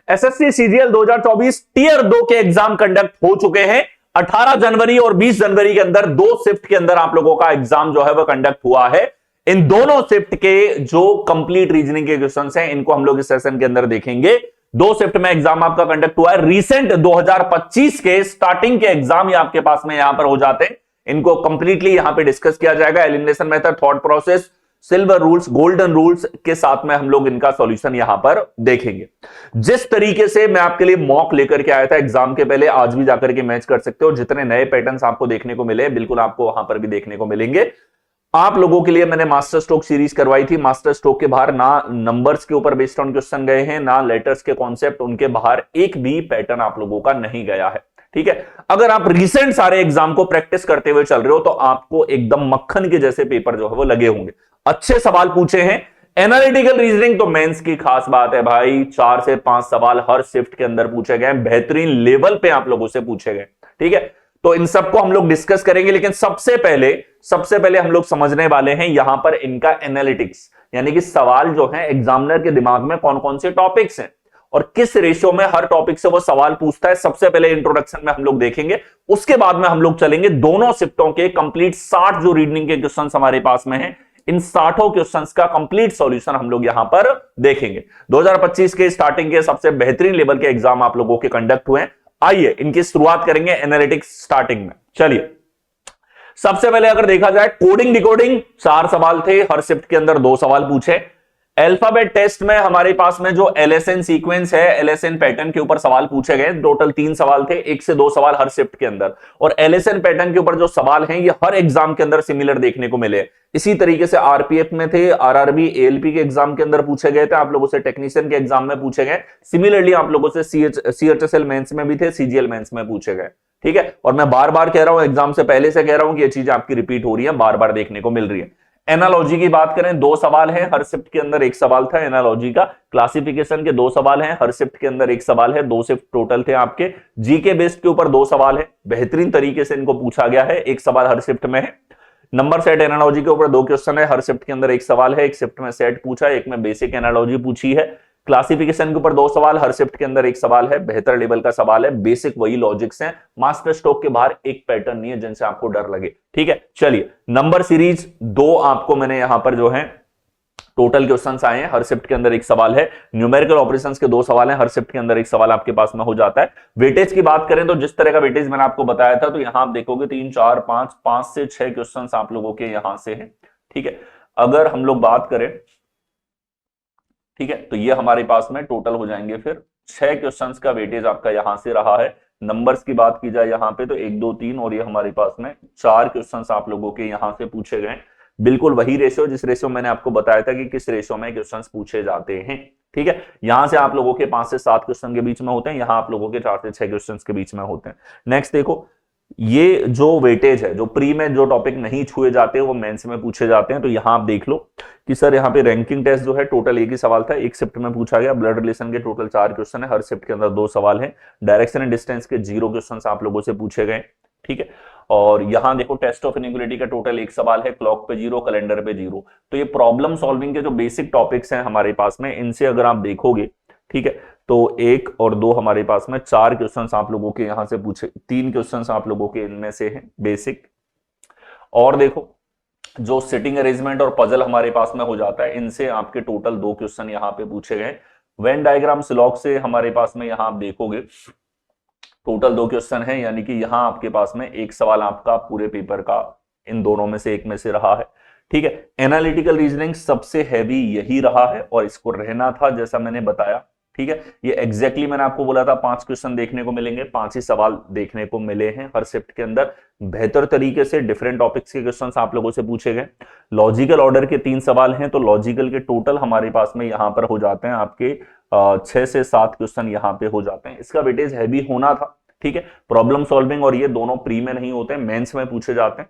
SSC CGL 2024 tier 2 के exam conduct हो चुके हैं। 18 जनवरी और 20 जनवरी के अंदर 2 शिफ्ट के अंदर आप लोगों का एग्जाम जो है वो कंडक्ट हुआ है। इन दोनों शिफ्ट के जो कंप्लीट रीजनिंग के क्वेश्चंस हैं इनको हम लोग इस सेशन के अंदर देखेंगे। 2 शिफ्ट में एग्जाम आपका कंडक्ट हुआ है। रिसेंट 2025 के स्टार्टिंग के एग्जाम ही आपके पास में यहां पर हो जाते हैं। इनको कंप्लीटली यहां पे डिस्कस किया जाएगा। Elimination method, thought process, silver rules, golden rules के साथ में हम लोग इनका सॉल्यूशन यहां पर देखेंगे। जिस तरीके से मैं आपके लिए मॉक लेकर के आया था एग्जाम के पहले, आज भी जाकर के मैच कर सकते हो। जितने नए पैटर्न्स आपको देखने को मिले बिल्कुल आपको वहां पर भी देखने को मिलेंगे। आप लोगों के लिए मैंने मास्टर स्ट्रोक सीरीज करवाई थी। मास्टर स्ट्रोक के बाहर ना नंबर्स के ऊपर बेस्ड ऑन क्वेश्चन गए हैं, ना लेटर्स के कॉन्सेप्ट, उनके बाहर एक भी पैटर्न आप लोगों का नहीं गया है। ठीक है, अगर आप रिसेंट सारे एग्जाम को प्रैक्टिस करते हुए चल रहे हो तो आपको एकदम मक्खन के जैसे पेपर जो है वो लगे होंगे। अच्छे सवाल पूछे हैं। एनालिटिकल रीजनिंग तो मेंस की खास बात है भाई। 4 से 5 सवाल हर शिफ्ट के अंदर पूछे गए, बेहतरीन लेवल पे आप लोगों से पूछे गए। ठीक है, तो इन सबको हम लोग डिस्कस करेंगे, लेकिन सबसे पहले हम लोग समझने वाले हैं यहां पर इनका एनालिटिक्स, यानी कि सवाल जो है एग्जामिनर के दिमाग में कौन कौन से टॉपिक्स हैं और किस रेशियो में हर टॉपिक से वो सवाल पूछता है। सबसे पहले इंट्रोडक्शन में हम लोग देखेंगे, उसके बाद में हम लोग चलेंगे दोनों शिफ्टों के कंप्लीट 60 जो रीजनिंग के क्वेश्चंस हमारे पास में हैं, इन 60 क्वेश्चंस का कंप्लीट सॉल्यूशन हम लोग यहां पर देखेंगे। 2025 के स्टार्टिंग के सबसे बेहतरीन लेवल के एग्जाम आप लोगों के कंडक्ट हुए हैं। आइए इनकी शुरुआत करेंगे एनालिटिक्स स्टार्टिंग में। चलिए, सबसे पहले अगर देखा जाए कोडिंग डिकोडिंग 4 सवाल थे, हर शिफ्ट के अंदर 2 सवाल पूछे। अल्फाबेट टेस्ट में हमारे पास में जो एलएसएन सीक्वेंस है, एलएसएन पैटर्न के ऊपर सवाल पूछे गए। टोटल 3 सवाल थे, 1 से 2 सवाल हर शिफ्ट के अंदर। और एलएसएन पैटर्न के ऊपर जो सवाल हैं ये हर एग्जाम के अंदर सिमिलर देखने को मिले। इसी तरीके से आरपीएफ में थे, आरआरबी, एएलपी के एग्जाम के अंदर पूछे गए थे, आप लोगों से टेक्नीशियन के एग्जाम में पूछे गए। सिमिलरली आप लोगों से सीएचएसएल मेंस में भी थे, सीजीएल मेंस में पूछे गए। ठीक है, और मैं बार बार कह रहा हूं, एग्जाम से पहले से कह रहा हूं कि ये चीज आपकी रिपीट हो रही है, बार बार देखने को मिल रही है। एनालॉजी की बात करें, 2 सवाल हैं, हर शिफ्ट के अंदर 1 सवाल था एनालॉजी का। क्लासिफिकेशन के 2 सवाल हैं, हर शिफ्ट के अंदर 1 सवाल है। 2 शिफ्ट टोटल थे आपके। जीके बेस्ड के ऊपर 2 सवाल है, बेहतरीन तरीके से इनको पूछा गया है, 1 सवाल हर शिफ्ट में है। नंबर सेट एनालॉजी के ऊपर 2 क्वेश्चन है, हर शिफ्ट के अंदर 1 सवाल है। 1 शिफ्ट में सेट पूछा, 1 में बेसिक एनालॉजी पूछी है। क्लासिफिकेशन के ऊपर 2 सवाल, हर शिफ्ट के अंदर 1 सवाल है, बेहतर लेवल का सवाल है। बेसिक वही लॉजिक्स हैं, मास्टर स्ट्रोक के बाहर एक पैटर्न नहीं है जिनसे आपको डर लगे। ठीक है, चलिए नंबर सीरीज 2 आपको मैंने यहां पर जो है टोटल क्वेश्चंस आए हैं, हर शिफ्ट के अंदर 1 सवाल है। न्यूमेरिकल ऑपरेशंस के 2 सवाल हैं, हर शिफ्ट के अंदर 1 सवाल आपके पास में हो जाता है। वेटेज की बात करें तो जिस तरह का वेटेज मैंने आपको बताया था, तो यहां आप देखोगे 3, 4, 5 से 6 क्वेश्चंस आप लोगों के यहां से हैं। ठीक है, अगर हम लोग बात करें, ठीक है, तो ये हमारे पास में टोटल हो जाएंगे फिर 6 क्वेश्चंस का वेटेज आपका यहां से रहा है। नंबर्स की बात की जाए यहां पे तो 1, 2, 3 और ये हमारे पास में 4 क्वेश्चंस आप लोगों के यहां से पूछे गए। बिल्कुल वही रेशियो जिस रेशियो मैंने आपको बताया था कि किस रेशियो में क्वेश्चंस पूछे जाते हैं। ठीक है, यहां से आप लोगों के 5 से 7 क्वेश्चन के बीच में होते हैं, यहां आप लोगों के 4 से 6 क्वेश्चन के बीच में होते हैं। नेक्स्ट देखो, ये जो वेटेज है, जो प्री में जो टॉपिक नहीं छुए जाते वो मेंस में पूछे जाते हैं। तो यहां आप देख लो कि सर यहाँ पे रैंकिंग टेस्ट जो है टोटल 1 ही सवाल था, 1 शिफ्ट में पूछा गया। ब्लड रिलेशन के टोटल 4 क्वेश्चन है, हर शिफ्ट के अंदर 2 सवाल है। डायरेक्शन एंड डिस्टेंस के 0 क्वेश्चन आप लोगों से पूछे गए। ठीक है, और यहां देखो टेस्ट ऑफ इनइक्वालिटी का टोटल 1 सवाल है, क्लॉक पे 0, कैलेंडर पे 0। तो ये प्रॉब्लम सॉल्विंग के जो बेसिक टॉपिक्स हैं हमारे पास में, इनसे अगर आप देखोगे, ठीक है, तो 1 और 2 हमारे पास में 4 क्वेश्चंस आप लोगों के यहां से पूछे, 3 क्वेश्चंस आप लोगों के इनमें से हैं बेसिक। और देखो जो सिटिंग अरेंजमेंट और पजल हमारे पास में हो जाता है, इनसे आपके टोटल 2 क्वेश्चन यहां पे पूछे गए। वेन डायग्राम स्लॉक से हमारे पास में यहां आप देखोगे टोटल 2 क्वेश्चन है, यानी कि यहां आपके पास में 1 सवाल आपका पूरे पेपर का इन दोनों में से एक में से रहा है। ठीक है, एनालिटिकल रीजनिंग सबसे हैवी यही रहा है और इसको रहना था, जैसा मैंने बताया। ठीक है, ये एग्जैक्टली मैंने आपको बोला था 5 क्वेश्चन देखने को मिलेंगे, 5 ही सवाल देखने को मिले हैं हर शिफ्ट के अंदर। बेहतर तरीके से डिफरेंट टॉपिक्स के क्वेश्चंस आप लोगों से पूछे गए। लॉजिकल ऑर्डर के 3 सवाल हैं, तो लॉजिकल के टोटल हमारे पास में यहां पर हो जाते हैं आपके 6 से 7 क्वेश्चन यहां पे हो जाते हैं। इसका वेटेज हैवी होना था। ठीक है, प्रॉब्लम सॉल्विंग और ये दोनों प्री में नहीं होते, मेंस में पूछे जाते हैं।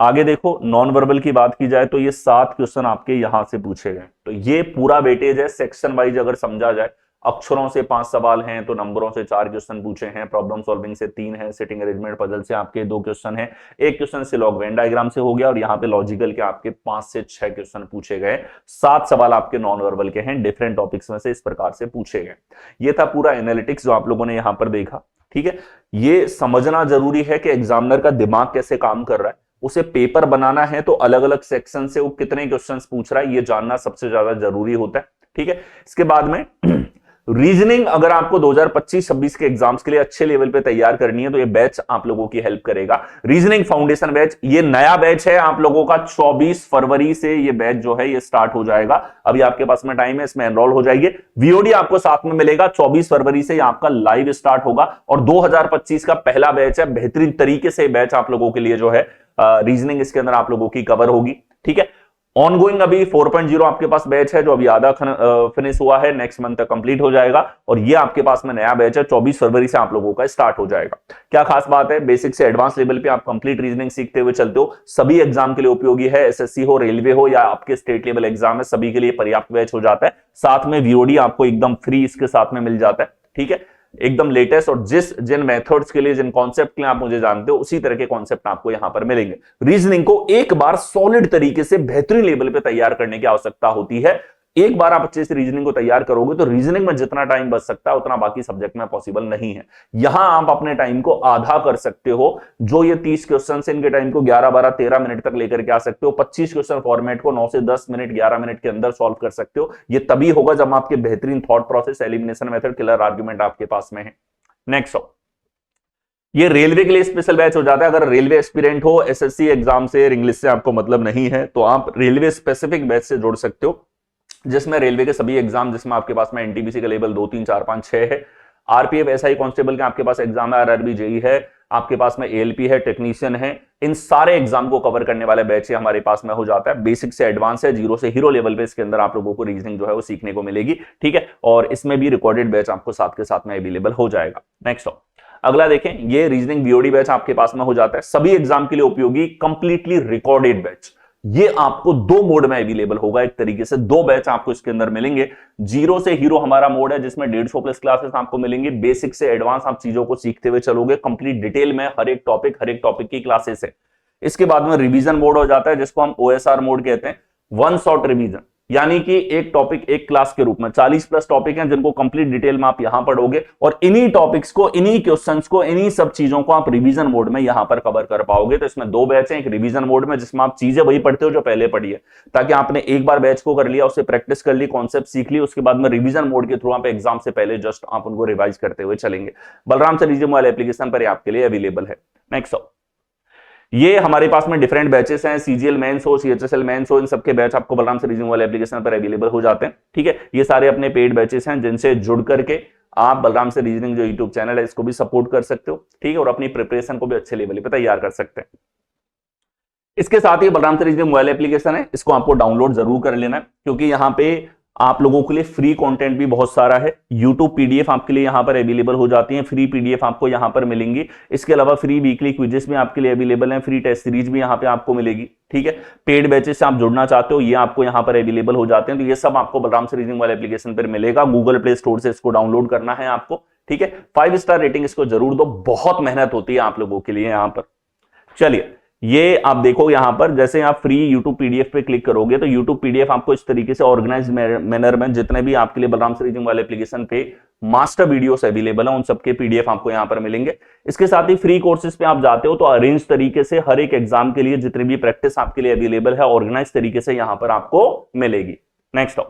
आगे देखो नॉन वर्बल की बात की जाए तो ये 7 क्वेश्चन आपके यहां से पूछे गए। तो ये पूरा वेटेज है, सेक्शन वाइज अगर समझा जाए। अक्षरों से 5 सवाल हैं, तो नंबरों से 4 क्वेश्चन पूछे हैं, प्रॉब्लम सॉल्विंग से 3 है, सिटिंग अरेंजमेंट पजल से आपके 2 क्वेश्चन हैं, एक क्वेश्चन से लॉग वेन डायग्राम से हो गया, और यहाँ पे लॉजिकल के आपके 5 से 6 क्वेश्चन पूछे गए, 7 सवाल आपके नॉन वर्बल के हैं, डिफरेंट टॉपिक्स में से इस प्रकार से पूछे गए। ये था पूरा एनालिटिक्स जो आप लोगों ने यहां पर देखा। ठीक है, ये समझना जरूरी है कि एग्जामिनर का दिमाग कैसे काम कर रहा है, उसे पेपर बनाना है तो अलग अलग सेक्शन से वो कितने क्वेश्चंस पूछ रहा है ये जानना सबसे ज्यादा जरूरी होता है। ठीक है, इसके बाद में रीजनिंग अगर आपको 2025-26 के एग्जाम्स के लिए अच्छे लेवल पे तैयार करनी है तो ये बैच आप लोगों की हेल्प करेगा। रीजनिंग फाउंडेशन बैच, ये नया बैच है आप लोगों का, 24 फरवरी से ये बैच जो है ये स्टार्ट हो जाएगा। अभी आपके पास में टाइम है, इसमें एनरोल हो जाइए। वीओडी आपको साथ में मिलेगा, 24 फरवरी से आपका लाइव स्टार्ट होगा, और 2025 का पहला बैच है। बेहतरीन तरीके से बैच आप लोगों के लिए जो है रीजनिंग इसके अंदर आप लोगों की कवर होगी। ठीक है, ऑनगोइंग अभी 4.0 आपके पास बैच है जो अभी आधा फिनिश हुआ है, नेक्स्ट मंथ तक कंप्लीट हो जाएगा, और ये आपके पास में नया बैच है 24 फरवरी से आप लोगों का स्टार्ट हो जाएगा। क्या खास बात है, बेसिक से एडवांस लेवल पे आप कंप्लीट रीजनिंग सीखते हुए चलते हो, सभी एग्जाम के लिए उपयोगी है, एसएससी हो, रेलवे हो या आपके स्टेट लेवल एग्जाम है, सभी के लिए पर्याप्त बैच हो जाता है। साथ में वीओडी आपको एकदम फ्री इसके साथ में मिल जाता है। ठीक है, एकदम लेटेस्ट, और जिन मेथड्स के लिए, जिन कॉन्सेप्ट के लिए आप मुझे जानते हो, उसी तरह के कॉन्सेप्ट आपको यहां पर मिलेंगे। रीजनिंग को एक बार सॉलिड तरीके से बेहतरीन लेवल पे तैयार करने की आवश्यकता होती है। एक बार आप अच्छे से रीजनिंग को तैयार करोगे तो रीजनिंग में जितना टाइम बच सकता है उतना बाकी सब्जेक्ट में पॉसिबल नहीं है। यहां आप अपने टाइम को आधा कर सकते हो, जो ये 30 क्वेश्चन से इनके टाइम को 11, 12, 13 मिनट तक लेकर के आ सकते हो। 25 क्वेश्चन फॉर्मेट को 9 से 10 मिनट, 11 मिनट के अंदर सॉल्व कर सकते हो। ये तभी होगा जब आपके बेहतरीन thought process, elimination method, clear argument आपके पास में है। नेक्स्ट, ये रेलवे के लिए स्पेशल बैच हो जाता है। अगर रेलवे एस्पिरेंट हो, एसएससी एग्जाम से, इंग्लिश से आपको मतलब नहीं है, तो आप रेलवे स्पेसिफिक बैच से जुड़ सकते हो, जिसमें रेलवे के सभी एग्जाम, जिसमें आपके पास में एनटीपीसी का लेवल 2, 3, 4, 5, 6 है, आरपीएफ, एसआई कांस्टेबल के आपके पास एग्जाम है, आरआरबी, जेई है, आपके पास में एएलपी है, टेक्नीशियन है, इन सारे एग्जाम को कवर करने वाला बैच हमारे पास में हो जाता है। बेसिक से एडवांस है, जीरो से हीरो लेवल पे इसके अंदर आप लोगों को रीजनिंग जो है वो सीखने को मिलेगी। ठीक है, और इसमें भी रिकॉर्डेड बैच आपको साथ के साथ में अवेलेबल हो जाएगा। नेक्स्ट अगला देखें, ये रीजनिंग वीओडी बैच आपके पास में हो जाता है, सभी एग्जाम के लिए उपयोगी, कंप्लीटली रिकॉर्डेड बैच। ये आपको 2 मोड में अवेलेबल होगा, एक तरीके से 2 बैच आपको इसके अंदर मिलेंगे। जीरो से हीरो हमारा मोड है, जिसमें 150 प्लस क्लासेस आपको मिलेंगी। बेसिक से एडवांस आप चीजों को सीखते हुए चलोगे, कंप्लीट डिटेल में हर एक टॉपिक की क्लासेस है। इसके बाद में रिवीजन मोड हो जाता है, जिसको हम ओएसआर मोड कहते हैं, वन शॉट रिवीजन, यानी कि एक टॉपिक एक क्लास के रूप में 40 प्लस टॉपिक हैं जिनको कंप्लीट डिटेल में आप यहां पढ़ोगे, और इन्हीं टॉपिक्स को, इन्हीं क्वेश्चंस को, इन्हीं सब चीजों को आप रिवीजन मोड में यहां पर कवर कर पाओगे। तो इसमें 2 बैच हैं, एक रिवीजन मोड में जिसमें आप चीजें वही पढ़ते हो जो पहले पढ़ी है, ताकि आपने एक बार बैच को कर लिया, उससे प्रैक्टिस कर ली, कॉन्सेप्ट सीख ली, उसके बाद में रिवीजन मोड के थ्रू आप एग्जाम से पहले जस्ट आप उनको रिवाइज करते हुए चलेंगे। Balram sir reasoning mobile application पर आपके लिए अवेलेबल है। नेक्स्ट, ये हमारे पास में डिफरेंट बैचेस हैं, सीजीएल मेंस हो, सीएचएसएल मेंस हो, इन सबके बैच आपको बलराम से रीजनिंग वाले एप्लीकेशन पर अवेलेबल हो जाते हैं। ठीक है, ये सारे अपने पेड बैचेस हैं जिनसे जुड़ करके आप बलराम से रीजनिंग जो यूट्यूब चैनल है इसको भी सपोर्ट कर सकते हो। ठीक है, और अपनी प्रिपरेशन को भी अच्छे लेवल पे तैयार कर सकते हैं। इसके साथ ही बलराम से रीजनिंग मोबाइल एप्लीकेशन है, इसको आपको डाउनलोड जरूर कर लेना है, क्योंकि यहाँ पे आप लोगों के लिए फ्री कंटेंट भी बहुत सारा है। यूट्यूब पीडीएफ आपके लिए यहां पर अवेलेबल हो जाती है, फ्री पीडीएफ आपको यहां पर मिलेंगी। इसके अलावा फ्री वीकली क्विजेस भी आपके लिए अवेलेबल हैं, फ्री टेस्ट सीरीज भी यहां पे आपको मिलेगी। ठीक है, पेड बैचेस से आप जुड़ना चाहते हो, ये आपको यहां पर अवेलेबल हो जाते हैं। तो ये सब आपको बलराम से रीजनिंग वाले एप्लीकेशन पर मिलेगा, गूगल प्ले स्टोर से इसको डाउनलोड करना है आपको। ठीक है, 5 स्टार रेटिंग इसको जरूर दो, बहुत मेहनत होती है आप लोगों के लिए यहां पर। चलिए, ये आप देखो यहां पर, जैसे आप फ्री यूट्यूब पीडीएफ पे क्लिक करोगे तो यूट्यूब पीडीएफ आपको इस तरीके से ऑर्गेनाइज्ड मैनर में, जितने भी आपके लिए बलराम से रीजनिंग वाले एप्लीकेशन पे मास्टर वीडियोस अवेलेबल हैं, उन सबके पीडीएफ आपको यहां पर मिलेंगे। इसके साथ ही फ्री कोर्सेज पे आप जाते हो तो अरेंज तरीके से हर एक एग्जाम के लिए जितनी भी प्रैक्टिस आपके लिए अवेलेबल है, ऑर्गेनाइज तरीके से यहां पर आपको मिलेगी। नेक्स्ट,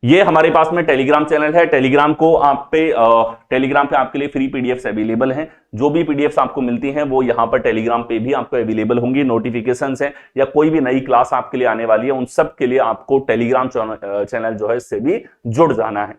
ये हमारे पास में टेलीग्राम चैनल है, टेलीग्राम पे आपके लिए फ्री पीडीएफ्स अवेलेबल हैं। जो भी पीडीएफ्स आपको मिलती हैं वो यहां पर टेलीग्राम पे भी आपको अवेलेबल होंगी। नोटिफिकेशंस हैं या कोई भी नई क्लास आपके लिए आने वाली है, उन सब के लिए आपको टेलीग्राम चैनल जो है इससे भी जुड़ जाना है।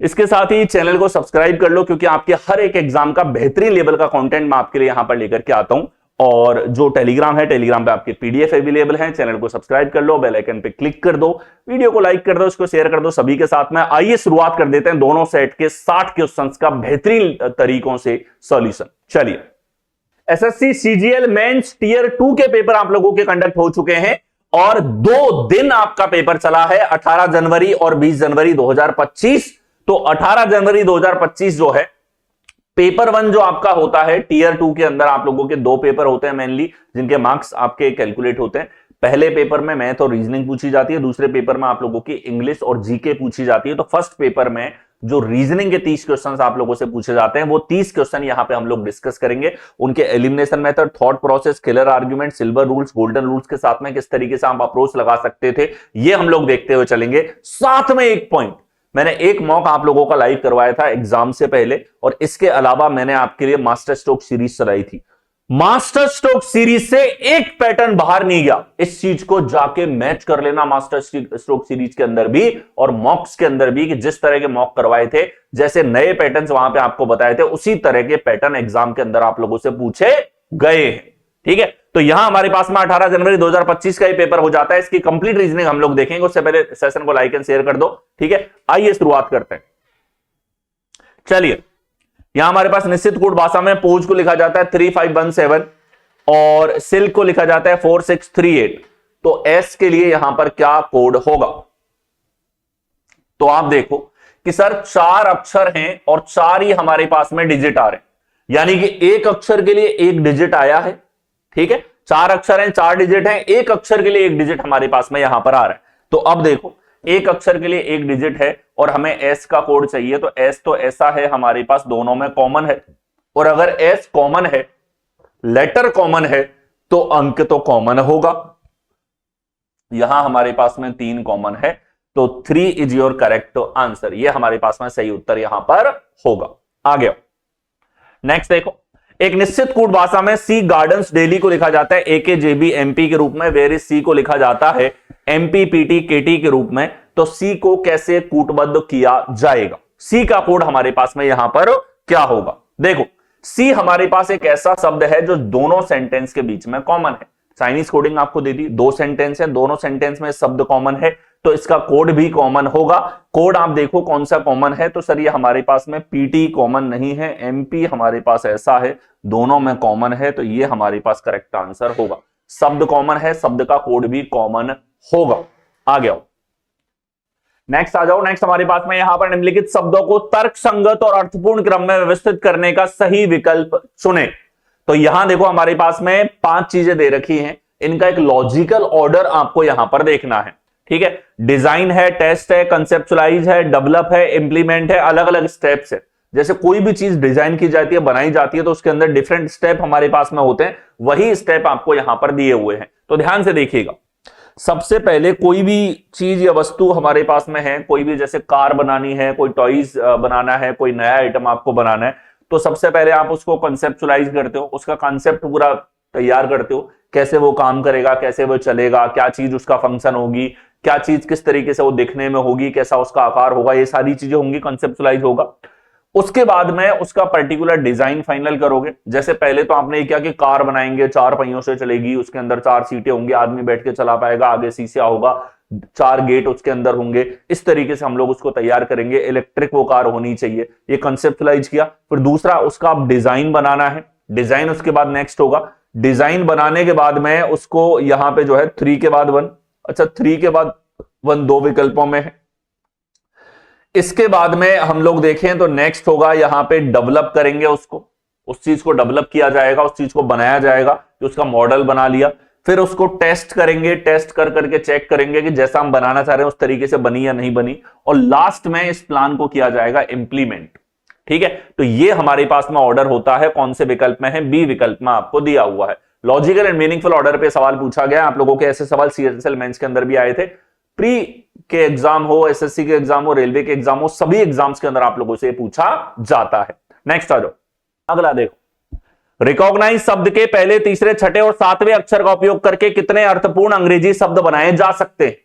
इसके साथ ही चैनल को सब्सक्राइब कर लो, क्योंकि आपके हर एक एग्जाम का बेहतरीन लेवल का कंटेंट मैं आपके लिए यहां पर लेकर के आता हूं। और जो टेलीग्राम है, टेलीग्राम पे आपके पीडीएफ अवेलेबल हैं। चैनल को सब्सक्राइब कर लो, बेल आइकन पे क्लिक कर दो, वीडियो को लाइक कर दो, इसको शेयर कर दो सभी के साथ में। आइए शुरुआत कर देते हैं दोनों सेट के 60 क्वेश्चंस का बेहतरीन तरीकों से सॉल्यूशन। चलिए, एसएससी सीजीएल मेंस टियर 2 के पेपर आप लोगों के कंडक्ट हो चुके हैं, और 2 दिन आपका पेपर चला है, 18 जनवरी और 20 जनवरी 2025। तो 18 जनवरी 2025 जो है पेपर 1 जो आपका होता है, टीयर 2 के अंदर आप लोगों के 2 पेपर होते हैं मेनली, जिनके मार्क्स आपके कैलकुलेट होते हैं। पहले पेपर में मैथ और रीजनिंग पूछी जाती है, दूसरे पेपर में आप लोगों की इंग्लिश और जीके पूछी जाती है। तो फर्स्ट पेपर में जो रीजनिंग के 30 क्वेश्चंस आप लोगों से पूछे जाते हैं, वो 30 क्वेश्चन यहां पे हम लोग डिस्कस करेंगे। उनके elimination method, thought process, killer argument, silver rules, golden rules के साथ में किस तरीके से आप अप्रोच लगा सकते थे, ये हम लोग देखते हुए चलेंगे। साथ में एक पॉइंट, मैंने एक मॉक आप लोगों का लाइव करवाया था एग्जाम से पहले, और इसके अलावा मैंने आपके लिए मास्टर स्ट्रोक सीरीज चलाई थी। मास्टर स्ट्रोक सीरीज से एक पैटर्न बाहर नहीं गया, इस चीज को जाके मैच कर लेना मास्टर स्ट्रोक सीरीज के अंदर भी और मॉक्स के अंदर भी, कि जिस तरह के मॉक करवाए थे, जैसे नए पैटर्न्स वहां पे आपको बताए थे, उसी तरह के पैटर्न एग्जाम के अंदर आप लोगों से पूछे गए हैं। ठीक है, तो यहां हमारे पास में 18 जनवरी 2025 का ही पेपर हो जाता है। इसकी कंप्लीट रीजनिंग हम लोग देखेंगे, उससे पहले सेशन को लाइक एंड शेयर कर दो। ठीक है, आइए शुरुआत करते हैं। चलिए, यहां हमारे पास निश्चित कोड भाषा में पोज को लिखा जाता है 3517 और सिल्क को लिखा जाता है 4638। तो एस के लिए यहां पर क्या कोड होगा? तो आप देखो कि सर 4 अक्षर हैं और 4 ही हमारे पास में डिजिट आ रहे हैं, यानी कि एक अक्षर के लिए एक डिजिट आया है। ठीक है, 4 अक्षर हैं, 4 डिजिट हैं, एक अक्षर के लिए एक डिजिट हमारे पास में यहां पर आ रहा है। तो अब देखो, एक अक्षर के लिए एक डिजिट है और हमें एस का कोड चाहिए, तो एस तो ऐसा है हमारे पास, दोनों में कॉमन है। और अगर एस कॉमन है, लेटर कॉमन है, तो अंक तो कॉमन होगा। यहां हमारे पास में 3 कॉमन है, तो 3 इज योर करेक्ट आंसर। ये हमारे पास में सही उत्तर यहां पर होगा। आगे नेक्स्ट देखो, एक निश्चित कूट भाषा में सी गार्डन्स दिल्ली को लिखा जाता है AKJB MP के रूप में, वेर इज सी को लिखा जाता है MPPT KT के रूप में। तो सी को कैसे कूटबद्ध किया जाएगा? सी का कोड हमारे पास में यहां पर क्या होगा? देखो, सी हमारे पास एक ऐसा शब्द है जो दोनों सेंटेंस के बीच में कॉमन है। चाइनीज कोडिंग आपको दे दी, 2 सेंटेंस है, दोनों सेंटेंस में शब्द कॉमन है, तो इसका कोड भी कॉमन होगा। कोड आप देखो कौन सा कॉमन है, तो सर ये हमारे पास में PT कॉमन नहीं है, MP हमारे पास ऐसा है, दोनों में कॉमन है, तो ये हमारे पास करेक्ट आंसर होगा। शब्द कॉमन है, शब्द का कोड भी कॉमन होगा। आगे आओ, नेक्स्ट आ जाओ। नेक्स्ट हमारे पास में यहां पर निम्नलिखित शब्दों को तर्कसंगत और अर्थपूर्ण क्रम में व्यवस्थित करने का सही विकल्प चुने। तो यहां देखो हमारे पास में 5 चीजें दे रखी हैं, इनका एक लॉजिकल ऑर्डर आपको यहां पर देखना है। ठीक है, डिजाइन है, टेस्ट है, कंसेप्चुलाइज है, डेवलप है, इंप्लीमेंट है, अलग अलग स्टेप्स है। जैसे कोई भी चीज डिजाइन की जाती है, बनाई जाती है, तो उसके अंदर डिफरेंट स्टेप हमारे पास में होते हैं, वही स्टेप आपको यहां पर दिए हुए हैं। तो ध्यान से देखिएगा, सबसे पहले कोई भी चीज या वस्तु हमारे पास में है, कोई भी जैसे कार बनानी है, कोई टॉयज बनाना है, कोई नया आइटम आपको बनाना है, तो सबसे पहले आप उसको कंसेप्चुलाइज करते हो, उसका कॉन्सेप्ट पूरा तैयार करते हो, कैसे वो काम करेगा, कैसे वो चलेगा, क्या चीज उसका फंक्शन होगी, क्या चीज किस तरीके से वो दिखने में होगी, कैसा उसका आकार होगा, ये सारी चीजें होंगी, कंसेप्चुलाइज होगा। उसके बाद में उसका पर्टिकुलर डिजाइन फाइनल करोगे। जैसे पहले तो आपने क्या कि कार बनाएंगे, 4 पहियों से चलेगी, उसके अंदर 4 सीटें होंगी, आदमी बैठ के चला पाएगा, आगे शीशा होगा, 4 गेट उसके अंदर होंगे, इस तरीके से हम लोग उसको तैयार करेंगे। इलेक्ट्रिक वो कार होनी चाहिए, ये कंसेप्चुलाइज किया। फिर दूसरा उसका आप डिजाइन बनाना है, डिजाइन उसके बाद नेक्स्ट होगा। डिजाइन बनाने के बाद में उसको यहां पे जो है 3 के बाद 1, अच्छा 3 के बाद 1 2 विकल्पों में है। इसके बाद में हम लोग देखें तो नेक्स्ट होगा यहां पे डेवलप करेंगे उसको, उस चीज को डेवलप किया जाएगा, उस चीज को बनाया जाएगा, जो उसका मॉडल बना लिया। फिर उसको टेस्ट करेंगे, टेस्ट कर करके चेक करेंगे कि जैसा हम बनाना चाह रहे हैं उस तरीके से बनी या नहीं बनी। और लास्ट में इस प्लान को किया जाएगा इंप्लीमेंट। ठीक है, तो ये हमारे पास में ऑर्डर होता है, कौन से विकल्प में है? बी विकल्प में आपको दिया हुआ है। लॉजिकल एंड मीनिंगफुल ऑर्डर पे सवाल पूछा गया, आप लोगों के ऐसे सवाल CHSL मेंस के अंदर भी आए थे। प्री के एग्जाम हो, SSC के एग्जाम हो, रेलवे के एग्जाम हो, सभी एग्जाम्स के अंदर आप लोगों से पूछा जाता है। नेक्स्ट आ जाओ, अगला देखो, रिकॉग्नाइज शब्द के पहले, तीसरे, छठे और 7वें अक्षर का उपयोग करके कितने अर्थपूर्ण अंग्रेजी शब्द बनाए जा सकते हैं?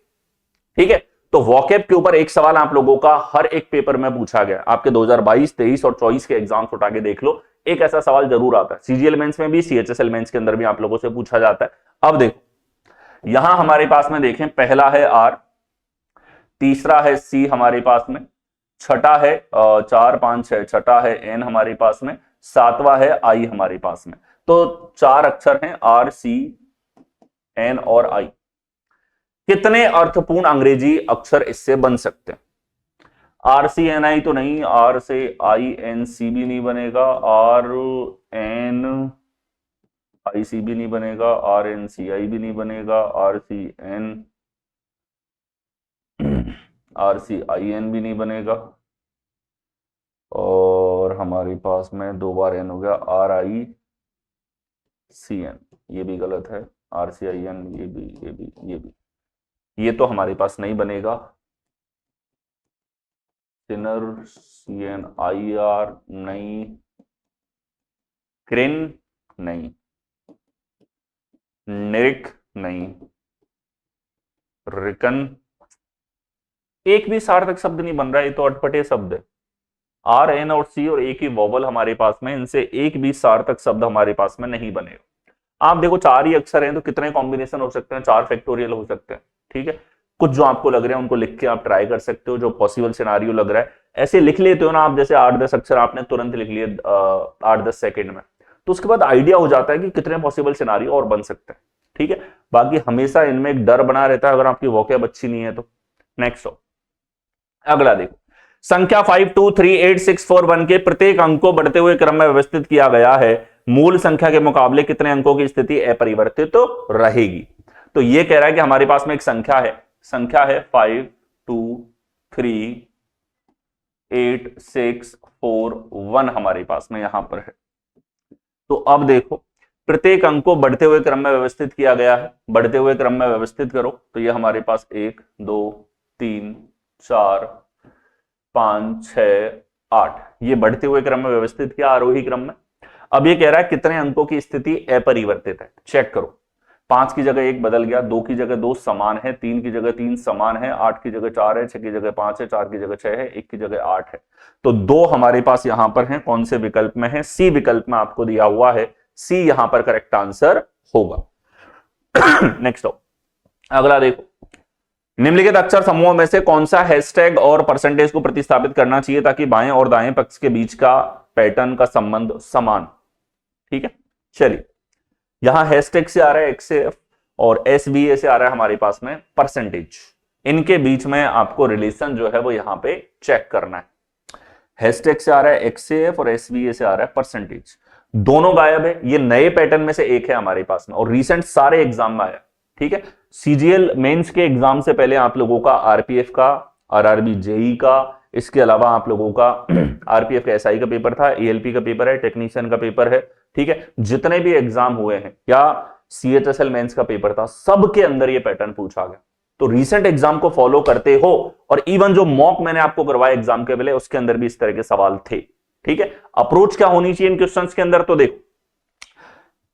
ठीक है, तो वॉकेब के ऊपर एक सवाल आप लोगों का हर एक पेपर में पूछा गया। आपके 2022, 23 और 24 के एग्जाम्स उठा के देख लो, एक ऐसा सवाल जरूर आता है। CGL मेंस में भी, CHSL मेंस के अंदर भी आप लोगों से पूछा जाता है। अब देखो, यहां हमारे पास में देखें, पहला है R, तीसरा है C हमारे पास में, छठा है 4 5 6, छठा है N हमारे पास में, 7वां है I हमारे पास में। तो 4 अक्षर हैं R, C, N और I। कितने अर्थपूर्ण अंग्रेजी अक्षर इससे बन सकते हैं? RCNI तो नहीं, R से INC भी नहीं बनेगा, RNIC भी नहीं बनेगा, RNCI भी नहीं बनेगा, RCIN भी नहीं बनेगा, और हमारे पास में 2 बार N हो गया, RICN, ये भी गलत है, RCIN ये भी ये तो हमारे पास नहीं बनेगा। सिनर, CNIR नहीं, क्रिन नहीं, निरिक नहीं, रिकन, एक भी सार्थक शब्द नहीं बन रहा है, ये तो अटपटे शब्द है। R, N और C और एक ही वोवल हमारे पास में, इनसे एक भी सार्थक शब्द हमारे पास में नहीं बनेगा। आप देखो 4 ही अक्षर हैं तो कितने कॉम्बिनेशन हो सकते हैं? 4 फैक्टोरियल हो सकते हैं। ठीक है, कुछ जो आपको लग रहे हैं उनको लिख के आप ट्राई कर सकते हो, जो पॉसिबल सिनारियो लग रहा है ऐसे लिख लेते हो ना आप, जैसे 8-10 अक्षर आपने तुरंत लिख लिए 8-10 सेकंड में, तो उसके बाद आइडिया हो जाता है कि कितने पॉसिबल सिनारियो और बन सकते हैं। ठीक है, बाकी हमेशा इनमें एक डर बना रहता है अगर आपकी वोकैब अच्छी नहीं है तो। नेक्स्ट हो, अगला देखो, संख्या 523861 के प्रत्येक अंक को बढ़ते हुए क्रम में व्यवस्थित किया गया है, मूल संख्या के मुकाबले कितने अंकों की स्थिति अपरिवर्तित तो रहेगी? तो ये कह रहा है कि हमारे पास में एक संख्या है 523861 हमारे पास में यहां पर है। तो अब देखो, प्रत्येक अंक को बढ़ते हुए क्रम में व्यवस्थित किया गया है, बढ़ते हुए क्रम में व्यवस्थित करो तो ये हमारे पास 1 2 3 4 5 6 8, ये बढ़ते हुए क्रम में व्यवस्थित किया आरोही क्रम में। अब ये कह रहा है कितने अंकों की स्थिति अपरिवर्तित है, चेक करो। 5 की जगह 1 बदल गया, 2 की जगह 2 समान है, 3 की जगह 3 समान है, 8 की जगह 4 है, 6 की जगह 5 है, 4 की जगह 6 है, 1 की जगह 8 है। तो 2 हमारे पास यहां पर है, कौन से विकल्प में है? सी विकल्प में आपको दिया हुआ है, सी यहां पर करेक्ट आंसर होगा। नेक्स्ट हो, अगला देखो, निम्नलिखित अक्षर समूहों में से कौन सा हैशटैग और परसेंटेज को प्रतिस्थापित करना चाहिए ताकि बाएं और दाएं पक्ष के बीच का पैटर्न का संबंध समान? ठीक है, चलिए, यहां हैशटैग से आ रहा है XAF और SVA से आ रहा है हमारे पास में परसेंटेज, इनके बीच में आपको रिलेशन जो है वो यहां पे चेक करना है। हैशटैग से आ रहा है XAF और SVA से आ रहा है परसेंटेज, दोनों गायब है, ये नए पैटर्न में से एक है हमारे पास में और रिसेंट सारे एग्जाम में आया। ठीक है, CGL मेंस के एग्जाम से पहले आप लोगों का RPF का, RRB JE का, इसके अलावा आप लोगों का RPF का SI का पेपर था, ALP का पेपर है, टेक्नीशियन का पेपर है। ठीक है, जितने भी एग्जाम हुए हैं या CHSL मेंस का पेपर था, सबके अंदर ये पैटर्न पूछा गया। तो रीसेंट एग्जाम को फॉलो करते हो और इवन जो मॉक मैंने आपको करवाया एग्जाम के पहले, उसके अंदर भी इस तरह के सवाल थे। ठीक है, अप्रोच क्या होनी चाहिए इन क्वेश्चंस के अंदर? तो देखो,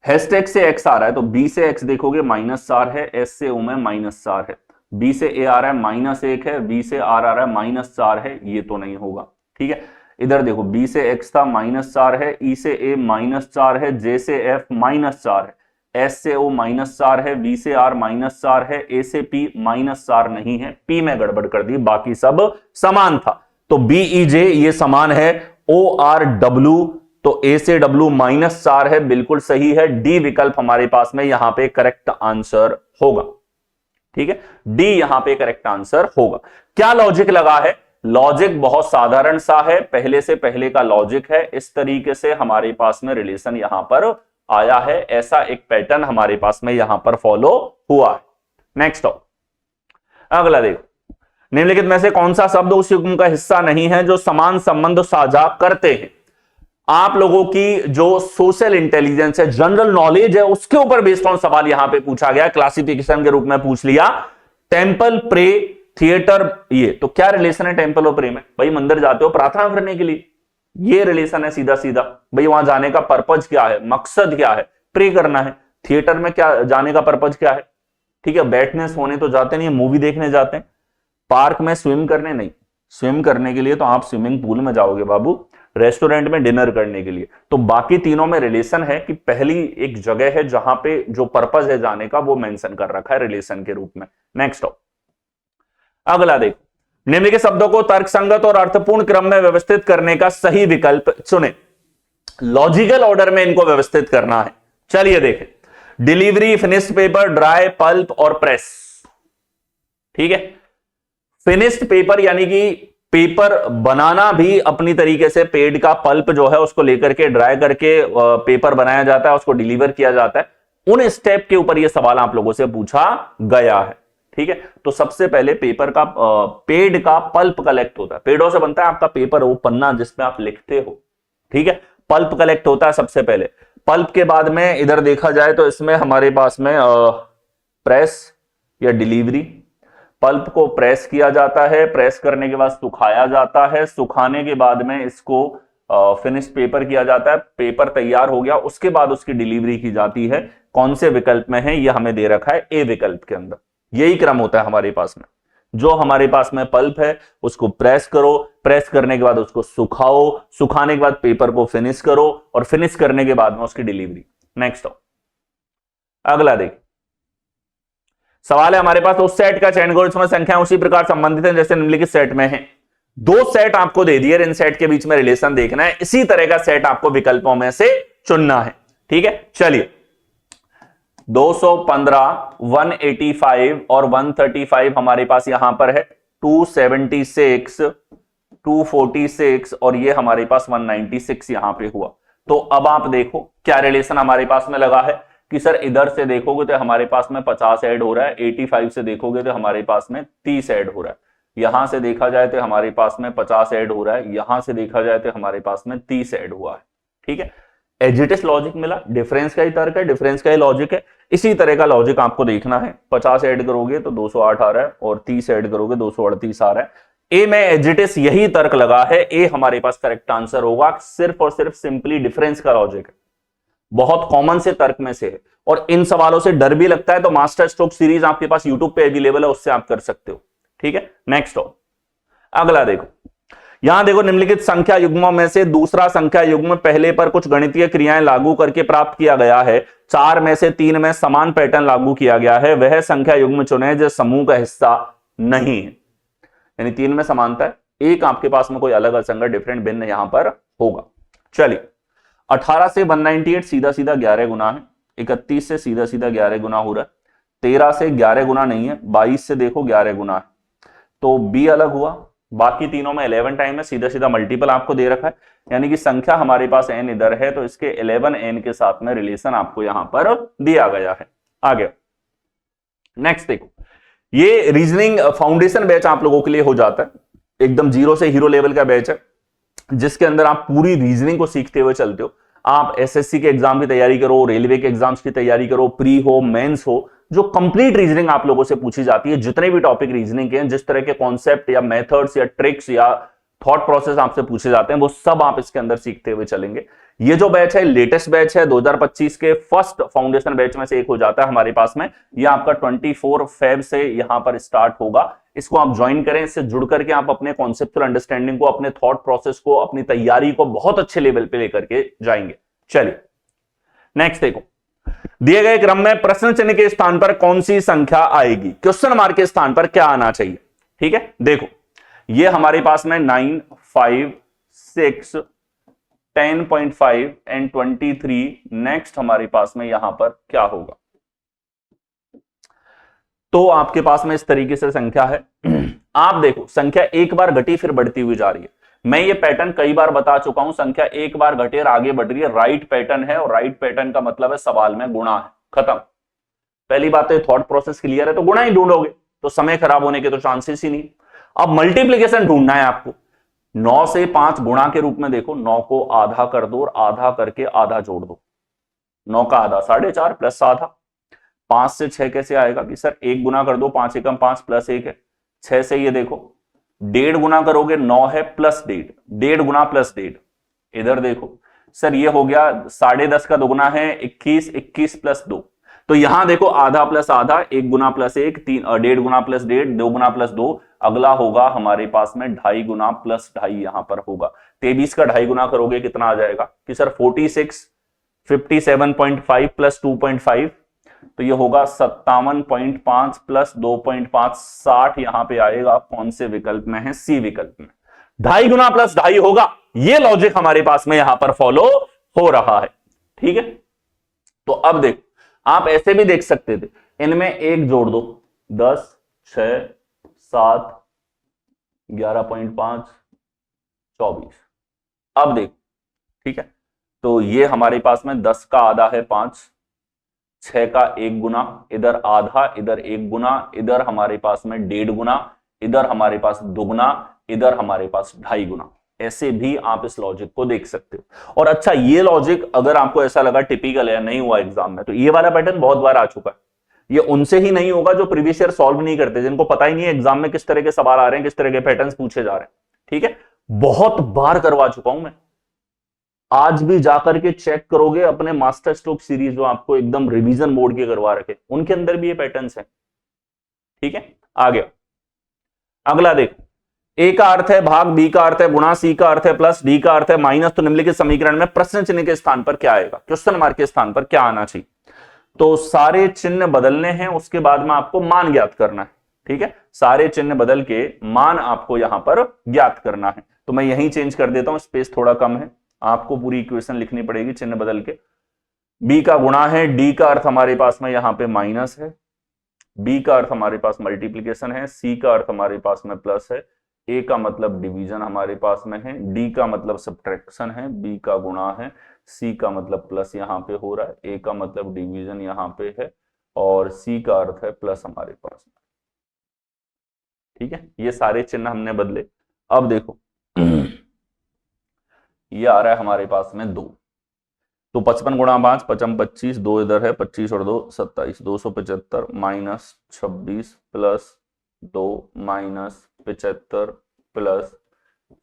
हैशटैग से X आ रहा है तो B से X देखोगे -4 है, S से O में -4 है, B से A आ रहा है -1 है, B से R आ रहा है -4 है, ये तो नहीं होगा। ठीक है, इधर देखो, B से X था -4 है, E से A -4 है, J से F -4 है, S से O -4 है, V से R -4 है, A से P -4 नहीं है, P में गड़बड़ कर दी, बाकी सब समान था। तो B E J ये समान है, O R W तो A से W -4 है, बिल्कुल सही है, डी विकल्प हमारे पास में यहां पे करेक्ट आंसर होगा। ठीक है, डी यहां पे करेक्ट आंसर होगा। क्या लॉजिक लगा है? लॉजिक बहुत साधारण सा है, पहले से पहले का लॉजिक है, इस तरीके से हमारे पास में रिलेशन यहां पर आया है, ऐसा एक पैटर्न हमारे पास में यहां पर फॉलो हुआ है। नेक्स्ट हो, अगला देखो, निम्नलिखित में से कौन सा शब्द उस युग्म का हिस्सा नहीं है जो समान संबंध साझा करते हैं? आप लोगों की जो सोशल इंटेलिजेंस है, जनरल नॉलेज है, उसके ऊपर बेस्ड ऑन सवाल यहां पे पूछा गया, क्लासिफिकेशन के रूप में पूछ लिया। टेंपल, प्रे, थिएटर, ये तो क्या रिलेशन है टेंपल और प्रे में? भाई मंदिर जाते हो प्रार्थना करने के लिए, ये रिलेशन है सीधा सीधा। भाई वहां जाने का पर्पज क्या है, मकसद क्या है? प्रे करना है। थिएटर में क्या जाने का पर्पज क्या है? ठीक है, बैठने सोने तो जाते नहीं, मूवी देखने जाते हैं। पार्क में स्विम करने नहीं, स्विम करने के लिए तो आप स्विमिंग पूल में जाओगे बाबू, रेस्टोरेंट में डिनर करने के लिए। तो बाकी तीनों में रिलेशन है कि पहली एक जगह है जहां पे जो पर्पस है जाने का वो मेंशन कर रखा है रिलेशन के रूप में। नेक्स्ट हो, अगला देखो, निम्नलिखित शब्दों को तर्कसंगत और अर्थपूर्ण क्रम में व्यवस्थित करने का सही विकल्प चुने। लॉजिकल ऑर्डर में इनको व्यवस्थित करना है। चलिए देखें, delivery, finished paper, dry, pulp और प्रेस। ठीक है। फिनिश्ड पेपर यानी कि पेपर बनाना भी अपनी तरीके से पेड़ का पल्प जो है उसको लेकर के ड्राई करके पेपर बनाया जाता है, उसको डिलीवर किया जाता है। उन स्टेप के ऊपर यह सवाल आप लोगों से पूछा गया है। ठीक है, तो सबसे पहले पेपर का पेड़ का पल्प कलेक्ट होता है, पेड़ों से बनता है आपका पेपर, वो पन्ना जिसमें आप लिखते हो। ठीक है, पल्प कलेक्ट होता है सबसे पहले। पल्प के बाद में इधर देखा जाए तो इसमें हमारे पास में प्रेस या डिलीवरी, पल्प को प्रेस किया जाता है, प्रेस करने के बाद सुखाया जाता है, सुखाने के बाद में इसको फिनिश्ड पेपर किया जाता है, पेपर तैयार हो गया, उसके बाद उसकी डिलीवरी की जाती है। कौन से विकल्प में है, यह हमें दे रखा है ए विकल्प के अंदर। यही क्रम होता है हमारे पास में। जो हमारे पास में पल्प है उसको प्रेस करो, प्रेस करने के बाद उसको सुखाओ, सुखाने के बाद पेपर को फिनिश करो, और फिनिश करने के बाद में उसकी डिलीवरी। नेक्स्ट अगला देख, सवाल है हमारे पास, उस सेट का चयन करो जिसमें संख्या उसी प्रकार संबंधित है जैसे निम्नलिखित सेट में है। दो सेट आपको दे दिए, इन सेट के बीच में रिलेशन देखना है, इसी तरह का सेट आपको विकल्पों में से चुनना है। ठीक है, चलिए 215, 185 और 135 हमारे पास यहां पर है, 276, 246 और ये हमारे पास 196 यहां पे हुआ। तो अब आप देखो क्या रिलेशन हमारे पास में लगा है कि सर इधर से देखोगे तो हमारे पास में 50 ऐड हो रहा है, 85 से देखोगे तो हमारे पास में 30 ऐड हो रहा है, यहां से देखा जाए तो हमारे पास में 50 ऐड हो रहा है, यहां से देखा जाए तो हमारे पास में 30 ऐड हुआ है। ठीक है, एजिटिस लॉजिक मिला, डिफरेंस का ही तर्क है, डिफरेंस का ही लॉजिक है। इसी तरह का लॉजिक आपको देखना है, 50 ऐड करोगे तो 208 आ रहा है और 30 ऐड करोगे 238 आ रहा है। ए में एजिटिस यही तर्क लगा है, ए हमारे पास करेक्ट आंसर होगा। सिर्फ और सिर्फ सिंपली डिफरेंस का लॉजिक है, बहुत कॉमन से तर्क में से है, और इन सवालों से डर भी लगता है तो मास्टर स्ट्रोक सीरीज आपके पास यूट्यूब पे अवेलेबल है, उससे आप कर सकते हो। ठीक है, नेक्स्ट हो अगला देखो, यहां देखो निम्नलिखित संख्या युग्मों में से दूसरा संख्या युग्म पहले पर कुछ गणितीय क्रियाएं लागू करके प्राप्त किया गया है, 4 में से 3 में समान पैटर्न लागू किया गया है, वह संख्या युग्म चुने जो समूह का हिस्सा नहीं है। यानी 3 में समानता है, एक आपके पास में कोई अलग असंगत डिफरेंट भिन्न यहां पर होगा। चलिए 18 से 198 सीधा सीधा 11 गुना है, 31 से सीधा सीधा 11 गुना हो रहा है, 13 से 11 गुना नहीं है, 22 से देखो 11 गुना है, तो बी अलग हुआ, बाकी तीनों में 11 टाइम है, सीधा सीधा मल्टीपल आपको दे रखा है, यानी कि संख्या हमारे पास n इधर है तो इसके 11 n के साथ में रिलेशन आपको यहां पर दिया गया है। आगे नेक्स्ट देखो, ये रीजनिंग फाउंडेशन बैच आप लोगों के लिए हो जाता है, एकदम जीरो से हीरो लेवल का बैच है, जिसके अंदर आप पूरी रीजनिंग को सीखते हुए चलते हो। आप एसएससी के एग्जाम की तैयारी करो, रेलवे के एग्जाम्स की तैयारी करो, प्री हो मेंस हो, जो कंप्लीट रीजनिंग आप लोगों से पूछी जाती है, जितने भी टॉपिक रीजनिंग के हैं, जिस तरह के कॉन्सेप्ट या मेथड्स या ट्रिक्स या थॉट प्रोसेस आपसे पूछे जाते हैं, वो सब आप इसके अंदर सीखते हुए चलेंगे। ये जो बैच है लेटेस्ट बैच है, 2025 के फर्स्ट फाउंडेशन बैच में से एक हो जाता है हमारे पास में, ये आपका 24 फेब से यहां पर स्टार्ट होगा। इसको आप ज्वाइन करें, इससे जुड़ करके आप अपने कॉन्सेप्चुअल अंडरस्टैंडिंग को, अपने थॉट प्रोसेस को, अपनी तैयारी को बहुत अच्छे लेवल पे लेकर के जाएंगे। चलिए नेक्स्ट देखो, दिए गए क्रम में प्रश्न चिन्ह के स्थान पर कौन सी संख्या आएगी, क्वेश्चन मार्क के स्थान पर क्या आना चाहिए। ठीक है, देखो ये हमारे पास में 9, 5, 6, 10.5 एंड 23, नेक्स्ट हमारे पास में यहां पर क्या होगा, तो आपके पास में इस तरीके से संख्या है। आप देखो संख्या एक बार घटी फिर बढ़ती हुई जा रही है, मैं ये पैटर्न कई बार बता चुका हूं, संख्या एक बार घटे और आगे बढ़ रही है, राइट पैटर्न है, और राइट पैटर्न का मतलब है सवाल में गुणा है, खत्म। पहली बात तो थॉट प्रोसेस क्लियर है, तो गुणा ही ढूंढोगे तो समय खराब होने के तो चांसेस ही नहीं। अब मल्टीप्लीकेशन ढूंढना है आपको, 9 से 5 गुणा के रूप में देखो, 9 को आधा कर दो और आधा करके आधा जोड़ दो, 9 का आधा 4.5 प्लस आधा। 5 से 6 कैसे आएगा कि सर 1 गुना कर दो, 5 एकम 5 प्लस 1 है। 6 से ये देखो 1.5 गुना करोगे 9 है प्लस 1.5, 1.5 गुना प्लस 1.5, इधर देखो सर ये हो गया 10.5 का 2 गुना है 21, 21 प्लस 2, तो यहां देखो आधा प्लस आधा, 1 गुना प्लस 1, 1.5 गुना प्लस 1.5, 2 गुना प्लस 2, अगला होगा हमारे पास में 2.5 गुना प्लस 2.5 यहां पर होगा। 23 का 2.5 गुना करोगे कितना आ जाएगा कि सर 46, 57.5 प्लस 2.5, तो ये होगा 57.5 प्लस 2.5, 60 यहां पे आएगा। कौन से विकल्प में है, सी विकल्प में। 2.5 गुना प्लस 2.5 होगा, ये लॉजिक हमारे पास में यहां पर फॉलो हो रहा है। ठीक है, तो अब देखो आप ऐसे भी देख सकते थे, इनमें 1 जोड़ दो 10, 6, 7, 11.5, 24। अब देखो, ठीक है, तो ये हमारे पास में 10 का आधा है 5, 6 का 1 गुना, इधर आधा, इधर 1 गुना, इधर हमारे पास में 1.5 गुना, इधर हमारे पास 2 गुना, इधर हमारे पास 2.5 गुना। ऐसे भी आप इस लॉजिक को देख सकते हो। और अच्छा, ये लॉजिक अगर आपको ऐसा लगा टिपिकल है, नहीं हुआ एग्जाम में, तो ये वाला पैटर्न बहुत बार आ चुका है। ये उनसे ही नहीं होगा जो प्रीवियस ईयर सॉल्व नहीं करते, जिनको पता ही नहीं है एग्जाम में किस तरह के सवाल आ रहे हैं, किस तरह के पैटर्न्स पूछे जा रहे हैं। ठीक है, बहुत बार करवा चुका हूं मैं। आज भी जाकर के चेक करोगे अपने मास्टर स्ट्रोक सीरीज जो आपको एकदम रिवीजन मोड के करवा रखे, उनके अंदर भी ये पैटर्न्स है। ठीक है, आगे अगला देखो, ए का अर्थ है भाग, बी का अर्थ है गुणा, सी का अर्थ है प्लस, डी का अर्थ है माइनस। तो निम्नलिखित समीकरण में प्रश्न चिन्ह के स्थान पर क्या आएगा, क्वेश्चन मार्क के स्थान पर क्या आना चाहिए। तो सारे चिन्ह बदलने हैं, उसके बाद में आपको मान ज्ञात करना है। ठीक है, सारे चिन्ह बदल के मान आपको यहां पर ज्ञात करना है। तो मैं यहीं चेंज कर देता हूं, स्पेस थोड़ा कम है, आपको पूरी इक्वेशन लिखनी पड़ेगी चिन्ह बदल के। बी का गुणा है, डी का अर्थ हमारे पास में यहां पे माइनस है, बी का अर्थ हमारे पास मल्टीप्लीकेशन है, सी का अर्थ हमारे पास में प्लस है, ए का मतलब डिवीजन हमारे पास में है, डी का मतलब सब्ट्रैक्शन है, बी का गुणा है, सी का मतलब प्लस यहां पे हो रहा है, ए का मतलब डिवीजन यहां पे है, और सी का अर्थ है प्लस हमारे पास में। ठीक है, ये सारे चिन्ह हमने बदले। अब देखो ये आ रहा है हमारे पास में 2, तो 55 गुणा 5, 55 25, 2 इधर है, 25 और 2 27, 275 minus 26 plus 2 minus 75 plus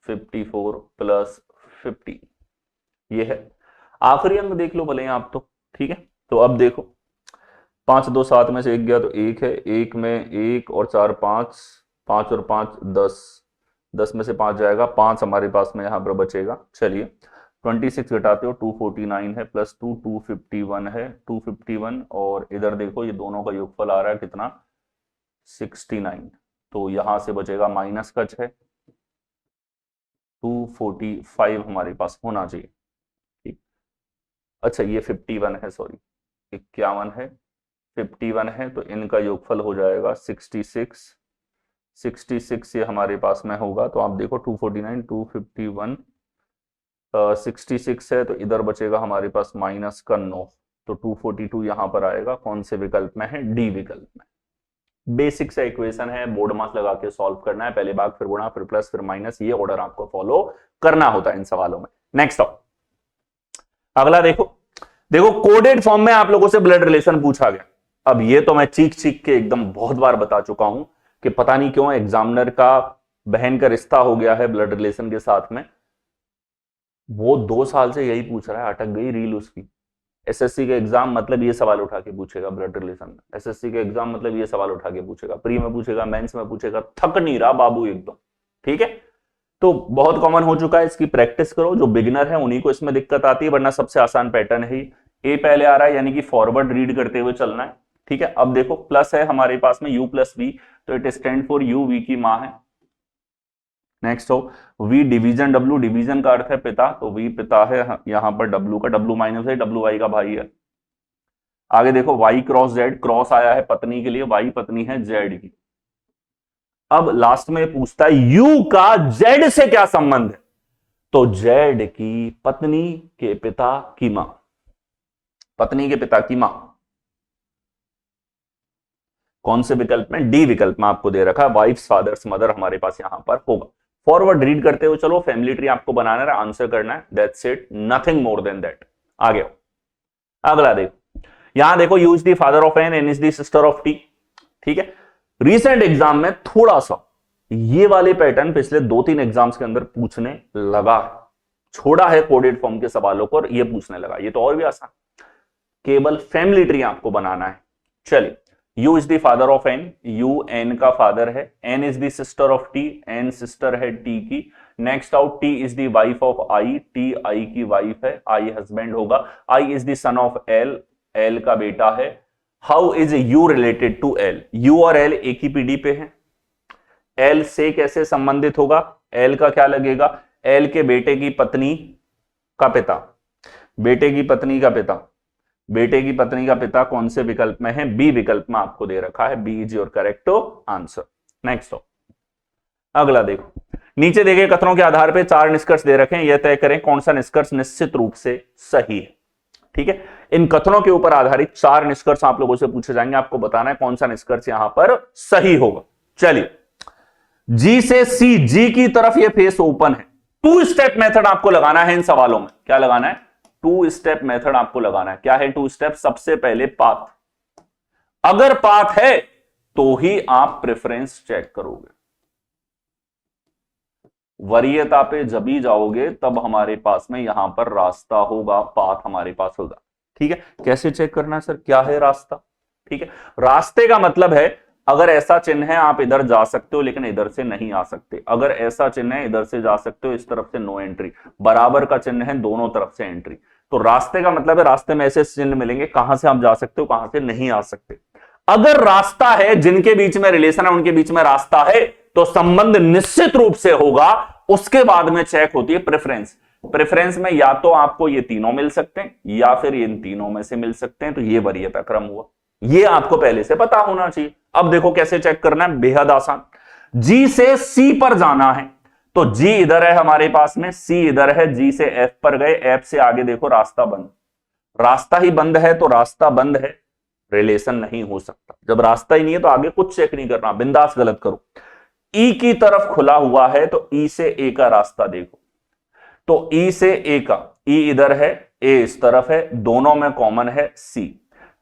54 plus 50, ये है। आखिरी अंक देख लो भले आप तो। ठीक है, तो अब देखो 5 2 7 में से 1 गया तो 1 है, 1 में 1 और 4 5, 5 और 5 10, 10 में से 5 जाएगा, 5 हमारे पास में यहां पर बचेगा। चलिए 26 घटाते हो 249 है, प्लस 2 251 है, 251 और इधर देखो ये दोनों का योगफल आ रहा है कितना 69, तो यहां से बचेगा माइनस का 6, 245 हमारे पास होना चाहिए। ठीक, अच्छा ये 51 है, सॉरी 51 है, 51 है, तो इनका योगफल हो जाएगा 66, 66 ये हमारे पास में होगा। तो आप देखो 249 251 66 है, तो इधर बचेगा हमारे पास माइनस का 9, तो 242 यहां पर आएगा। कौन से विकल्प में है, डी विकल्प में। बेसिक सा इक्वेशन है, बोर्ड मास लगा के सॉल्व करना है, पहले भाग फिर गुणा फिर प्लस फिर माइनस, ये ऑर्डर आपको फॉलो करना होता है इन सवालों में। नेक्स्ट अगला देखो, देखो कोडेड फॉर्म में आप लोगों से ब्लड रिलेशन पूछा गया। अब ये तो मैं चीख चीख के एकदम बहुत बार बता चुका हूं कि पता नहीं क्यों एग्जामिनर का बहन का रिश्ता हो गया है ब्लड रिलेशन के साथ में। वो 2 साल से यही पूछ रहा है, अटक गई रील उसकी। एसएससी के एग्जाम मतलब ये सवाल उठा के पूछेगा ब्लड रिलेशन में, एसएससी के एग्जाम मतलब ये सवाल उठा के पूछेगा, प्री में पूछेगा, मेंस में पूछेगा, थक नहीं रहा बाबू एकदम। ठीक है, तो बहुत कॉमन हो चुका है, इसकी प्रैक्टिस करो। जो बिगिनर है उन्हीं को इसमें दिक्कत आती है, वरना सबसे आसान पैटर्न है। ए पहले आ रहा है, यानी कि फॉरवर्ड रीड करते हुए चलना है। ठीक है, अब देखो प्लस है हमारे पास में u प्लस वी, तो it stands for u, V की मां है। नेक्स्ट हो v डिवीजन w, डिवीजन का अर्थ है पिता, तो v पिता है, यहां पर w का w माइनस है, w y का भाई है। आगे देखो y क्रॉस z, क्रॉस आया है पत्नी के लिए, y पत्नी है z की। अब लास्ट में पूछता है u का z से क्या संबंध है, तो z की पत्नी के पिता की मां, पत्नी के पिता की मां। कौन से विकल्प में, डी विकल्प में आपको दे रखा है, वाइफ्स फादर्स मदर हमारे पास यहां पर होगा। फॉरवर्ड रीड करते हुए चलो, फैमिली ट्री आपको बनाना है, आंसर करना है, that's it, nothing more than that. आगे अगला देखो, यहां देखो U is the father of N, N is the sister of T. ठीक है, रिसेंट एग्जाम में थोड़ा सा ये वाले पैटर्न पिछले 2-3 एग्जाम्स के अंदर पूछने लगा, छोड़ा है कोडेड फॉर्म के सवालों को और ये पूछने लगा। ये तो और भी आसान, केवल फैमिली ट्री आपको बनाना है। चलिए, U is the father of N, U N का फादर है, N is the sister of T, N sister है T की। Next out, T is the wife of I, T I की वाइफ है, I husband होगा। I is the son of L, L का बेटा है। How is U related to L, U और L एक ही पीढ़ी पे है, L से कैसे संबंधित होगा, L का क्या लगेगा, L के बेटे की पत्नी का पिता, बेटे की पत्नी का पिता, बेटे की पत्नी का पिता कौन से विकल्प में है, बी विकल्प में आपको दे रखा है, B is your correct answer. Next हो, अगला देखो, नीचे देखे कथनों के आधार पर 4 निष्कर्ष दे रखे हैं, यह तय करें कौन सा निष्कर्ष निश्चित रूप से सही है। ठीक है, इन कथनों के ऊपर आधारित 4 निष्कर्ष आप लोगों से पूछे जाएंगे, आपको बताना है कौन सा निष्कर्ष यहां पर सही होगा। चलिए, जी से सी, जी की तरफ ये फेस ओपन है, 2 स्टेप मेथड आपको लगाना है इन सवालों में। क्या लगाना है? 2 स्टेप मेथड आपको लगाना है। क्या है 2 स्टेप? सबसे पहले पाथ, अगर पाथ है तो ही आप प्रेफरेंस चेक करोगे, वरीयता पे जब ही जाओगे तब हमारे पास में यहां पर रास्ता होगा, पाथ हमारे पास होगा। ठीक है, कैसे चेक करना है सर? क्या है रास्ता? ठीक है, रास्ते का मतलब है अगर ऐसा चिन्ह है आप इधर जा सकते हो लेकिन इधर से नहीं आ सकते, अगर ऐसा चिन्ह है इधर से जा सकते हो, इस तरफ से नो एंट्री, बराबर का चिन्ह है दोनों तरफ से एंट्री। तो रास्ते का मतलब है रास्ते में ऐसे चिन्ह मिलेंगे कहां से आप जा सकते हो, कहां से नहीं आ सकते। अगर रास्ता है, जिनके बीच में रिलेशन है उनके बीच में रास्ता है, तो संबंध निश्चित रूप से होगा। उसके बाद में चेक होती है प्रेफरेंस। प्रेफरेंस में या तो आपको ये तीनों मिल सकते हैं या फिर इन तीनों में से मिल सकते हैं, तो ये वरीयता क्रम हुआ, ये आपको पहले से पता होना चाहिए। अब देखो कैसे चेक करना है, बेहद आसान। जी से सी पर जाना है, तो जी इधर है हमारे पास में, सी इधर है, जी से एफ पर गए, एफ से आगे देखो रास्ता बंद, रास्ता ही बंद है तो रास्ता बंद है, रिलेशन नहीं हो सकता। जब रास्ता ही नहीं है तो आगे कुछ चेक नहीं करना, बिंदास गलत करो। ई की तरफ खुला हुआ है तो ई से ए का रास्ता देखो, तो ई से ए का, ई इधर है, ए इस तरफ है, दोनों में कॉमन है सी,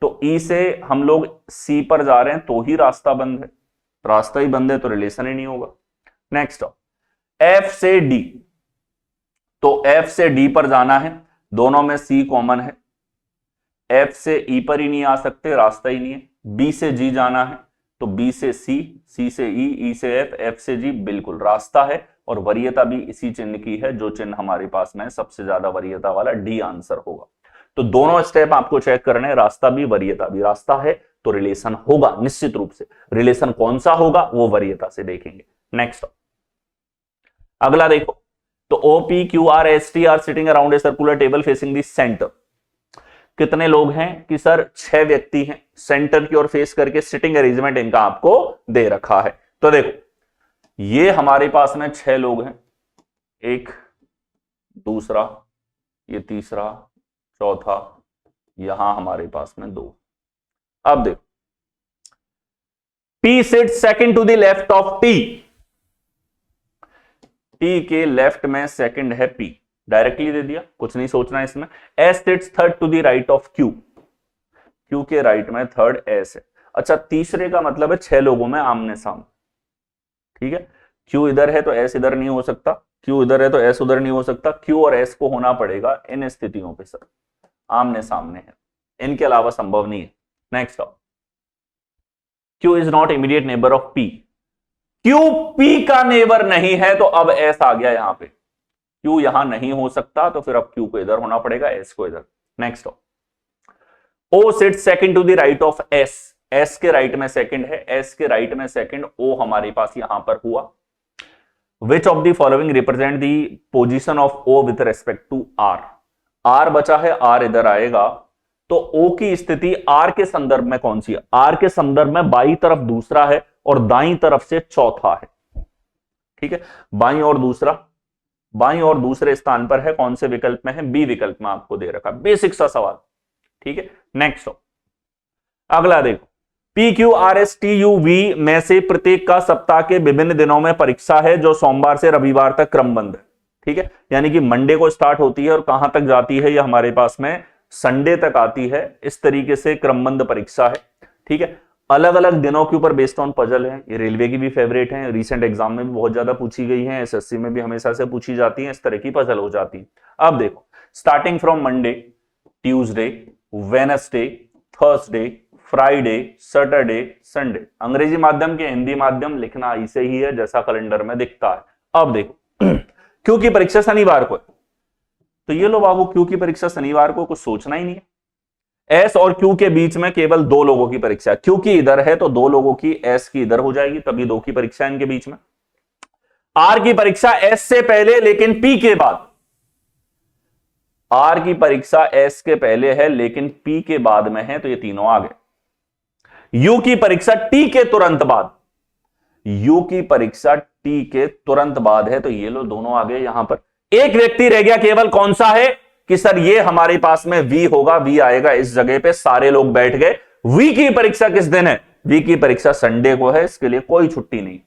तो ई से हम लोग सी पर जा रहे हैं तो ही रास्ता बंद है, रास्ता ही बंद है तो रिलेशन ही नहीं होगा। नेक्स्ट, एफ से डी, तो एफ से डी पर जाना है, दोनों में सी कॉमन है, एफ से ई पर ही नहीं आ सकते, रास्ता ही नहीं है। बी से जी जाना है, तो बी से सी, सी से ई, ई से एफ, एफ से जी, बिल्कुल रास्ता है, और वरीयता भी इसी चिन्ह की है जो चिन्ह हमारे पास में सबसे ज्यादा वरीयता वाला, डी आंसर होगा। तो दोनों स्टेप आपको चेक करने, रास्ता भी वरीयता भी, रास्ता है तो रिलेशन होगा निश्चित रूप से, रिलेशन कौन सा होगा वो वरीयता से देखेंगे। नेक्स्ट, अगला देखो, तो OP Q R S T R sitting around a circular table facing the centre. कितने लोग हैं? कि सर 6 व्यक्ति हैं, सेंटर की ओर फेस करके सिटिंग अरेंजमेंट इनका आपको दे रखा है। तो देखो ये हमारे पास में 6 लोग हैं, एक, दूसरा, ये तीसरा, चौथा, यहां हमारे पास में 2। अब देखो, P sit second to the left of T, T के लेफ्ट में सेकंड है P, डायरेक्टली दे दिया, कुछ नहीं सोचना इसमें। S sits third to the right of Q, Q के राइट में थर्ड S है। अच्छा, तीसरे का मतलब है 6 लोगों में आमने सामने, ठीक है। Q इधर है तो S इधर नहीं हो सकता, Q इधर है तो S उधर नहीं हो सकता, Q और S को होना पड़ेगा इन स्थितियों पे सर आमने सामने है, इनके अलावा संभव नहीं है। Next, Q is not immediate neighbour of P, Q P का नेबर नहीं है तो अब S आ गया यहां पे, Q यहां नहीं हो सकता तो फिर अब Q को इधर होना पड़ेगा, S को इधर। Next, O sit second to the right of S, S के राइट में सेकंड है, S के राइट में सेकंड, O हमारे पास यहां पर हुआ। Which of the following represent the position of O with respect to R, R बचा है, R इधर आएगा, तो O की स्थिति R के संदर्भ में कौन सी है? R के संदर्भ में बाई तरफ दूसरा है और दाई तरफ से चौथा है, ठीक है। बाई और दूसरा, बाई और दूसरे स्थान पर है, कौन से विकल्प में है? बी विकल्प में आपको दे रखा, बेसिक सा सवाल, ठीक है। नेक्स्ट, अगला देखो, P Q R S T U V में से प्रत्येक का सप्ताह के विभिन्न दिनों में परीक्षा है जो सोमवार से रविवार तक क्रमबद्ध है, ठीक है। यानी कि मंडे को स्टार्ट होती है और कहां तक जाती है, यह हमारे पास में संडे तक आती है, इस तरीके से क्रमबद्ध परीक्षा है, ठीक है। अलग अलग दिनों के ऊपर बेस्ड ऑन पजल है, ये रेलवे की भी फेवरेट है, रिसेंट एग्जाम में भी बहुत ज्यादा पूछी गई है, एसएससी में भी हमेशा से पूछी जाती है, इस तरह की पजल हो जाती है। अब देखो, starting from Monday, Tuesday, Wednesday, Thursday, Friday, Saturday, Sunday, अंग्रेजी माध्यम के हिंदी माध्यम लिखना ऐसे ही है जैसा कैलेंडर में दिखता है। अब देखो, क्यों की परीक्षा शनिवार को है, तो ये लो बाबू, क्यू की परीक्षा शनिवार को, कुछ सोचना ही नहीं है। एस और क्यू के बीच में केवल 2 लोगों की परीक्षा है, क्यू की इधर है तो 2 लोगों की, एस की इधर हो जाएगी, तभी 2 की परीक्षा है इनके बीच में। आर की परीक्षा एस से पहले लेकिन पी के बाद, आर की परीक्षा एस के पहले है लेकिन पी के बाद में है, तो ये तीनों आ गए। यू की परीक्षा टी के तुरंत बाद, यू की परीक्षा टी के तुरंत बाद है, तो ये लो दोनों आ गए यहां पर। एक व्यक्ति रह गया केवल, कौन सा है कि सर ये हमारे पास में वी होगा, वी आएगा इस जगह पे, सारे लोग बैठ गए। वी की परीक्षा किस दिन है? वी की परीक्षा संडे को है, इसके लिए कोई छुट्टी नहीं,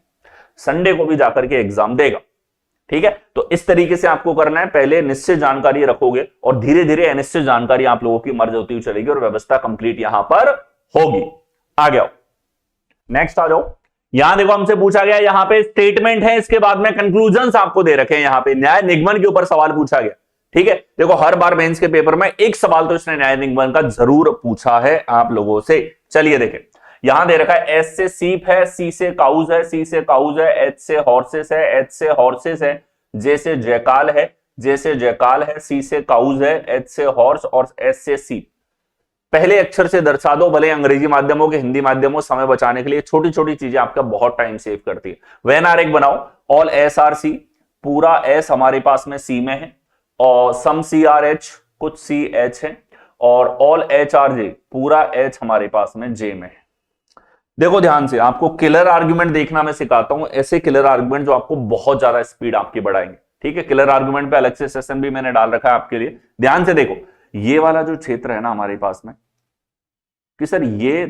संडे को भी जाकर के एग्जाम देगा। ठीक है, तो इस तरीके से आपको करना है, पहले निश्चित जानकारी रखोगे और धीरे धीरे अनिश्चित जानकारी आप लोगों की मर्ज होती हुई चलेगी और व्यवस्था कंप्लीट यहां पर होगी। आ गया, नेक्स्ट आ जाओ। यहां देखो हमसे पूछा गया, यहां पे स्टेटमेंट है, इसके बाद में कंक्लूजन आपको दे रखे हैं, यहां पे न्याय निगमन के ऊपर सवाल पूछा गया। ठीक है, देखो हर बार मेंस के पेपर में एक सवाल तो इसने न्याय निगमन का जरूर पूछा है आप लोगों से। चलिए देखें, यहां दे रखा है एस से सीप है, सी से काउज है, सी से काउज है, एच से हॉर्सेस है, एच से हॉर्सेस है, जे से जयकाल है, जे से जयकाल है, सी से काउज है, एच से हॉर्स और एस से सीप। पहले अक्षर से दर्शा दो, भले अंग्रेजी माध्यमों के हिंदी माध्यमों, समय बचाने के लिए छोटी छोटी चीजें आपका बहुत टाइम सेव करती है। वेन आरेख बनाओ, ऑल एस आर सी, पूरा एस हमारे पास में सी में है, और सम सी आर एच, कुछ सी एच है, और ऑल एच आर जे, पूरा एच हमारे पास में जे में है। देखो ध्यान से, आपको किलर आर्गुमेंट देखना मैं सिखाता हूं, ऐसे किलर आर्गुमेंट जो आपको बहुत ज्यादा स्पीड आपकी बढ़ाएंगे। ठीक है, किलर आर्गुमेंट पे अलग से सेशन भी मैंने डाल रखा है आपके लिए। ध्यान से देखो, ये वाला जो क्षेत्र है ना हमारे पास में कि सर ये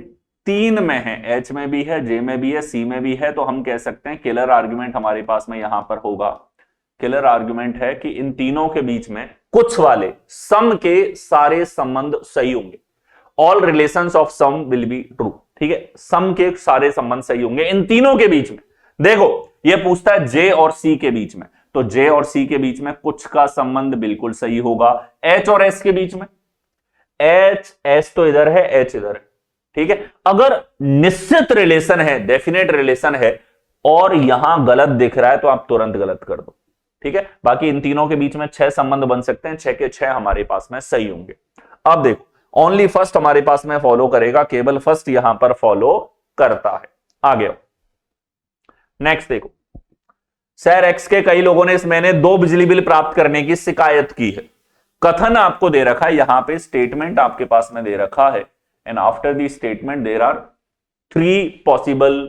3 में है, एच में भी है, जे में भी है, सी में भी है, तो हम कह सकते हैं किलर आर्गुमेंट हमारे पास में यहां पर होगा। किलर आर्गुमेंट है कि इन तीनों के बीच में कुछ वाले सम के सारे संबंध सही होंगे। All relations of some will be true. ठीक है, सम के सारे संबंध सही होंगे इन तीनों के बीच में। देखो ये पूछता है जे और सी के बीच में, तो जे और सी के बीच में कुछ का संबंध बिल्कुल सही होगा। एच और एस के बीच में, एच एस तो इधर है, एच इधर है। ठीक है, अगर निश्चित रिलेशन है, डेफिनेट रिलेशन है और यहां गलत दिख रहा है तो आप तुरंत गलत कर दो। ठीक है, बाकी इन तीनों के बीच में 6 संबंध बन सकते हैं, 6 के 6 हमारे पास में सही होंगे। अब देखो, ओनली फर्स्ट हमारे पास में फॉलो करेगा, केवल फर्स्ट यहां पर फॉलो करता है। आगे नेक्स्ट देखो, सर एक्स के कई लोगों ने इस महीने 2 बिजली बिल प्राप्त करने की शिकायत की है। कथन आपको दे रखा है, यहां पे स्टेटमेंट आपके पास में दे रखा है, and after the statement there are 3 possible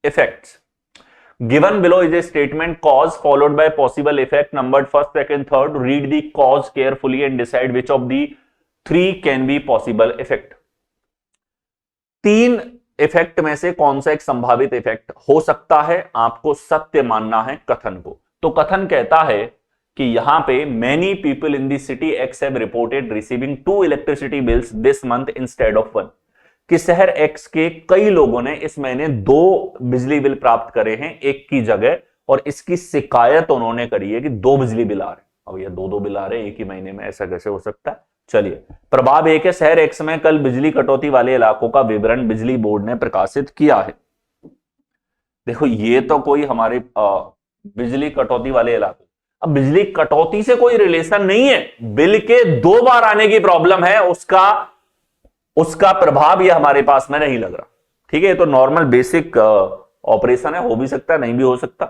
effects. Given below is a statement cause followed by possible effect numbered first, second, third. Read the cause carefully and decide which of the 3 can be possible effect. 3 effect में से कौन सा एक संभावित effect हो सकता है, आपको सत्य मानना है कथन को। तो कथन कहता है कि यहां पे many people in the city X have reported receiving 2 electricity bills this month instead of 1. कि शहर एक्स के कई लोगों ने इस महीने 2 बिजली बिल प्राप्त करे हैं एक की जगह, और इसकी शिकायत उन्होंने करी है कि 2 बिजली बिल आ रहे हैं। अब ये 2 बिल आ रहे हैं एक ही महीने में, ऐसा कैसे हो सकता है? चलिए, प्रभाव 1 है, शहर एक्स में कल बिजली कटौती वाले इलाकों का विवरण बिजली बोर्ड ने प्रकाशित किया है। देखो ये तो कोई हमारे बिजली कटौती वाले इलाके, अब बिजली कटौती से कोई रिलेशन नहीं है, बिल के 2 बार आने की प्रॉब्लम है, उसका प्रभाव ये हमारे पास में नहीं लग रहा। ठीक है, तो नॉर्मल बेसिक ऑपरेशन है, हो भी सकता है नहीं भी हो सकता।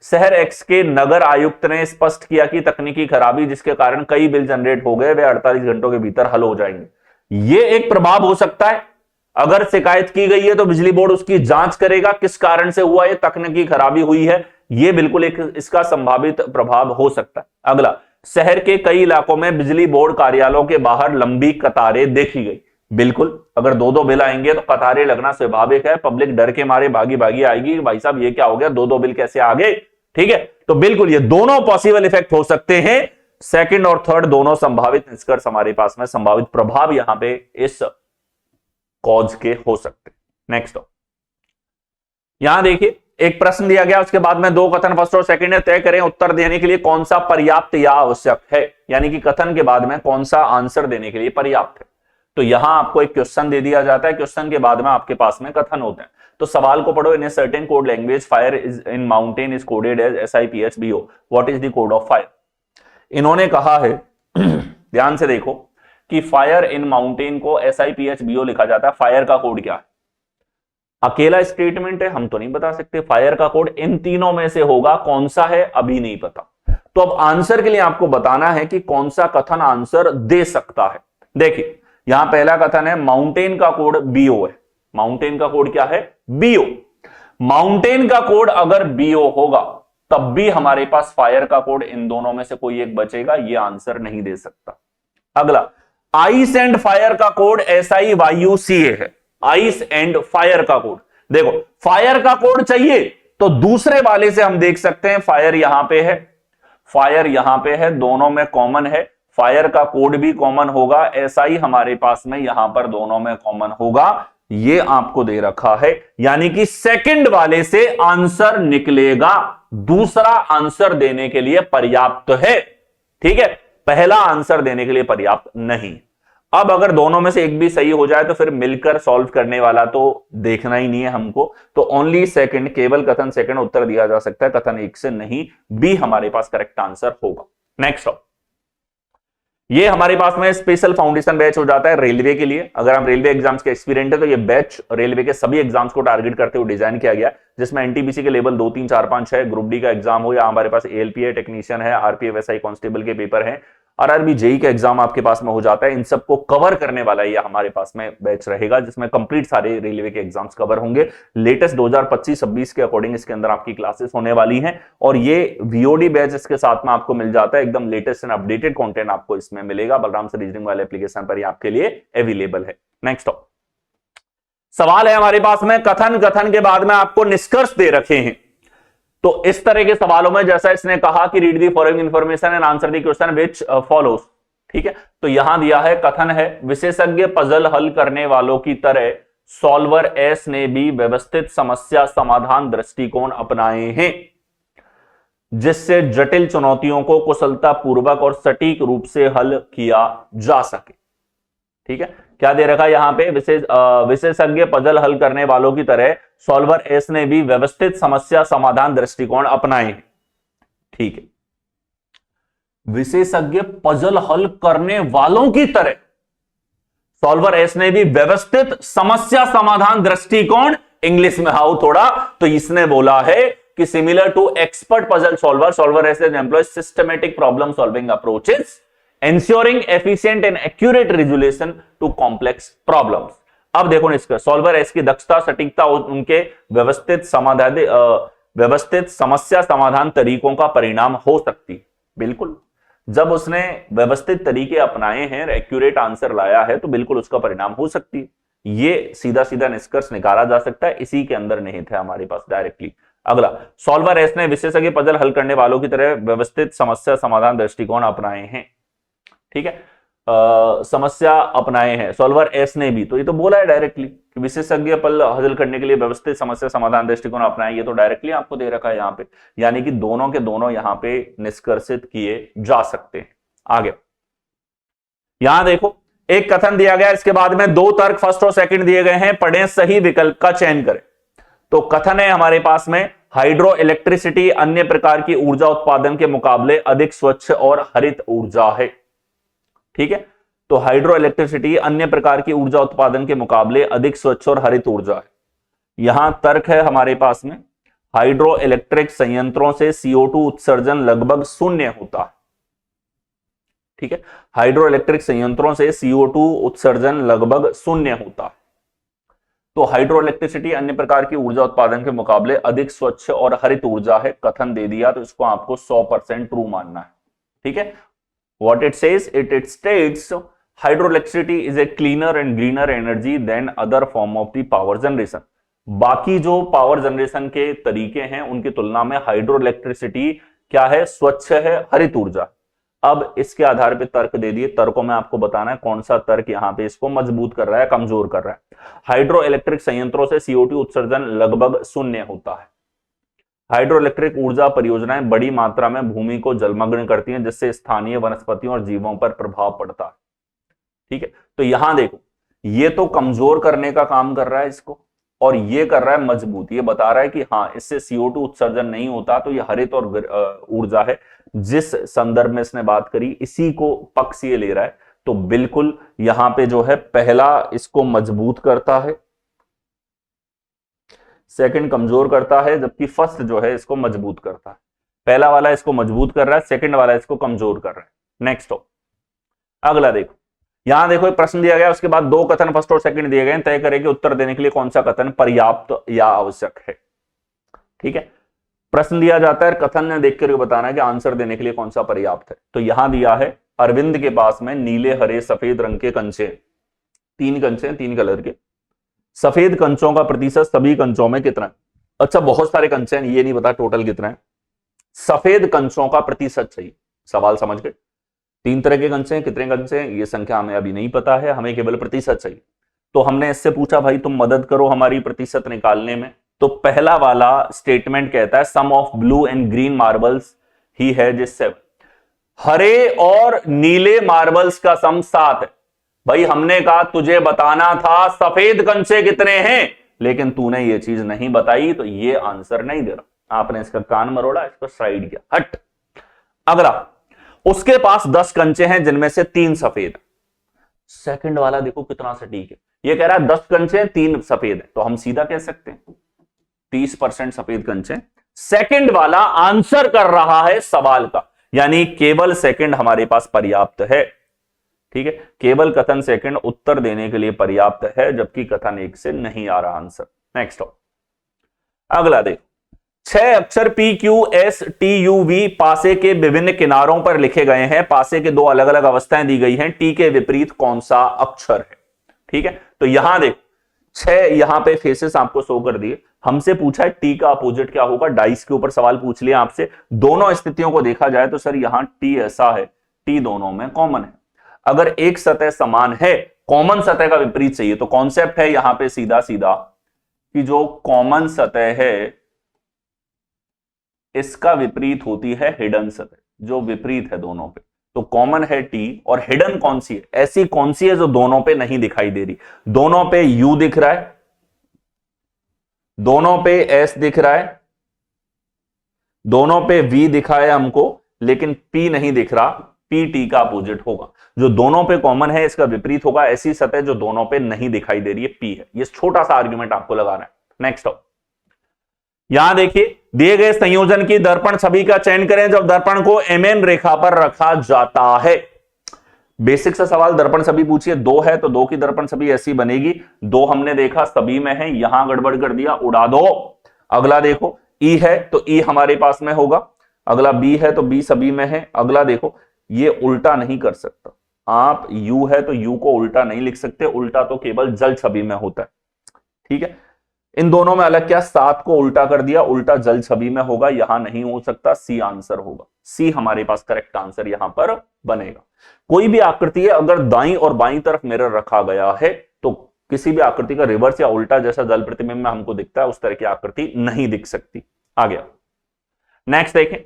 शहर एक्स के नगर आयुक्त ने स्पष्ट किया कि तकनीकी खराबी जिसके कारण कई बिल जनरेट हो गए वे 48 घंटों के भीतर हल हो जाएंगे। ये एक प्रभाव हो सकता है। अगर शिकायत की गई है तो बिजली बोर्ड उसकी जांच करेगा, किस कारण से हुआ, ये तकनीकी खराबी हुई है, ये बिल्कुल एक इसका संभावित प्रभाव हो सकता है। अगला, शहर के कई इलाकों में बिजली बोर्ड कार्यालयों के बाहर लंबी कतारें देखी गई। बिल्कुल, अगर 2 बिल आएंगे तो कतारें लगना स्वाभाविक है, पब्लिक डर के मारे भागी भागी आएगी, भाई साहब ये क्या हो गया, 2 बिल कैसे आ गए। ठीक है, तो बिल्कुल ये दोनों पॉसिबल इफेक्ट हो सकते हैं। सेकंड और थर्ड दोनों संभावित निष्कर्ष हमारे पास में, संभावित प्रभाव यहां पे इस कॉज के हो सकते। नेक्स्ट यहां देखिए, एक प्रश्न दिया गया, उसके बाद में 2 कथन फर्स्ट और सेकंड है, तय करें उत्तर देने के लिए कौन सा पर्याप्त या आवश्यक है, यानी कि कथन के बाद में कौन सा आंसर देने के लिए पर्याप्त है। तो यहां आपको एक क्वेश्चन दे दिया जाता है, क्वेश्चन के बाद में आपके पास में कथन होते हैं। तो सवाल को पढ़ो, in a certain code language fire is in mountain is coded as SIPHBO, what is the code of fire. इन्होंने कहा है ध्यान से देखो कि फायर इन माउंटेन को SIPHBO लिखा जाता है। फायर का कोड क्या है? अकेला स्टेटमेंट है, हम तो नहीं बता सकते। फायर का कोड इन तीनों में से होगा, कौन सा है अभी नहीं पता। तो अब आंसर के लिए आपको बताना है कि कौन सा कथन आंसर दे सकता है। देखिए यहां पहला कथन है माउंटेन का कोड BO है। माउंटेन का कोड क्या है? BO। माउंटेन का कोड अगर बीओ होगा तब भी हमारे पास फायर का कोड, इन दोनों में से कोई एक बचेगा, ये आंसर नहीं दे सकता। अगला, आइस एंड फायर का कोड SIYUCA है। आइस एंड फायर का कोड, देखो फायर का कोड चाहिए तो दूसरे वाले से हम देख सकते हैं, फायर यहां पे है, फायर यहां पे है, दोनों में कॉमन है, फायर का कोड भी कॉमन होगा, SI हमारे पास में यहां पर दोनों में कॉमन होगा, ये आपको दे रखा है। यानी कि सेकंड वाले से आंसर निकलेगा, दूसरा आंसर देने के लिए पर्याप्त है। ठीक है, पहला आंसर देने के लिए पर्याप्त नहीं। अब अगर दोनों में से एक भी सही हो जाए तो फिर मिलकर सॉल्व करने वाला तो देखना ही नहीं है हमको, तो ओनली सेकंड, केवल कथन सेकंड उत्तर दिया जा सकता है, कथन एक से नहीं, बी हमारे पास करेक्ट आंसर होगा। नेक्स्ट, ये हमारे पास में स्पेशल फाउंडेशन बैच हो जाता है रेलवे के लिए। अगर हम रेलवे एग्जाम्स के एक्सपीरियंट है तो ये बैच रेलवे के सभी एग्जाम्स को टारगेट करते हुए डिजाइन किया गया, जिसमें एनटीपीसी के लेवल 2, 3, 4, 5 है, ग्रुप डी का एग्जाम हो या हमारे पास एएलपी है, टेक्नीशियन है, आरपीएफ एसआई कांस्टेबल के पेपर है, आरआरबी जेई का एग्जाम आपके पास में हो जाता है, इन सबको कवर करने वाला ये हमारे पास में बैच रहेगा, जिसमें कंप्लीट सारे रेलवे के एग्जाम्स कवर होंगे। लेटेस्ट 2025-26 के अकॉर्डिंग इसके अंदर आपकी क्लासेस होने वाली हैं, और ये वीओडी बैच इसके साथ में आपको मिल जाता है, एकदम लेटेस्ट एंड अपडेटेड कंटेंट आपको इसमें मिलेगा, बलराम से रीजनिंग वाले एप्लीकेशन पर ये आपके लिए अवेलेबल है। नेक्स्ट सवाल है हमारे पास में, कथन, कथन के बाद में आपको निष्कर्ष दे रखे हैं। तो इस तरह के सवालों में जैसा इसने कहा कि read the following information and answer the question which follows, ठीक है, तो यहां दिया है, कथन है, विशेषज्ञ पजल हल करने वालों की तरह सॉल्वर एस ने भी व्यवस्थित समस्या समाधान दृष्टिकोण अपनाए हैं, जिससे जटिल चुनौतियों को कुशलता पूर्वक और सटीक रूप से हल किया जा सके। ठीक है, क्या दे रखा है यहां पे, विशेषज्ञ पजल हल करने वालों की तरह सॉल्वर एस ने भी व्यवस्थित समस्या समाधान दृष्टिकोण अपनाए हैं। ठीक है, विशेषज्ञ पजल हल करने वालों की तरह सॉल्वर एस ने भी व्यवस्थित समस्या समाधान दृष्टिकोण, इंग्लिश में हाउ थोड़ा, तो इसने बोला है कि similar to expert puzzle solvers employ systematic problem solving approaches ensuring efficient and accurate resolution to complex problems। अब देखो निष्कर्ष, सॉल्वर एस की दक्षता, सटीकता और उनके व्यवस्थित समस्या समाधान तरीकों का परिणाम हो सकती। बिल्कुल, जब उसने व्यवस्थित तरीके अपनाए हैं, एक्यूरेट आंसर लाया है, तो बिल्कुल उसका परिणाम हो सकती है। ये सीधा सीधा निष्कर्ष निकाला जा सकता है, इसी के अंदर नहीं थे हमारे पास डायरेक्टली। अगला, सॉल्वर एस ने विशेषज्ञ पजल हल करने वालों की तरह व्यवस्थित समस्या समाधान दृष्टिकोण अपनाए हैं। ठीक है, समस्या अपनाए हैं सॉल्वर एस ने भी, तो ये तो बोला है डायरेक्टली कि विशेषज्ञ पल हल करने के लिए व्यवस्थित समस्या समाधान दृष्टिकोण अपनाए, ये तो डायरेक्टली आपको दे रखा है यहाँ पे, यानी कि दोनों के दोनों यहाँ पे निष्कर्षित किए जा सकते हैं। आगे यहां देखो, एक कथन दिया गया, इसके बाद में दो तर्क फर्स्ट और सेकंड दिए गए हैं, पढ़ें, सही विकल्प का चयन करें। तो कथन है हमारे पास में, हाइड्रो इलेक्ट्रिसिटी अन्य प्रकार की ऊर्जा उत्पादन के मुकाबले अधिक स्वच्छ और हरित ऊर्जा है। ठीक है, तो हाइड्रो इलेक्ट्रिसिटी अन्य प्रकार की ऊर्जा उत्पादन के मुकाबले अधिक स्वच्छ और हरित ऊर्जा है। यहां तर्क है हमारे पास में, हाइड्रो इलेक्ट्रिक संयंत्रों से CO2 उत्सर्जन लगभग शून्य होता है। ठीक है, हाइड्रो इलेक्ट्रिक संयंत्रों से CO2 उत्सर्जन लगभग शून्य होता है। तो हाइड्रो इलेक्ट्रिसिटी अन्य प्रकार की ऊर्जा उत्पादन के मुकाबले अधिक स्वच्छ और हरित ऊर्जा है, कथन दे दिया, तो इसको आपको 100% ट्रू मानना है। ठीक है, what it says, it states hydroelectricity is a cleaner and greener energy than other form of the power generation। बाकी जो पावर जनरेशन के तरीके हैं उनकी तुलना में हाइड्रो इलेक्ट्रिसिटी क्या है, स्वच्छ है, हरित ऊर्जा। अब इसके आधार पे तर्क दे दिए, तर्कों में आपको बताना है कौन सा तर्क यहाँ पे इसको मजबूत कर रहा है, कमजोर कर रहा है। हाइड्रो इलेक्ट्रिक संयंत्रों से CO2 उत्सर्जन लगभग शून्य होता है। हाइड्रो इलेक्ट्रिक ऊर्जा परियोजनाएं बड़ी मात्रा में भूमि को जलमग्न करती हैं, जिससे स्थानीय वनस्पतियों और जीवों पर प्रभाव पड़ता है। ठीक है, तो यहां देखो, ये तो कमजोर करने का काम कर रहा है इसको, और ये कर रहा है मजबूत, ये बता रहा है कि हाँ, इससे CO2 उत्सर्जन नहीं होता, तो ये हरित और ऊर्जा है। जिस संदर्भ में इसने बात करी, इसी को पक्ष ये ले रहा है, तो बिल्कुल यहां पे जो है पहला इसको मजबूत करता है, सेकंड कमजोर करता है, जबकि फर्स्ट जो है इसको मजबूत करता है। पहला वाला इसको मजबूत कर रहा है, सेकंड वाला इसको कमजोर कर रहा है। नेक्स्ट हो, अगला देखो, यहां देखो एक प्रश्न दिया गया, उसके बाद दो कथन फर्स्ट और सेकंड दिए गए, तय करें कि उत्तर देने के लिए कौन सा कथन पर्याप्त या आवश्यक है। ठीक है। प्रश्न दिया जाता है, कथन ने देख कर बताना है कि आंसर देने के लिए कौन सा पर्याप्त है। तो यहां दिया है अरविंद के पास में नीले हरे सफेद रंग के कंचे, 3 कंचे हैं, 3 कलर के। सफेद कंचों का प्रतिशत सभी कंचों में कितना है? अच्छा बहुत सारे कंचे हैं, ये नहीं पता टोटल कितना है। सफेद कंचों का प्रतिशत चाहिए, सवाल समझ गए। 3 तरह के कंचे हैं, कितने कंचे हैं ये संख्या हमें अभी नहीं पता है, हमें केवल प्रतिशत चाहिए। तो हमने इससे पूछा भाई तुम मदद करो हमारी प्रतिशत निकालने में। तो पहला वाला स्टेटमेंट कहता है sum of blue and green marbles ही है जिससे हरे और नीले मार्बल्स का सम 7 है। भाई हमने कहा तुझे बताना था सफेद कंचे कितने हैं, लेकिन तूने ये चीज नहीं बताई, तो ये आंसर नहीं दे रहा। आपने इसका कान मरोड़ा, इसको साइड किया, हट। अगला, उसके पास 10 कंचे हैं जिनमें से 3 सफेद। सेकंड वाला देखो कितना सटीक है, ये कह रहा है 10 कंचे हैं 3 सफेद है, तो हम सीधा कह सकते हैं 30% सफेद कंचे। सेकंड वाला आंसर कर रहा है सवाल का, यानी केवल सेकंड हमारे पास पर्याप्त है। ठीक है, केवल कथन सेकंड उत्तर देने के लिए पर्याप्त है, जबकि कथन 1 से नहीं आ रहा आंसर। नेक्स्ट अगला देखो, 6 अक्षर P Q S T U V पासे के विभिन्न किनारों पर लिखे गए हैं। पासे के 2 अलग अलग अवस्थाएं दी गई हैं, टी के विपरीत कौन सा अक्षर है? ठीक है, तो यहां देखो 6 यहां पे फेसेस आपको शो कर दिए। हमसे पूछा है टी का अपोजिट क्या होगा, डाइस के ऊपर सवाल पूछ लिया आपसे। दोनों स्थितियों को देखा जाए तो सर यहां टी ऐसा है, टी दोनों में कॉमन है। अगर एक सतह समान है, कॉमन सतह का विपरीत चाहिए, तो कॉन्सेप्ट है यहां पे सीधा सीधा कि जो कॉमन सतह है इसका विपरीत होती है हिडन सतह, जो विपरीत है दोनों पे। तो कॉमन है टी, और हिडन कौन सी है? ऐसी कौन सी है जो दोनों पे नहीं दिखाई दे रही? दोनों पे यू दिख रहा है, दोनों पे एस दिख रहा है, दोनों पे वी दिखा है हमको, लेकिन पी नहीं दिख रहा। पी टी का अपोजिट होगा, जो दोनों पे कॉमन है इसका विपरीत होगा। ऐसी सतह जो दोनों पे नहीं दिखाई दे रही है, पी है। ये छोटा सा आर्ग्यूमेंट आपको लगाना है। नेक्स्ट यहां देखिए, दिए गए संयोजन की दर्पण छवि का चयन करें जब दर्पण को एमएन रेखा पर रखा जाता है। बेसिक सा सवाल, दर्पण छवि पूछिए, 2 है तो 2 की दर्पण छवि ऐसी बनेगी। 2 हमने देखा सभी में है, यहां गड़बड़ कर दिया, उड़ा दो। अगला देखो, ई है तो ई हमारे पास में होगा। अगला बी है तो बी सभी में है। अगला देखो, ये उल्टा नहीं कर सकता आप, यू है तो यू को उल्टा नहीं लिख सकते, उल्टा तो केवल जल छवि में होता है। ठीक है, इन दोनों में अलग क्या, 7 को उल्टा कर दिया, उल्टा जल छवि में होगा, यहां नहीं हो सकता। सी आंसर होगा, सी हमारे पास करेक्ट आंसर यहां पर बनेगा। कोई भी आकृति है अगर दाईं और बाईं तरफ मिरर रखा गया है तो किसी भी आकृति का रिवर्स या उल्टा जैसा जल प्रतिबिंब में हमको दिखता है उस तरह की आकृति नहीं दिख सकती। आ गया, नेक्स्ट देखें,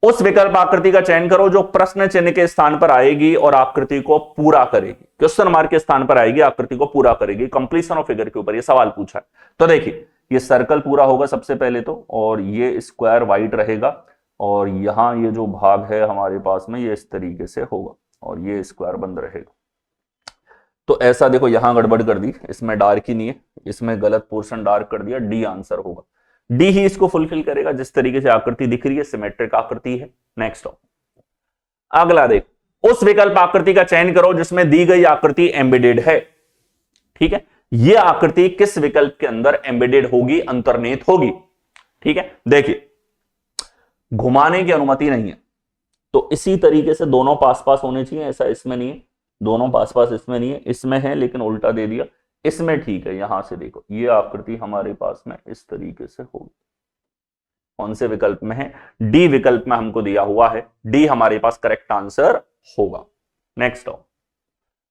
उस विकल्प आकृति का चयन करो जो प्रश्न चिन्ह के स्थान पर आएगी और आकृति को पूरा करेगी। क्वेश्चन मार्क के स्थान पर आएगी, आकृति को पूरा करेगी। कंप्लीशन ऑफ फिगर के ऊपर ये सवाल पूछा है। तो देखिए, ये सर्कल पूरा होगा सबसे पहले तो, और ये स्क्वायर वाइट रहेगा, और यहां ये जो भाग है हमारे पास में ये इस तरीके से होगा, और ये स्क्वायर बंद रहेगा। तो ऐसा देखो, यहां गड़बड़ कर दी, इसमें डार्क ही नहीं है, इसमें गलत पोर्शन डार्क कर दिया, डी आंसर होगा। डी ही इसको फुलफिल करेगा, जिस तरीके से आकृति दिख रही है सिमेट्रिक आकृति है। नेक्स्ट अगला देख, उस विकल्प आकृति का चयन करो जिसमें दी गई आकृति एम्बेडेड है। ठीक है, यह आकृति किस विकल्प के अंदर एम्बेडेड होगी, अंतर्निहित होगी। ठीक है, देखिए घुमाने की अनुमति नहीं है, तो इसी तरीके से दोनों पास पास होने चाहिए, ऐसा इसमें नहीं है, दोनों पास पास इसमें नहीं है, इसमें है लेकिन उल्टा दे दिया, इसमें ठीक है। यहां से देखो, ये आकृति हमारे पास में इस तरीके से होगी। कौन से विकल्प में है? डी विकल्प में हमको दिया हुआ है, डी हमारे पास करेक्ट आंसर होगा। नेक्स्ट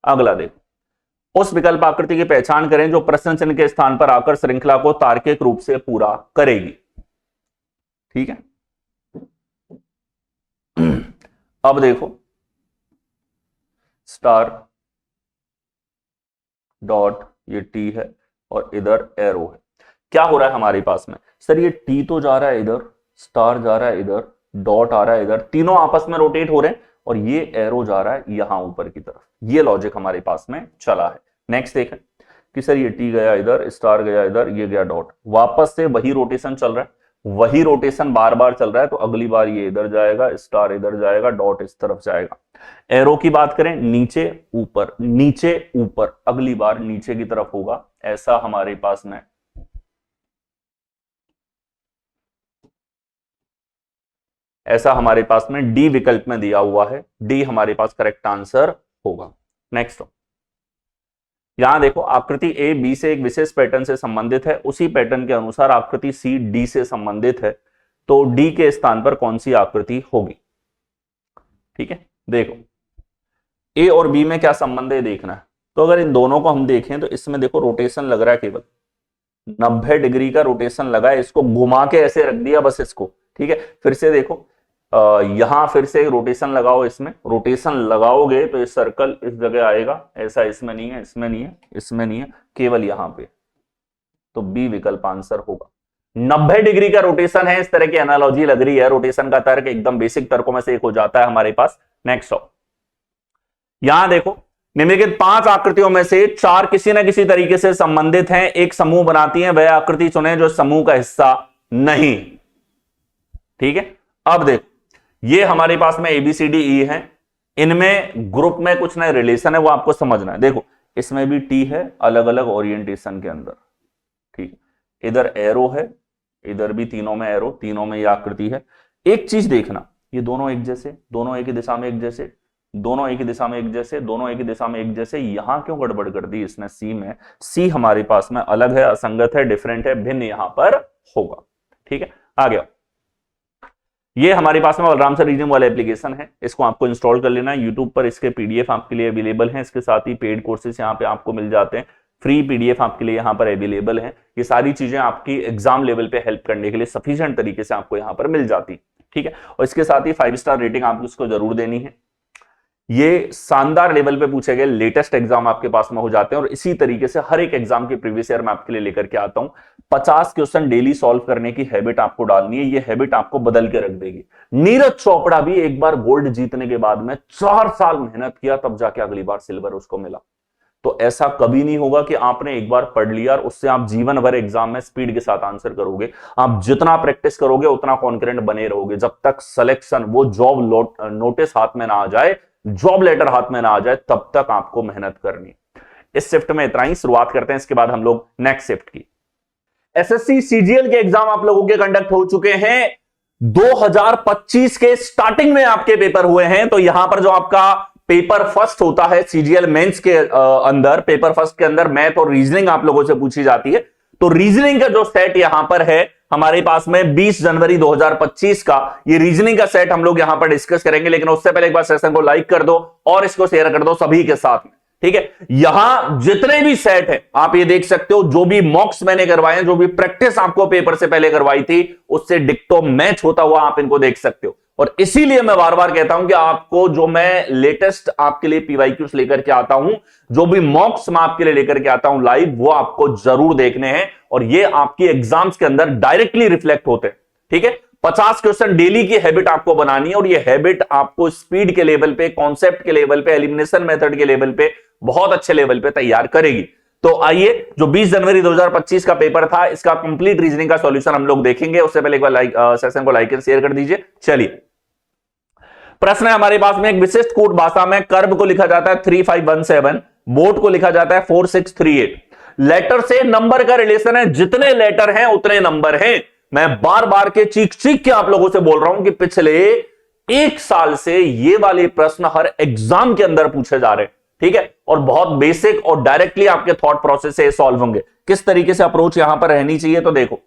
अगला देखो, उस विकल्प आकृति की पहचान करें जो प्रश्न चिन्ह के स्थान पर आकर श्रृंखला को तार्किक रूप से पूरा करेगी। ठीक है, अब देखो, स्टार डॉट, ये टी है और इधर एरो है। क्या हो रहा है हमारे पास में? सर ये टी तो जा रहा है इधर, स्टार जा रहा है इधर, डॉट आ रहा है इधर, तीनों आपस में रोटेट हो रहे हैं, और ये एरो जा रहा है यहां ऊपर की तरफ। ये लॉजिक हमारे पास में चला है। नेक्स्ट देखें कि सर ये टी गया इधर, स्टार गया इधर, ये गया डॉट, वापस से वही रोटेशन चल रहा है, वही रोटेशन बार बार चल रहा है। तो अगली बार ये इधर जाएगा, स्टार इधर जाएगा, डॉट इस तरफ जाएगा। एरो की बात करें, नीचे ऊपर, नीचे ऊपर, अगली बार नीचे की तरफ होगा। ऐसा हमारे पास में ऐसा हमारे पास में डी विकल्प में दिया हुआ है, डी हमारे पास करेक्ट आंसर होगा। नेक्स्ट, यहां देखो आकृति ए बी से एक विशेष पैटर्न से संबंधित है, उसी पैटर्न के अनुसार आकृति सी डी से संबंधित है, तो डी के स्थान पर कौन सी आकृति होगी। ठीक है, देखो ए और बी में क्या संबंध है देखना है। तो अगर इन दोनों को हम देखें तो इसमें देखो रोटेशन लग रहा है, केवल 90 डिग्री का रोटेशन लगा है, इसको घुमा के ऐसे रख दिया बस इसको। ठीक है, फिर से देखो यहां फिर से रोटेशन लगाओ, इसमें रोटेशन लगाओगे तो ये सर्कल इस जगह आएगा, ऐसा इसमें नहीं है, इसमें नहीं है, इसमें नहीं है, केवल यहां पे, तो बी विकल्प आंसर होगा। 90 डिग्री का रोटेशन है, इस तरह की एनालॉजी लग रही है, रोटेशन का तर्क एकदम बेसिक तर्कों में से एक हो जाता है हमारे पास। नेक्स्ट हो, यहां देखो निम्नलिखित 5 आकृतियों में से 4 किसी न किसी तरीके से संबंधित हैं, एक समूह बनाती हैं, वह आकृति चुने जो समूह का हिस्सा नहीं। ठीक है, अब देखो ये हमारे पास में ABCDE है, इनमें ग्रुप में कुछ ना रिलेशन है, वो आपको समझना है। देखो इसमें भी टी है, अलग अलग ओरिएंटेशन के अंदर। ठीक, इधर एरो है, इधर भी तीनों में एरो, तीनों में ये आकृति है। एक चीज देखना, ये दोनों एक जैसे, दोनों एक ही दिशा में एक जैसे, दोनों एक ही दिशा में एक जैसे, दोनों एक ही दिशा में एक जैसे, यहां क्यों गड़बड़ कर दी इसने सी में। सी हमारे पास में अलग है, असंगत है, डिफरेंट है, भिन्न यहां पर होगा। ठीक है, आ गया। ये हमारे पास में बलराम सर रीजनिंग वाला एप्लीकेशन है, इसको आपको इंस्टॉल कर लेना है। यूट्यूब पर इसके पीडीएफ आपके लिए अवेलेबल हैं, इसके साथ ही पेड कोर्सेज यहाँ पे आपको मिल जाते हैं, फ्री पीडीएफ आपके लिए यहाँ पर अवेलेबल है। ये सारी चीजें आपकी एग्जाम लेवल पे हेल्प करने के लिए सफिशिएंट तरीके से आपको यहाँ पर मिल जाती। ठीक है, और इसके साथ ही 5 स्टार रेटिंग आपको इसको जरूर देनी है। ये शानदार लेवल पे पूछे गए लेटेस्ट एग्जाम आपके पास में हो जाते हैं, और इसी तरीके से हर एक एग्जाम के प्रीवियस ईयर में आपके लिए लेकर के आता हूं। 50 क्वेश्चन डेली सॉल्व करने की हैबिट आपको डालनी है, ये हैबिट आपको बदल के रख देगी। नीरज चोपड़ा भी एक बार गोल्ड जीतने के बाद में 4 साल मेहनत किया, तब जाके अगली बार सिल्वर उसको मिला। तो ऐसा कभी नहीं होगा कि आपने एक बार पढ़ लिया और उससे आप जीवन भर एग्जाम में स्पीड के साथ आंसर करोगे। आप जितना प्रैक्टिस करोगे उतना कॉन्फिडेंट बने रहोगे, जब तक सिलेक्शन वो जॉब नोटिस हाथ में ना आ जाए, जॉब लेटर हाथ में ना आ जाए, तब तक आपको मेहनत करनी। इस शिफ्ट में इतना ही, शुरुआत करते हैं, इसके बाद हम लोग नेक्स्ट शिफ्ट की। एसएससी सीजीएल के एग्जाम आप लोगों के कंडक्ट हो चुके हैं। 2025 के स्टार्टिंग में आपके पेपर हुए हैं। तो यहां पर जो आपका पेपर फर्स्ट होता है सीजीएल मेंस के अंदर, पेपर फर्स्ट के अंदर मैथ और रीजनिंग आप लोगों से पूछी जाती है। तो रीजनिंग का जो सेट यहां पर है हमारे पास में 20 जनवरी 2025 का, ये रीजनिंग का सेट हम लोग यहां पर डिस्कस करेंगे। लेकिन उससे पहले एक बार सेशन को लाइक कर दो और इसको शेयर कर दो सभी के साथ में। ठीक है, यहां जितने भी सेट है आप ये देख सकते हो, जो भी मॉक्स मैंने करवाए हैं, जो भी प्रैक्टिस आपको पेपर से पहले करवाई थी, उससे डिक्टो मैच होता हुआ आप इनको देख सकते हो। और इसीलिए मैं बार बार कहता हूं कि आपको जो मैं लेटेस्ट आपके लिए पीवाईक्यूज लेकर के आता हूं, जो भी मॉक्स मैं आपके लिए लेकर के आता हूं लाइव, वो आपको जरूर देखने हैं, और ये आपकी एग्जाम्स के अंदर डायरेक्टली रिफ्लेक्ट होते हैं। ठीक है, 50 क्वेश्चन डेली की हैबिट आपको बनानी है, और ये हैबिट आपको स्पीड के लेवल पे, कॉन्सेप्ट के लेवल पे, एलिमिनेशन मेथड के लेवल पे बहुत अच्छे लेवल पे तैयार करेगी। तो आइए, जो 20 जनवरी 2025 का पेपर था, इसका कंप्लीट रीजनिंग का सॉल्यूशन हम लोग देखेंगे। उससे पहले एक बार सेशन को लाइक एंड शेयर कर दीजिए। चलिए, प्रश्न है हमारे पास में, एक विशिष्ट कूट भाषा में कर्व को लिखा जाता है 3517, बोट को लिखा जाता है 4638। लेटर से नंबर का रिलेशन है, जितने लेटर हैं उतने नंबर हैं। मैं बार बार के चीख चीख के आप लोगों से बोल रहा हूं कि पिछले 1 साल से ये वाले प्रश्न हर एग्जाम के अंदर पूछे जा रहे हैं। ठीक है, और बहुत बेसिक और डायरेक्टली आपके थॉट प्रोसेस से सॉल्व होंगे। किस तरीके से अप्रोच यहां पर रहनी चाहिए, तो देखो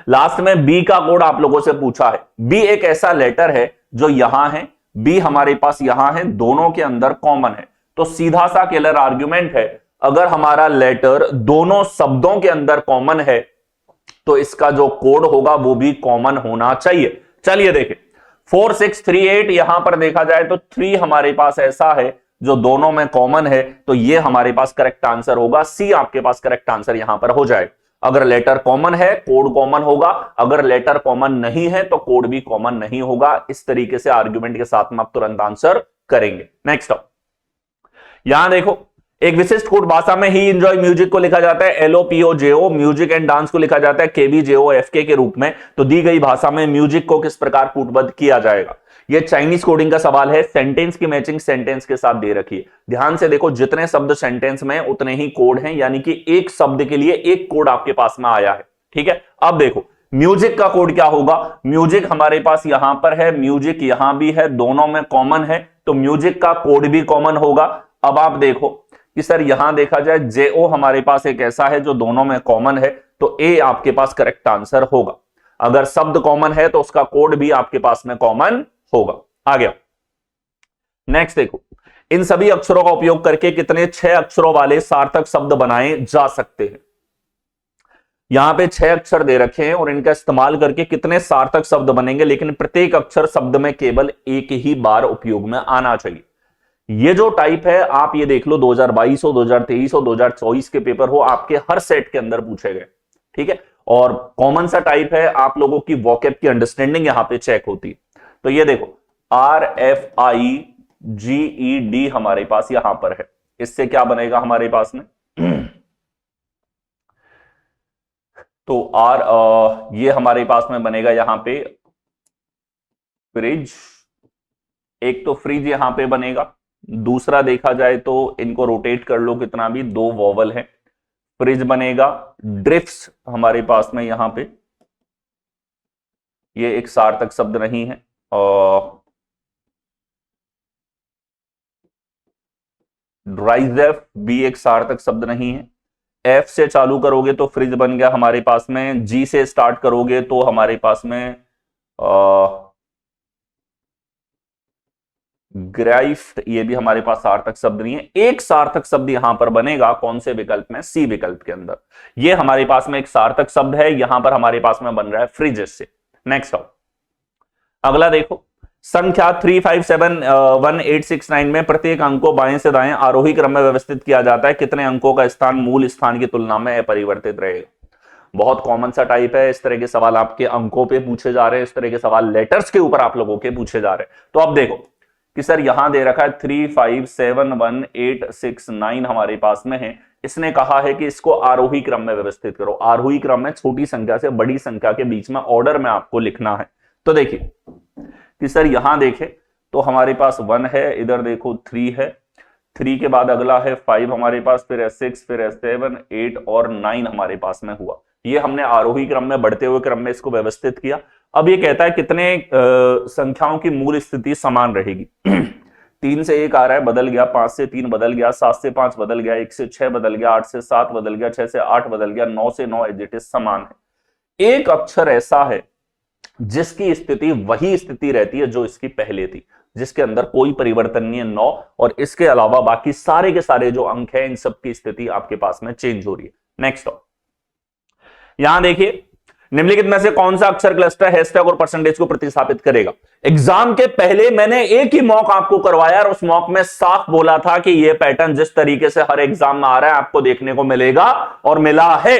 लास्ट में बी का कोड आप लोगों से पूछा है। बी एक ऐसा लेटर है जो यहां है, बी हमारे पास यहां है, दोनों के अंदर कॉमन है। तो सीधा सा क्लियर आर्ग्यूमेंट है, अगर हमारा लेटर दोनों शब्दों के अंदर कॉमन है तो इसका जो कोड होगा वो भी कॉमन होना चाहिए। चलिए देखें, 4638 यहां पर देखा जाए तो 3 हमारे पास ऐसा है जो दोनों में कॉमन है, तो ये हमारे पास करेक्ट आंसर होगा। सी आपके पास करेक्ट आंसर यहां पर हो जाएगा। अगर लेटर कॉमन है कोड कॉमन होगा, अगर लेटर कॉमन नहीं है तो कोड भी कॉमन नहीं होगा। इस तरीके से आर्ग्यूमेंट के साथ में आप तुरंत आंसर करेंगे। नेक्स्ट अब यहां देखो, एक विशिष्ट कूट भाषा में ही एंजॉय म्यूजिक को लिखा जाता है LOPOJO, म्यूजिक एंड डांस को लिखा जाता है KBJOFK के रूप में। तो दी गई भाषा में म्यूजिक को किस प्रकार कूटबद्ध किया जाएगा। यह चाइनीज कोडिंग का सवाल है। सेंटेंस की मैचिंग सेंटेंस के साथ दे रखी है। ध्यान से देखो, जितने शब्द सेंटेंस में उतने ही कोड हैं, यानी कि एक शब्द के लिए एक कोड आपके पास में आया है। ठीक है, अब देखो म्यूजिक का कोड क्या होगा? म्यूजिक हमारे पास यहां पर है, म्यूजिक यहां भी है, दोनों में कॉमन है, तो म्यूजिक का कोड भी कॉमन होगा। अब आप देखो कि सर यहां देखा जाए JO हमारे पास एक ऐसा है जो दोनों में कॉमन है, तो ए आपके पास करेक्ट आंसर होगा। अगर शब्द कॉमन है तो उसका कोड भी आपके पास में कॉमन होगा। आ गया। नेक्स्ट देखो, इन सभी अक्षरों का उपयोग करके कितने 6 अक्षरों वाले सार्थक शब्द बनाए जा सकते हैं? यहां पे 6 अक्षर दे रखे हैं और इनका इस्तेमाल करके कितने सार्थक शब्द बनेंगे, लेकिन प्रत्येक अक्षर शब्द में केवल एक ही बार उपयोग में आना चाहिए। ये जो टाइप है आप ये देख लो, 2022 हो, 2023 हो, 2024 के पेपर हो, आपके हर सेट के अंदर पूछे गए। ठीक है, और कॉमन सा टाइप है, आप लोगों की वोकैब की अंडरस्टैंडिंग यहां पे चेक होती है। तो ये देखो RFIGED हमारे पास यहां पर है, इससे क्या बनेगा हमारे पास में? तो ये हमारे पास में बनेगा यहां पे फ्रिज। एक तो फ्रिज यहां पे बनेगा, दूसरा देखा जाए तो इनको रोटेट कर लो कितना भी, 2 वॉवल है, फ्रिज बनेगा। ड्रिफ्ट्स हमारे पास में यहां पे, ये एक सार्थक शब्द नहीं है। ड्राइजेफ भी एक सार्थक शब्द नहीं है। एफ से चालू करोगे तो फ्रिज बन गया हमारे पास में, जी से स्टार्ट करोगे तो हमारे पास में ग्राइफ्ट, ये भी हमारे पास सार्थक शब्द नहीं है। एक सार्थक शब्द यहां पर बनेगा, कौन से विकल्प में? सी विकल्प के अंदर। ये हमारे पास में एक सार्थक शब्द है, यहां पर हमारे पास में बन रहा है फ्रिज से। नेक्स्ट आओ, अगला देखो, संख्या 3571869 में प्रत्येक अंक को बाएं से दाएं आरोही क्रम में व्यवस्थित किया जाता है, कितने अंकों का स्थान मूल स्थान की तुलना में अपरिवर्तित रहेगा? बहुत कॉमन सा टाइप है, इस तरह के सवाल आपके अंकों पे पूछे जा रहे हैं, इस तरह के सवाल लेटर्स के ऊपर आप लोगों के पूछे जा रहे हैं। तो अब देखो कि सर यहां दे रखा है 3571869 हमारे पास में है, इसने कहा है कि इसको आरोही क्रम में व्यवस्थित करो। आरोही क्रम में छोटी संख्या से बड़ी संख्या के बीच में ऑर्डर में आपको लिखना है। तो देखिए कि सर यहां देखें तो हमारे पास 1 है, इधर देखो 3 है, 3 के बाद अगला है 5 हमारे पास, फिर है 6, फिर है 7, 8 और 9 हमारे पास में हुआ। ये हमने आरोही क्रम में, बढ़ते हुए क्रम में इसको व्यवस्थित किया। अब ये कहता है कितने संख्याओं की मूल स्थिति समान रहेगी। 3 से 1 आ रहा है, बदल गया, 5 से 3 बदल गया, 7 से 5 बदल गया, 1 से 6 बदल गया, 8 से 7 बदल गया, 6 से 8 बदल गया, 9 से 9 एज इट इज समान है। एक अक्षर ऐसा है जिसकी स्थिति वही स्थिति रहती है जो इसकी पहले थी, जिसके अंदर कोई परिवर्तन नहीं है, 9, और इसके अलावा बाकी सारे के सारे जो अंक हैं इन सब की स्थिति आपके पास में चेंज हो रही है। नेक्स्ट, यहां देखिए निम्नलिखित में से कौन सा अक्षर क्लस्टर हैशटैग और परसेंटेज को प्रतिस्थापित करेगा? एग्जाम के पहले मैंने एक ही मॉक आपको करवाया और उस मॉक में साफ बोला था कि यह पैटर्न जिस तरीके से हर एग्जाम में आ रहा है आपको देखने को मिलेगा, और मिला है।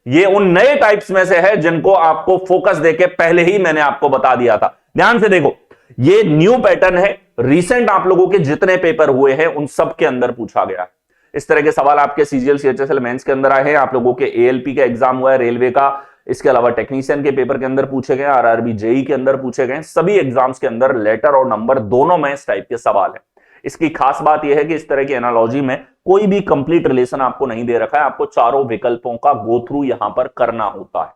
ये उन नए टाइप्स में से है जिनको आपको फोकस देके पहले ही मैंने आपको बता दिया था। ध्यान से देखो, ये न्यू पैटर्न है, रिसेंट आप लोगों के जितने पेपर हुए हैं उन सब के अंदर पूछा गया है। इस तरह के सवाल आपके CGL CHSL मेंस के अंदर आए हैं, आप लोगों के ALP का एग्जाम हुआ है, रेलवे का, इसके अलावा टेक्नीशियन के पेपर के अंदर पूछे गए, RRB JEE के अंदर पूछे गए। सभी एग्जाम्स के अंदर लेटर और नंबर दोनों में इस टाइप के सवाल है। इसकी खास बात यह है कि इस तरह की एनालॉजी में कोई भी कंप्लीट रिलेशन आपको नहीं दे रखा है, आपको चारों विकल्पों का गो थ्रू यहां पर करना होता है।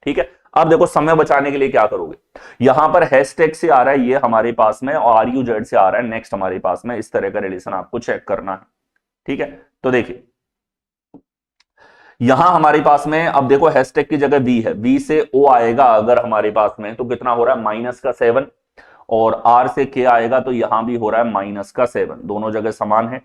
ठीक है, अब देखो समय बचाने के लिए क्या करोगे, यहां पर हैशटैग से आ रहा है ये हमारे पास में, और RUZ से आ रहा है नेक्स्ट हमारे पास में, इस तरह का रिलेशन आपको चेक करना है। ठीक है, तो देखिए यहां हमारे पास में, अब देखो हैशटैग की जगह V है, V से O आएगा अगर हमारे पास में, तो कितना हो रहा है -7, और R से K आएगा तो यहां भी हो रहा है -7, दोनों जगह समान है।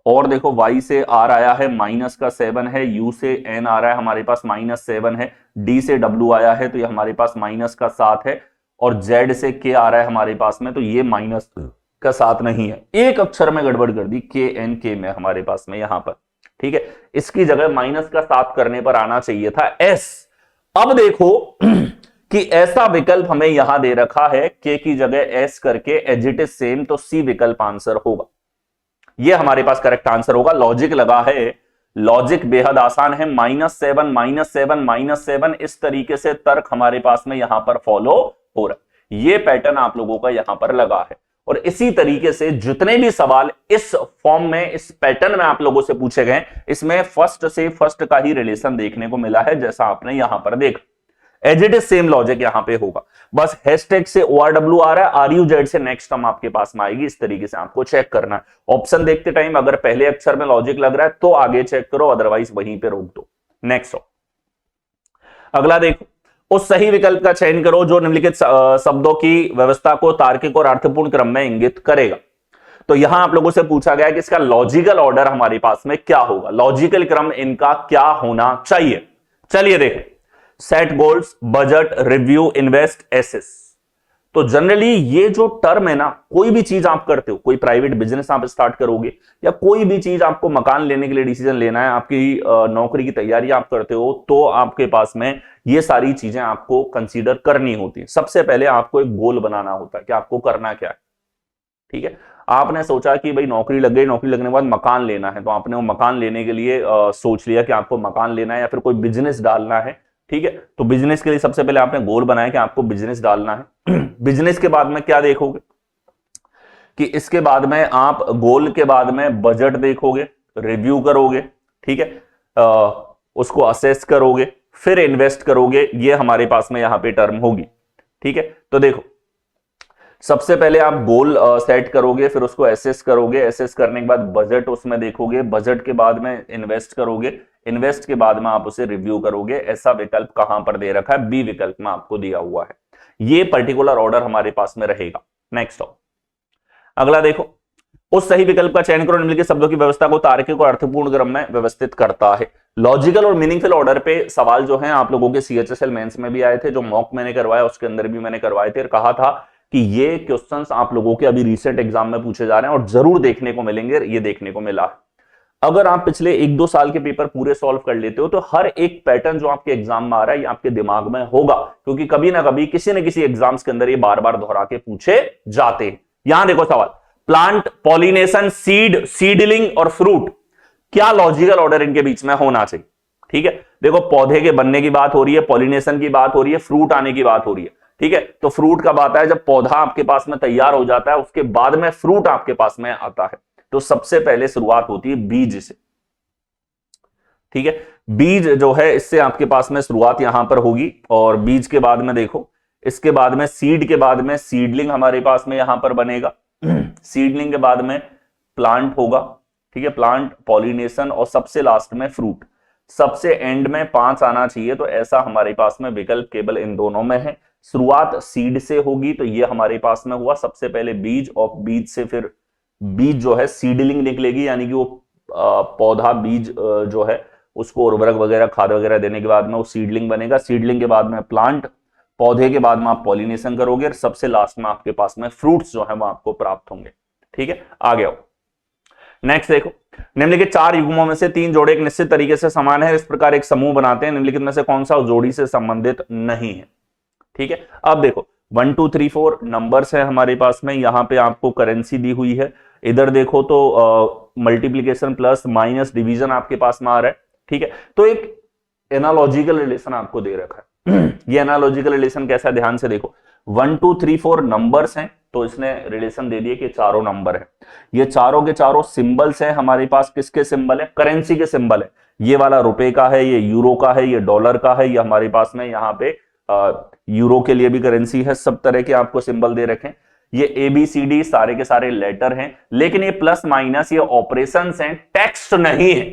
और देखो Y से R आया है -7 है, U से N आ रहा है हमारे पास -7 है, D से W आया है तो ये हमारे पास -7 है, और Z से K आ रहा है हमारे पास में तो ये -7 नहीं है। एक अक्षर में गड़बड़ कर दी, KNK में हमारे पास में यहां पर। ठीक है, इसकी जगह -7 करने पर आना चाहिए था S। अब देखो कि ऐसा विकल्प हमें यहां दे रखा है, K की जगह S करके एज इट इज सेम, तो C विकल्प आंसर होगा। यह हमारे पास करेक्ट आंसर होगा। लॉजिक लगा है, लॉजिक बेहद आसान है, -7 -7 -7, इस तरीके से तर्क हमारे पास में यहां पर फॉलो हो रहा है। यह पैटर्न आप लोगों का यहां पर लगा है, और इसी तरीके से जितने भी सवाल इस फॉर्म में, इस पैटर्न में आप लोगों से पूछे गए, इसमें फर्स्ट से फर्स्ट का ही रिलेशन देखने को मिला है, जैसा आपने यहां पर देखा। As it is same logic यहां पे होगा, बस हैशटैग से ORW आ रहा है, RUZ से नेक्स्ट टर्म आपके पास में आएगी। इस तरीके से आपको चेक करना है। ऑप्शन देखते टाइम अगर पहले अक्षर में लॉजिक लग रहा है तो आगे चेक करो, अदरवाइज वहीं पे रोक दो। नेक्स्ट हो, अगला देखो, उस सही विकल्प का चयन करो जो निम्नलिखित शब्दों की व्यवस्था को तार्किक और अर्थपूर्ण क्रम में इंगित करेगा। तो यहां आप लोगों से पूछा गया कि इसका लॉजिकल ऑर्डर हमारे पास में क्या होगा, लॉजिकल क्रम इनका क्या होना चाहिए। चलिए देखें, set goals, budget, review, invest, assess. तो जनरली ये जो टर्म है ना, कोई भी चीज आप करते हो, कोई प्राइवेट बिजनेस आप स्टार्ट करोगे या कोई भी चीज आपको मकान लेने के लिए डिसीजन लेना है, आपकी नौकरी की तैयारी आप करते हो, तो आपके पास में ये सारी चीजें आपको कंसीडर करनी होती है। सबसे पहले आपको एक गोल बनाना होता है कि आपको करना क्या है। ठीक है, आपने सोचा कि भाई नौकरी लग गई, नौकरी लगने के बाद मकान लेना है, तो आपने वो मकान लेने के लिए सोच लिया कि आपको मकान लेना है या फिर कोई बिजनेस डालना है। ठीक है, तो बिजनेस के लिए सबसे पहले आपने गोल बनाया कि आपको बिजनेस डालना है। बिजनेस के बाद में क्या देखोगे कि इसके बाद में आप गोल के बाद में बजट देखोगे, रिव्यू करोगे, ठीक है, उसको असेस करोगे, फिर इन्वेस्ट करोगे। ये हमारे पास में यहां पे टर्म होगी। ठीक है, तो देखो, सबसे पहले आप गोल सेट करोगे, फिर उसको एसेस करोगे, एसेस करने के बाद बजट उसमें देखोगे, बजट के बाद में इन्वेस्ट करोगे, इन्वेस्ट के बाद में आप उसे रिव्यू करोगे। ऐसा विकल्प कहां पर दे रखा है, बी विकल्प में आपको दिया हुआ है। ये पर्टिकुलर ऑर्डर हमारे पास में रहेगा। नेक्स्ट हो, अगला देखो, उस सही विकल्प का चयन करो निम्नलिखित शब्दों की व्यवस्था को तार्किक और अर्थपूर्ण क्रम में व्यवस्थित करता है। लॉजिकल और मीनिंगफुल ऑर्डर पे सवाल जो है आप लोगों के CHSL मेंस में भी आए थे, जो मॉक मैंने करवाया उसके अंदर भी मैंने करवाए थे, और कहा था कि ये क्वेश्चंस आप लोगों के अभी रिसेंट एग्जाम में पूछे जा रहे हैं और जरूर देखने को मिलेंगे। ये देखने को मिला, अगर आप पिछले 1-2 साल के पेपर पूरे सॉल्व कर लेते हो तो हर एक पैटर्न जो आपके एग्जाम में आ रहा है ये आपके दिमाग में होगा, क्योंकि कभी ना कभी किसी न किसी एग्जाम्स के अंदर ये बार बार दोहरा के पूछे जाते हैं। यहां देखो सवाल, प्लांट, पॉलिनेशन, सीड, सीडलिंग और फ्रूट, क्या लॉजिकल ऑर्डर इनके बीच में होना चाहिए। ठीक है, देखो पौधे के बनने की बात हो रही है, पॉलिनेशन की बात हो रही है, फ्रूट आने की बात हो रही है। ठीक है, तो फ्रूट कब आता है, जब पौधा आपके पास में तैयार हो जाता है, उसके बाद में फ्रूट आपके पास में आता है। तो सबसे पहले शुरुआत होती है बीज से। ठीक है, बीज जो है इससे आपके पास में शुरुआत यहां पर होगी, और बीज के बाद में देखो, इसके बाद में सीड के बाद में सीडलिंग हमारे पास में यहां पर बनेगा। सीडलिंग के बाद में प्लांट होगा। ठीक है, प्लांट, पॉलिनेशन और सबसे लास्ट में फ्रूट। सबसे एंड में 5 आना चाहिए, तो ऐसा हमारे पास में विकल्प केवल इन दोनों में है। शुरुआत सीड से होगी, तो ये हमारे पास में हुआ सबसे पहले बीज, और बीज से फिर बीज जो है सीडलिंग निकलेगी, यानी कि वो पौधा बीज जो है उसको उर्वरक वगैरह, खाद वगैरह देने के बाद में वो सीडलिंग बनेगा। सीडलिंग के बाद में प्लांट, पौधे के बाद में आप पॉलिनेशन करोगे, और सबसे लास्ट में आपके पास में फ्रूट्स जो है वो आपको प्राप्त होंगे। ठीक है, आगे आओ। नेक्स्ट देखो, निम्नलिखित 4 युग्मों में से 3 जोड़े एक निश्चित तरीके से समान है, इस प्रकार एक समूह बनाते हैं, निम्नलिखित में से कौन सा उस जोड़ी से संबंधित नहीं है। ठीक है, अब देखो 1 2 3 4 नंबर्स है हमारे पास में, यहां पे आपको करेंसी दी हुई है। इधर देखो तो मल्टीप्लीकेशन प्लस माइनस डिवीजन आपके पास में आ रहा है। ठीक है, तो एक एनालॉजिकल रिलेशन आपको दे रखा है। ये एनालॉजिकल रिलेशन कैसा है, ध्यान से देखो, 1 2 3 4 नंबर्स हैं, तो इसने रिलेशन दे दिए कि चारों नंबर है। ये चारों के चारों सिंबल्स हैं हमारे पास, किसके सिंबल है, करेंसी के सिंबल है। ये वाला रुपए का है, ये यूरो का है, ये डॉलर का है, ये हमारे पास में यहाँ पे यूरो के लिए भी करेंसी है। सब तरह के आपको सिंबल दे रखे हैं। ये ABCD सारे के सारे लेटर हैं, लेकिन ये प्लस माइनस ये ऑपरेशंस हैं, टेक्स्ट नहीं है,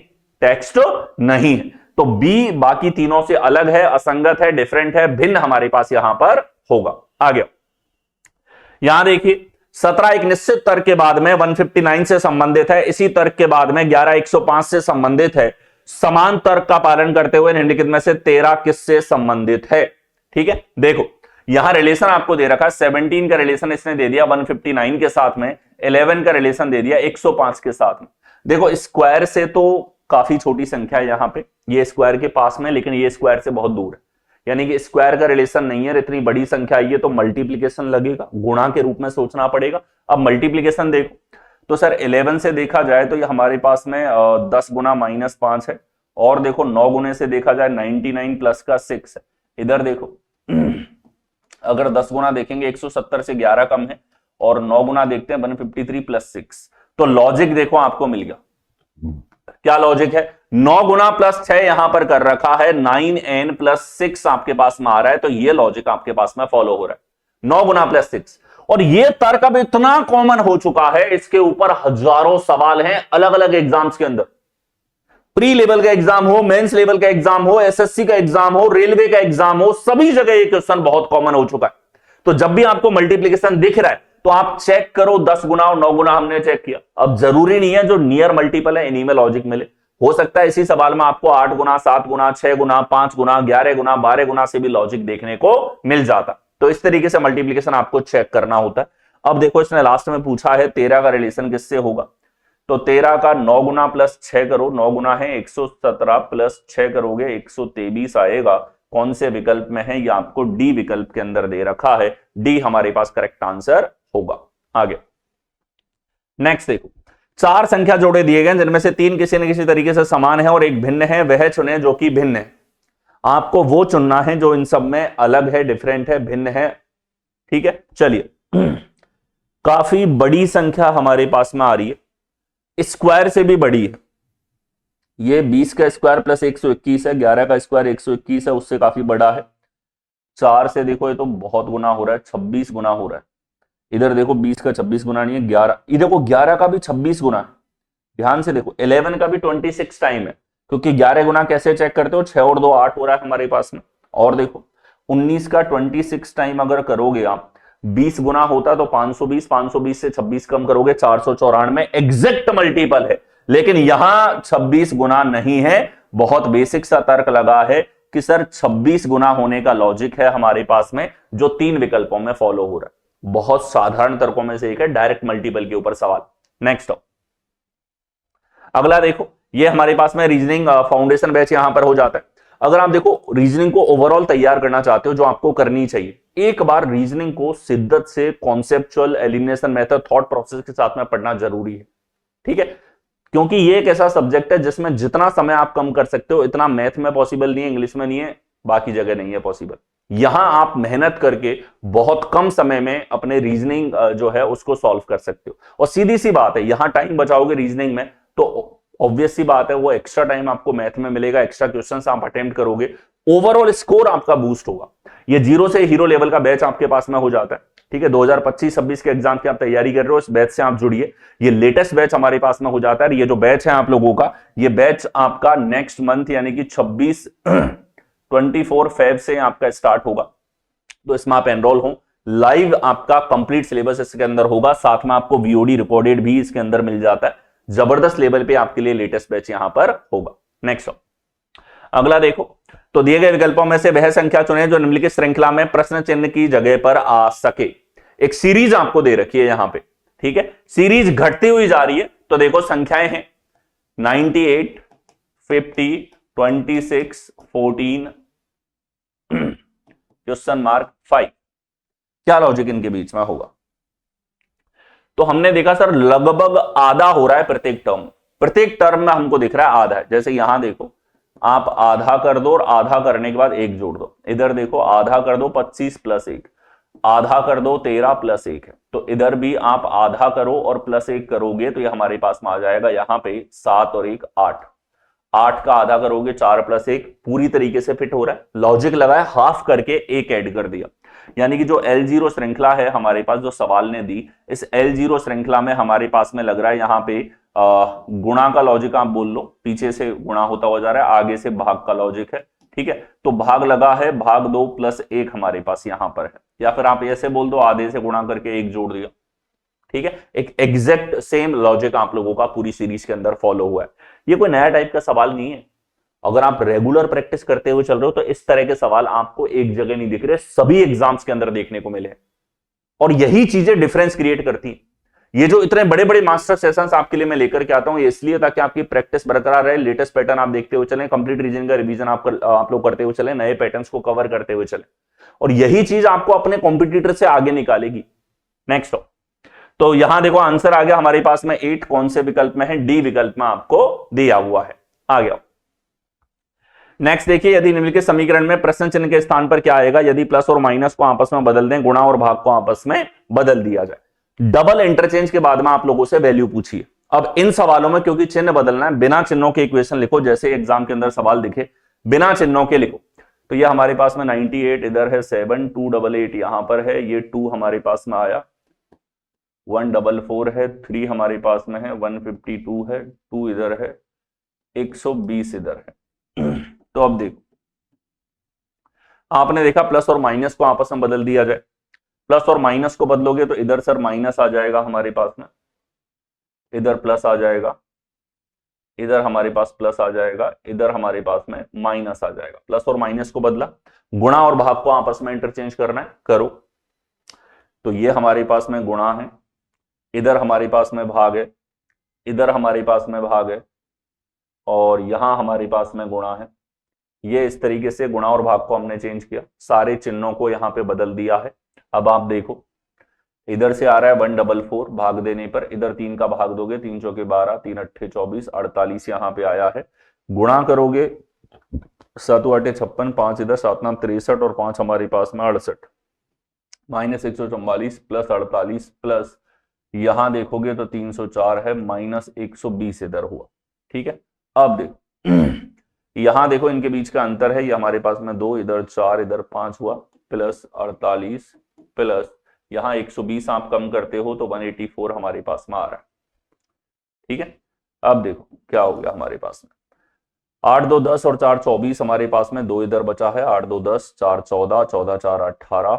टेक्स्ट नहीं है। तो बी बाकी तीनों से अलग है, असंगत है, डिफरेंट है, भिन्न हमारे पास यहां पर होगा। आगे यहां देखिए, 17 एक निश्चित तर्क के बाद में 159 से संबंधित है, इसी तर्क के बाद में 11 105 से संबंधित है। समान तर्क का पालन करते हुए निम्नलिखित में से 13 किससे संबंधित है। ठीक है, देखो यहां रिलेशन आपको दे रखा है, 17 का रिलेशन इसने दे दिया 159 के साथ में, 11 का रिलेशन दे दिया 105 के साथ में। देखो स्क्वायर से तो काफी छोटी संख्या है यहां पे, ये स्क्वायर के पास में, लेकिन ये स्क्वायर से बहुत दूर है, यानी कि स्क्वायर का रिलेशन नहीं है। इतनी बड़ी संख्या आई है तो मल्टीप्लीकेशन लगेगा, गुणा के रूप में सोचना पड़ेगा। अब मल्टीप्लीकेशन देखो तो सर 11 से देखा जाए तो ये हमारे पास में 10 गुना -5 है, और देखो 9 गुने से देखा जाए 99 प्लस का 6 है। इधर देखो अगर 10 गुना देखेंगे 170 से 11 कम है, और 9 गुना देखते हैं 153 प्लस 6, तो लॉजिक देखो आपको मिल गया। क्या लॉजिक है? 9 गुना प्लस 6 यहां पर कर रखा है, 9n प्लस 6 आपके पास में आ रहा है, तो ये लॉजिक आपके पास में फॉलो हो रहा है, 9 गुना प्लस 6। और ये तर्क अब इतना कॉमन हो चुका है, इसके ऊपर हजारों सवाल हैं अलग अलग एग्जाम्स के अंदर। प्री लेवल का एग्जाम हो, मेंस लेवल का एग्जाम हो, एसएससी का एग्जाम हो, रेलवे का एग्जाम हो, सभी जगह ये क्वेश्चन बहुत कॉमन हो चुका है। तो जब भी आपको मल्टीप्लीकेशन दिख रहा है तो आप चेक करो 10 गुना और 9 गुना हमने चेक किया। अब जरूरी नहीं है जो नियर मल्टीपल है इन्हीं में लॉजिक मिले, हो सकता है इसी सवाल में आपको 8 गुना, 7 गुना, 6 गुना, 5 गुना, 11 गुना, 12 गुना से भी लॉजिक देखने को मिल जाता। तो इस तरीके से मल्टीप्लीकेशन आपको चेक करना होता है। अब देखो इसने लास्ट में पूछा है 13 का रिलेशन किससे होगा, तो 13 का 9 गुना प्लस 6 करो, 9 गुना है 117 प्लस 6 करोगे 123 आएगा। कौन से विकल्प में है? ये आपको डी विकल्प के अंदर दे रखा है, डी हमारे पास करेक्ट आंसर होगा। आगे नेक्स्ट देखो, 4 संख्या जोड़े दिए गए जिनमें से 3 किसी न किसी तरीके से समान है और एक भिन्न है, वह चुने जो कि भिन्न है। आपको वो चुनना है जो इन सब में अलग है, डिफरेंट है, भिन्न है। ठीक है, चलिए काफी बड़ी संख्या हमारे पास में आ रही है, स्क्वायर से भी बड़ी है। ये 20 का स्क्वायर प्लस 121 है, 11 का स्क्वायर 121 है, उससे काफी बड़ा है। 4 से देखो ये तो बहुत गुना हो रहा है, 26 गुना हो रहा है। इधर देखो 20 का 26 गुना नहीं है, 11, इधर देखो 11 का भी 26 गुना है। ध्यान से देखो 11 का भी 26 टाइम है, क्योंकि 11 गुना कैसे चेक करते हो, 6 और 2 8 हो रहा है हमारे पास में। और देखो 19 का 26 टाइम अगर करोगे आप, 20 गुना होता तो 520, 520 से 26 कम करोगे 494, एग्जैक्ट मल्टीपल है। लेकिन यहां 26 गुना नहीं है। बहुत बेसिक सा तर्क लगा है कि सर 26 गुना होने का लॉजिक है हमारे पास में, जो 3 विकल्पों में फॉलो हो रहा है। बहुत साधारण तर्कों में से एक है, डायरेक्ट मल्टीपल के ऊपर सवाल। नेक्स्ट अगला देखो, ये हमारे पास में रीजनिंग फाउंडेशन बैच यहां पर हो जाता है। अगर आप देखो रीजनिंग को ओवरऑल तैयार करना चाहते हो, जो आपको करनी चाहिए, एक बार रीजनिंग को शिद्दत से conceptual, elimination method, thought process के साथ में पढ़ना जरूरी है। ठीक है, क्योंकि ये एक ऐसा सब्जेक्ट है जिसमें जितना समय आप कम कर सकते हो इतना मैथ में पॉसिबल नहीं है, इंग्लिश में नहीं है, बाकी जगह नहीं है पॉसिबल। यहां आप मेहनत करके बहुत कम समय में अपने रीजनिंग जो है उसको सॉल्व कर सकते हो। और सीधी सी बात है, यहां टाइम बचाओगे रीजनिंग में तो ऑब्वियस सी बात है वो एक्स्ट्रा टाइम आपको मैथ में मिलेगा, एक्स्ट्रा क्वेश्चंस आप अटेम्प्ट करोगे, ओवरऑल स्कोर आपका बूस्ट होगा। ये जीरो से हीरो लेवल का बैच आपके पास में हो जाता है। ठीक है, 2025-26 के एग्जाम की आप तैयारी कर रहे हो, इस बैच से आप जुड़िए। ये लेटेस्ट बैच हमारे पास में हो जाता है। ये जो बैच है आप लोगों का, ये बैच आपका नेक्स्ट मंथ यानी कि 24 फेब से आपका स्टार्ट होगा। तो इसमें आप एनरोल हो, लाइव आपका कंप्लीट सिलेबस इसके अंदर होगा, साथ में आपको वीओडी रिकॉर्डेड भी इसके अंदर मिल जाता है। जबरदस्त लेवल पे आपके लिए लेटेस्ट बैच यहां पर होगा। नेक्स्ट अगला देखो, तो दिए गए विकल्पों में से वह संख्या चुनें जो निम्नलिखित श्रृंखला में प्रश्न चिन्ह की जगह पर आ सके। एक सीरीज आपको दे रखी है यहां पे। ठीक है, सीरीज घटती हुई जा रही है। तो देखो संख्याएं हैं 98, 50, 26, 14, क्वेश्चन मार्क 5। क्या लॉजिक इनके बीच में होगा? तो हमने देखा सर लगभग आधा हो रहा है प्रत्येक टर्म में हमको दिख रहा है आधा है। जैसे यहां देखो आप आधा कर दो और आधा करने के बाद 1 जोड़ दो। इधर देखो आधा कर दो 25 प्लस 1, आधा कर दो 13 प्लस 1 है। तो इधर भी आप आधा करो और प्लस 1 करोगे तो ये हमारे पास में आ जाएगा यहां पे 7 और 1 8। 8 का आधा करोगे 4 प्लस 1, पूरी तरीके से फिट हो रहा है। लॉजिक लगाया, हाफ करके 1 ऐड कर दिया। यानी कि जो L0 श्रृंखला है हमारे पास, जो सवाल ने दी, इस L0 श्रृंखला में हमारे पास में लग रहा है यहाँ पे गुणा का लॉजिक आप बोल लो, पीछे से गुणा होता हो जा रहा है, आगे से भाग का लॉजिक है। ठीक है, तो भाग लगा है, भाग 2 प्लस 1 हमारे पास यहां पर है। या फिर आप ऐसे बोल दो आधे से गुणा करके 1 जोड़ दिया। ठीक है, एक एग्जैक्ट सेम लॉजिक आप लोगों का पूरी सीरीज के अंदर फॉलो हुआ है। ये कोई नया टाइप का सवाल नहीं है। अगर आप रेगुलर प्रैक्टिस करते हुए चल रहे हो तो इस तरह के सवाल आपको एक जगह नहीं दिख रहे, सभी एग्जाम्स के अंदर देखने को मिले। और यही चीजें डिफरेंस क्रिएट करती हैं। ये जो इतने बड़े बड़े मास्टर सेशंस आपके लिए मैं लेकर के आता हूं, ये इसलिए ताकि आपकी प्रैक्टिस बरकरार रहे, लेटेस्ट पैटर्न आप देखते हुए चलें, कंप्लीट रीजनिंग का रिवीजन आप लोग करते हुए चलें, नए पैटर्न्स को कवर करते हुए चलें। और यही चीज आपको अपने कॉम्पिटिटर से आगे निकालेगी। नेक्स्ट तो यहां देखो आंसर आ गया हमारे पास में 8। कौन से विकल्प में है? डी विकल्प में आपको दिया हुआ है। आ गया। नेक्स्ट देखिए, यदि निम्नलिखित समीकरण में प्रश्न चिन्ह के स्थान पर क्या आएगा यदि प्लस और माइनस को आपस में बदल दें, गुणा और भाग को आपस में बदल दिया जाए। डबल इंटरचेंज के बाद में आप लोगों से वैल्यू पूछिए। अब इन सवालों में क्योंकि चिन्ह बदलना है, बिना चिन्हों के इक्वेशन लिखो, जैसे एग्जाम के अंदर सवाल दिखे बिना चिन्हों के लिखो। तो ये हमारे पास में 98 इधर है, 7 288 यहां पर है, ये 2 हमारे पास में आया, 144 है, 3 हमारे पास में है, 152 है, 2 इधर है, 120 इधर है। तो अब देखो, आपने देखा प्लस और माइनस को आपस में बदल दिया जाए, प्लस और माइनस को बदलोगे तो इधर सर माइनस आ जाएगा हमारे पास में, इधर प्लस आ जाएगा, इधर हमारे पास प्लस आ जाएगा, इधर हमारे पास में माइनस आ जाएगा। प्लस और माइनस को बदला, गुणा और भाग को आपस में इंटरचेंज करना है, करो। तो ये हमारे पास में गुणा है, इधर हमारे पास में भाग है, इधर हमारे पास में भाग है, और यहां हमारे पास में गुणा है। ये इस तरीके से गुणा और भाग को हमने चेंज किया, सारे चिन्हों को यहां पे बदल दिया है। अब आप देखो, इधर से आ रहा है 144 भाग देने पर, इधर 3 का भाग दोगे, 3 चौके 12, 3 अट्ठे 24, 48 यहां पे आया है। गुणा करोगे 7 8 56, 5 इधर, 7 9 63 और 5 हमारे पास में 68, माइनस 144 प्लस 48 प्लस यहां देखोगे तो 304 है, माइनस 120 इधर हुआ। ठीक है, अब देखो यहां देखो इनके बीच का अंतर है, ये हमारे पास में 2 इधर 4 इधर 5 हुआ, प्लस 48 प्लस यहां 120 आप कम करते हो तो 184 हमारे पास में आ रहा है। ठीक है, अब देखो क्या हो गया हमारे पास में, 8 2 10 और 4 24 हमारे पास में, 2 इधर बचा है, 8 2 10, 4 14, 14 4 18,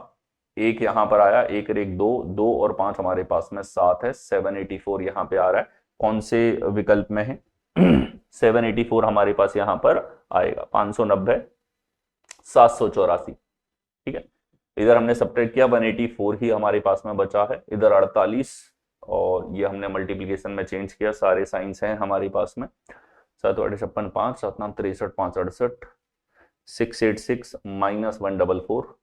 एक यहां पर आया, एक 1 2, 2 और 5 हमारे पास में 7 है, 784 यहां पे आ रहा है। कौन से विकल्प में है? 784 हमारे पास यहां पर आएगा, 590 784। ठीक है, इधर हमने सब्ट्रैक्ट किया, 184 ही हमारे पास में बचा है, इधर 48 और ये हमने मल्टीप्लीकेशन में चेंज किया, सारे साइंस हैं हमारे पास में, 7 8 56 5, 7 9 63 5 68, 686 माइनस 144।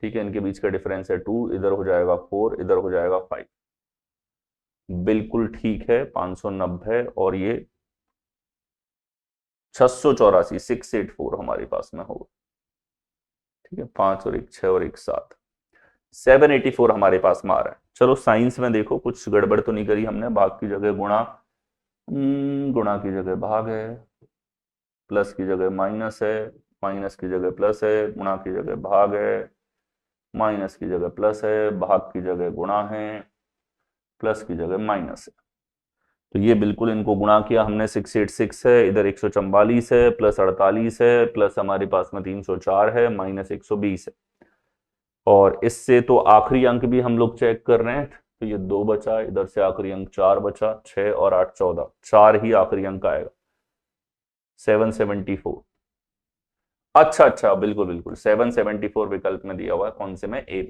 ठीक है, इनके बीच का डिफरेंस है 2, इधर हो जाएगा 4, इधर हो जाएगा 5, बिल्कुल ठीक है 590 और ये 684 684 हमारे पास में होगा। ठीक है, 5 और 1 6 और 1 7, 784 हमारे पास में आ रहा है। चलो साइंस में देखो कुछ गड़बड़ तो नहीं करी हमने, भाग की जगह गुणा, गुणा की जगह भाग है, प्लस की जगह माइनस है, माइनस की जगह प्लस है, गुणा की जगह भाग है, माइनस की जगह प्लस है, भाग की जगह गुणा है, प्लस की जगह माइनस है। तो ये बिल्कुल इनको गुणा किया हमने, 686 है, इधर 144 है, प्लस 48 है, प्लस हमारे पास में 304 है, माइनस 120 है। और इससे तो आखिरी अंक भी हम लोग चेक कर रहे हैं, तो ये 2 बचा, इधर से आखिरी अंक 4 बचा, 6 और 8 14, 4 ही आखिरी अंक आएगा, 774। अच्छा अच्छा, बिल्कुल बिल्कुल 774 विकल्प में दिया हुआ है, कौन से में? ए।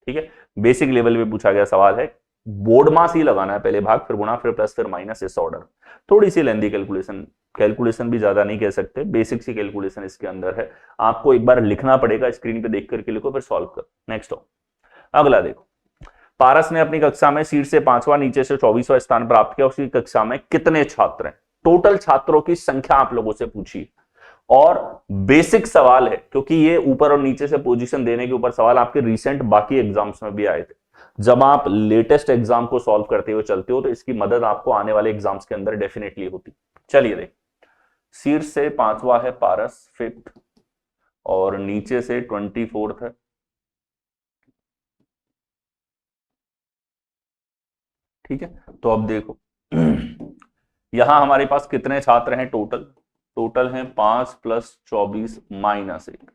ठीक है, बेसिक लेवल पे पूछा गया सवाल है, बोर्ड मास ही लगाना है, पहले भाग फिर गुणा फिर प्लस फिर माइनस, इस ऑर्डर। थोड़ी सी लेंदी कैलकुलेशन भी ज्यादा नहीं कह सकते, बेसिक सी कैलकुलेशन इसके अंदर है, आपको एक बार लिखना पड़ेगा, स्क्रीन पे देख करके लिखो फिर सॉल्व कर। नेक्स्ट हो, अगला देखो, पारस ने अपनी कक्षा में सीट से 5वां नीचे से 24वां स्थान प्राप्त किया, उसकी कक्षा में कितने छात्र हैं? टोटल छात्रों की संख्या आप लोगों से पूछी, और बेसिक सवाल है क्योंकि ये ऊपर और नीचे से पोजीशन देने के ऊपर सवाल आपके रिसेंट बाकी एग्जाम्स में भी आए थे। जब आप लेटेस्ट एग्जाम को सॉल्व करते हुए चलते हो तो इसकी मदद आपको आने वाले एग्जाम्स के अंदर डेफिनेटली होती। चलिए देख, शीर्ष से 5वां है पारस, 5th, और नीचे से 24th है। ठीक है, तो अब देखो यहां हमारे पास कितने छात्र हैं टोटल? टोटल है 5 प्लस 24 माइनस 1,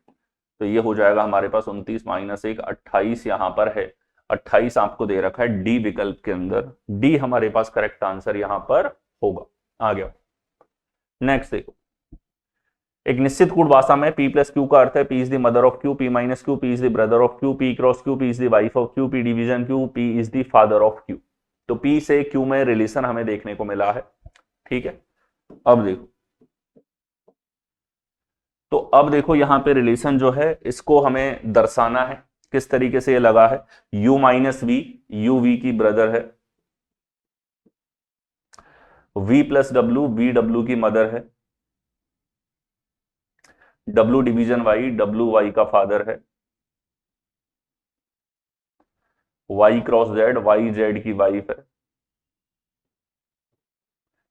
तो ये हो जाएगा हमारे पास 29 माइनस 1, 28 यहां पर है, 28 आपको दे रखा है डी विकल्प के अंदर, डी हमारे पास करेक्ट आंसर यहां पर होगा। आ गया, नेक्स्ट देखो, एक निश्चित कूट भाषा में P प्लस क्यू का अर्थ है P is the mother of Q, P minus Q, P is the brother of Q, P cross Q, P is the wife of Q, P division Q, P is the father of Q। तो P से Q में relation हमें देखने को मिला है। ठीक है, अब देखो, तो अब देखो यहां पे रिलेशन जो है इसको हमें दर्शाना है, किस तरीके से ये लगा है, U minus V, U V की ब्रदर है, V plus W, V W की मदर है, W division Y, W Y का फादर है, Y cross Z, Y Z की वाइफ है,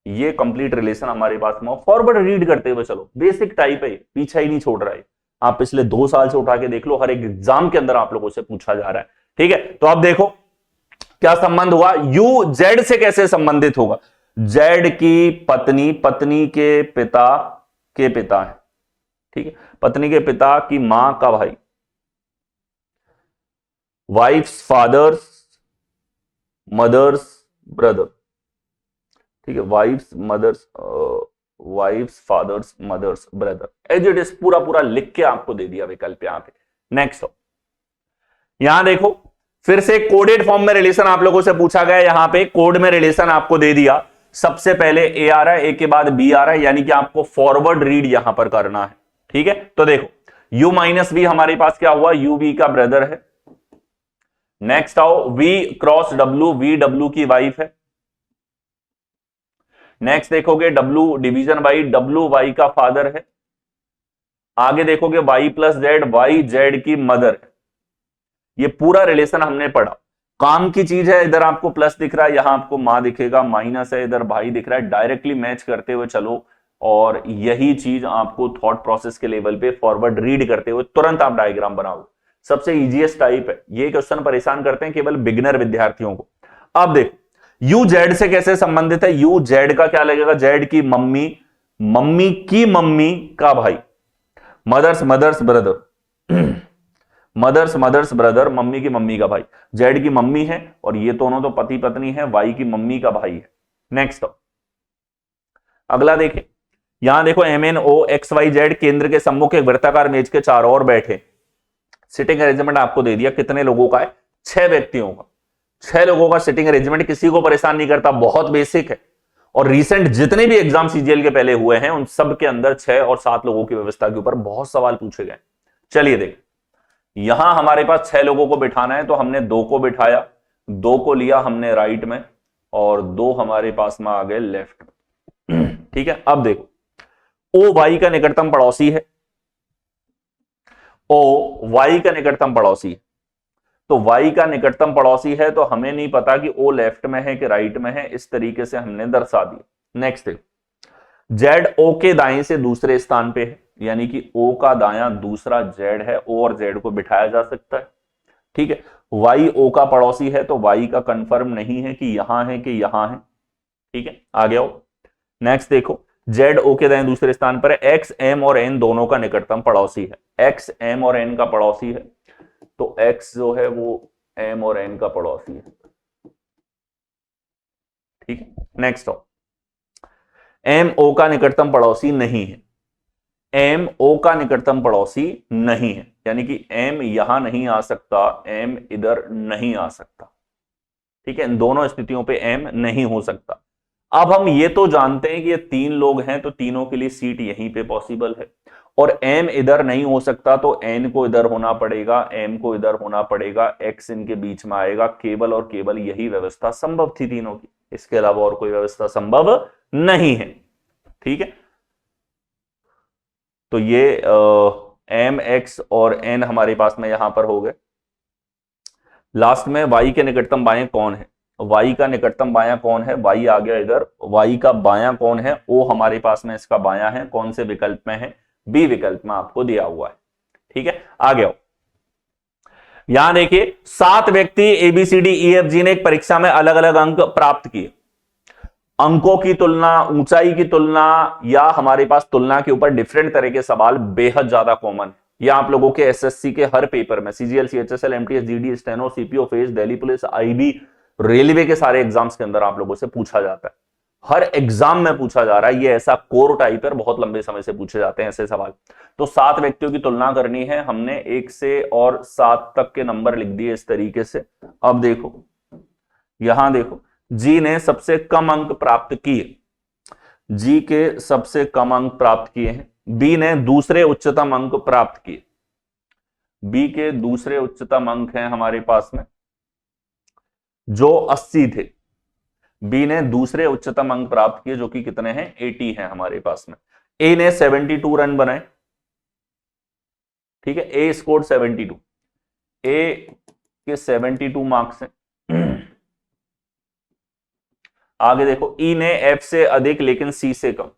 ये कंप्लीट रिलेशन हमारे पास में। फॉरवर्ड रीड करते हुए चलो, बेसिक टाइप है, पीछा ही नहीं छोड़ रहा है। आप पिछले 2 साल से उठा के देख लो, हर एक एग्जाम के अंदर आप लोगों से पूछा जा रहा है। ठीक है, तो आप देखो क्या संबंध हुआ, यू जेड से कैसे संबंधित होगा। जेड की पत्नी, पत्नी के पिता है। ठीक है, पत्नी के पिता की मां का भाई, वाइफ्स फादर्स मदर्स ब्रदर। ठीक है, wife's father's mother's brother, as it is पूरा पूरा लिख के आपको दे दिया विकल्प यहां पे। नेक्स्ट यहां देखो, फिर से कोडेड फॉर्म में रिलेशन आप लोगों से पूछा गया। यहां पे कोड में रिलेशन आपको दे दिया, सबसे पहले ए आ रहा है, ए के बाद बी आ रहा है, यानी कि आपको फॉरवर्ड रीड यहां पर करना है। ठीक है, तो देखो u माइनस बी हमारे पास क्या हुआ, u v का ब्रदर है। नेक्स्ट आओ, v cross w, v w की वाइफ है। नेक्स्ट देखोगे w division by, w y का फादर है। आगे देखोगे y plus Z, y Z की मदर है। ये पूरा रिलेशन हमने पढ़ा। काम की चीज है, इधर आपको प्लस दिख रहा है, यहां आपको मां दिखेगा, माइनस है, इधर भाई दिख रहा है। डायरेक्टली मैच करते हुए चलो, और यही चीज आपको थॉट प्रोसेस के लेवल पे फॉरवर्ड रीड करते हुए तुरंत आप डायग्राम बनाओ। सबसे इजीएस्ट टाइप है ये क्वेश्चन, परेशान करते हैं केवल बिगिनर विद्यार्थियों को। अब देखो यू जेड से कैसे संबंधित है, यू जेड का क्या लगेगा, जेड की मम्मी, मम्मी की मम्मी का भाई, mother's mother's brother mother's brother, मम्मी की मम्मी का भाई। जेड की मम्मी है और ये दोनों तो पति पत्नी है, वाई की मम्मी का भाई है। नेक्स्ट अगला देखें, यहां देखो M N O X Y Z केंद्र के सम्मुख एक वृत्ताकार मेज के चारों ओर बैठे। सिटिंग अरेंजमेंट आपको दे दिया, कितने लोगों का है, 6 व्यक्तियों का। 6 लोगों का सिटिंग अरेंजमेंट किसी को परेशान नहीं करता, बहुत बेसिक है। और रिसेंट जितने भी एग्जाम सीजीएल के पहले हुए हैं उन सब के अंदर 6 और 7 लोगों की व्यवस्था के ऊपर बहुत सवाल पूछे गए। चलिए देख, यहां हमारे पास 6 लोगों को बिठाना है, तो हमने 2 को बिठाया, 2 को लिया हमने राइट में, और 2 हमारे पास में आ गए लेफ्ट में। ठीक है, अब देखो ओ वाई का निकटतम पड़ोसी है, ओ वाई का निकटतम पड़ोसी है। तो y का निकटतम पड़ोसी है, तो हमें नहीं पता कि o लेफ्ट में है कि राइट में है, इस तरीके से हमने दर्शा दिया। नेक्स्ट z o के दाएं से दूसरे स्थान पे है, यानी कि o का दायां दूसरा z है, o और z को बिठाया जा सकता है। ठीक है, y o का पड़ोसी है, तो y का कंफर्म नहीं है कि यहां है कि यहां है। ठीक है, आगे आओ। नेक्स्ट देखो, z o के दाएं दूसरे स्थान पर है, x m और n दोनों का निकटतम पड़ोसी है। x m और n का पड़ोसी है, तो x जो है वो m और n का पड़ोसी है। ठीक है, नेक्स्ट हो, m o का निकटतम पड़ोसी नहीं है, m o का निकटतम पड़ोसी नहीं है, यानी कि m यहां नहीं आ सकता, m इधर नहीं आ सकता। ठीक है, इन दोनों स्थितियों पे m नहीं हो सकता। अब हम ये तो जानते हैं कि ये 3 लोग हैं, तो तीनों के लिए सीट यहीं पे पॉसिबल है, और m इधर नहीं हो सकता, तो n को इधर होना पड़ेगा, m को इधर होना पड़ेगा, x इनके बीच में आएगा। केवल और केवल यही व्यवस्था संभव थी तीनों की, इसके अलावा और कोई व्यवस्था संभव नहीं है। ठीक है, तो ये m x और n हमारे पास में यहां पर हो गए। लास्ट में y के निकटतम बाएं कौन है, y का निकटतम बायां कौन है, y आ गया इधर, y का बायां कौन है, o हमारे पास में इसका बायां है, कौन से विकल्प में है, बी विकल्प में आपको दिया हुआ है। ठीक है, आगे आओ। यहां देखिए 7 व्यक्ति एबीसीडी ई एफ जी ने एक परीक्षा में अलग अलग अंक प्राप्त किए। अंकों की तुलना, ऊंचाई की तुलना, या हमारे पास तुलना के ऊपर डिफरेंट तरह के सवाल बेहद ज्यादा कॉमन है। यह आप लोगों के एसएससी के हर पेपर में, CGL, CHSL, MTS, GD, steno, CPO, face, Delhi police, IB, railway के सारे एग्जाम्स के अंदर आप लोगों से पूछा जाता है। हर एग्जाम में पूछा जा रहा है, ये ऐसा कोर टाइप है, बहुत लंबे समय से पूछे जाते हैं ऐसे सवाल। तो 7 व्यक्तियों की तुलना करनी है, हमने 1 से और 7 तक के नंबर लिख दिए इस तरीके से। अब देखो, यहां देखो, जी ने सबसे कम अंक प्राप्त किए, जी के सबसे कम अंक प्राप्त किए हैं। बी ने दूसरे उच्चतम अंक प्राप्त किए, बी के दूसरे उच्चतम अंक हैं हमारे पास में जो 80 थे। बी ने दूसरे उच्चतम अंक प्राप्त किए जो कि कितने हैं, 80 हैं हमारे पास में। ए ने 72 रन बनाए। ठीक है, ए स्कोर 72, ए के 72 मार्क्स हैं। आगे देखो, ई ने एफ से अधिक लेकिन सी से कम,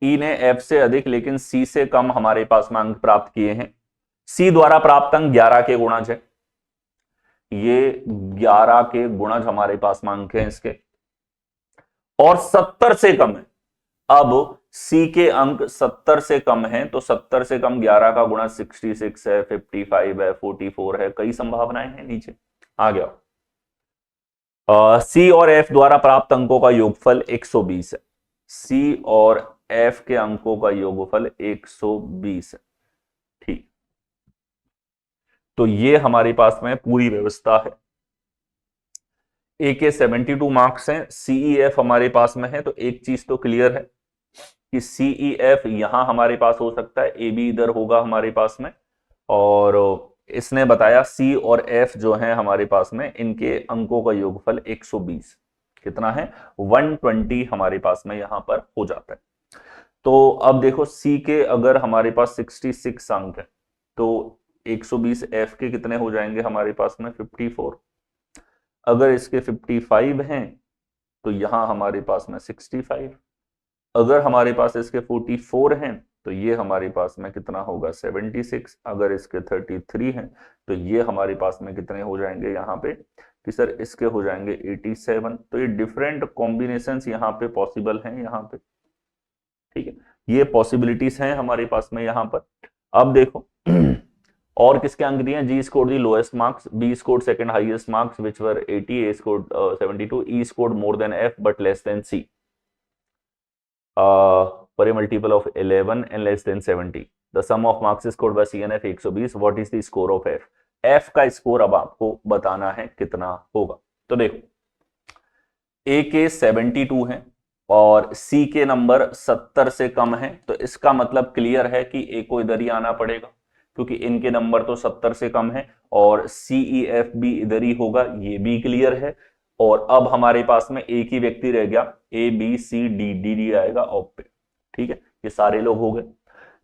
ई ने एफ से अधिक लेकिन सी से कम हमारे पास में अंक प्राप्त किए हैं। सी द्वारा प्राप्त अंक 11 के गुणज है, ये 11 के गुणज हमारे पास में अंक हैं इसके, और 70 से कम है। अब सी के अंक 70 से कम हैं, तो 70 से कम 11 का गुणा 66 है, 55 है, 44 है, कई संभावनाएं हैं नीचे। आ गया। सी और एफ द्वारा प्राप्त अंकों का योगफल 120 है, सी और एफ के अंकों का योगफल 120 है। ठीक, तो ये हमारे पास में पूरी व्यवस्था है। ए के 72 मार्क्स हैं, सीई एफ हमारे पास में है, तो एक चीज तो क्लियर है कि सीई एफ यहां हमारे पास हो सकता है, ए बी इधर होगा हमारे पास में, और इसने बताया सी और एफ जो है हमारे पास में, इनके अंकों का योगफल 120 कितना है, 120 हमारे पास में यहां पर हो जाता है। तो अब देखो, सी के अगर हमारे पास 66 अंक है, तो 120 एफ के कितने हो जाएंगे हमारे पास में, 54। अगर इसके 55 हैं तो यहां हमारे पास में 65, अगर हमारे पास इसके 44 हैं तो ये हमारे पास में कितना होगा, 76। अगर इसके 33 हैं तो ये हमारे पास में कितने हो जाएंगे यहाँ पे, कि सर इसके हो जाएंगे 87। तो ये डिफरेंट कॉम्बिनेशंस यहाँ पे पॉसिबल हैं यहाँ पे, ठीक है, ये पॉसिबिलिटीज हैं हमारे पास में यहाँ पर। अब देखो और किसके अंक दिए हैं, G scored the lowest marks, B scored second highest marks which were 80, A scored 72, E scored more than F but less than C, for a multiple of 11 and less than 70. The sum of marks scored by C and F 120. What is the score of F? F का score अब आपको बताना है कितना होगा। तो देखो, A के 72 हैं और C के नंबर 70 से कम हैं, तो इसका मतलब क्लियर है कि A को इधर ही आना पड़ेगा, क्योंकि इनके नंबर तो 70 से कम है, और CEF भी इधर ही होगा, ये भी क्लियर है। और अब हमारे पास में एक ही व्यक्ति रह गया, A B C D, D D आएगा ऑप पे, ठीक है, ये सारे लोग हो गए।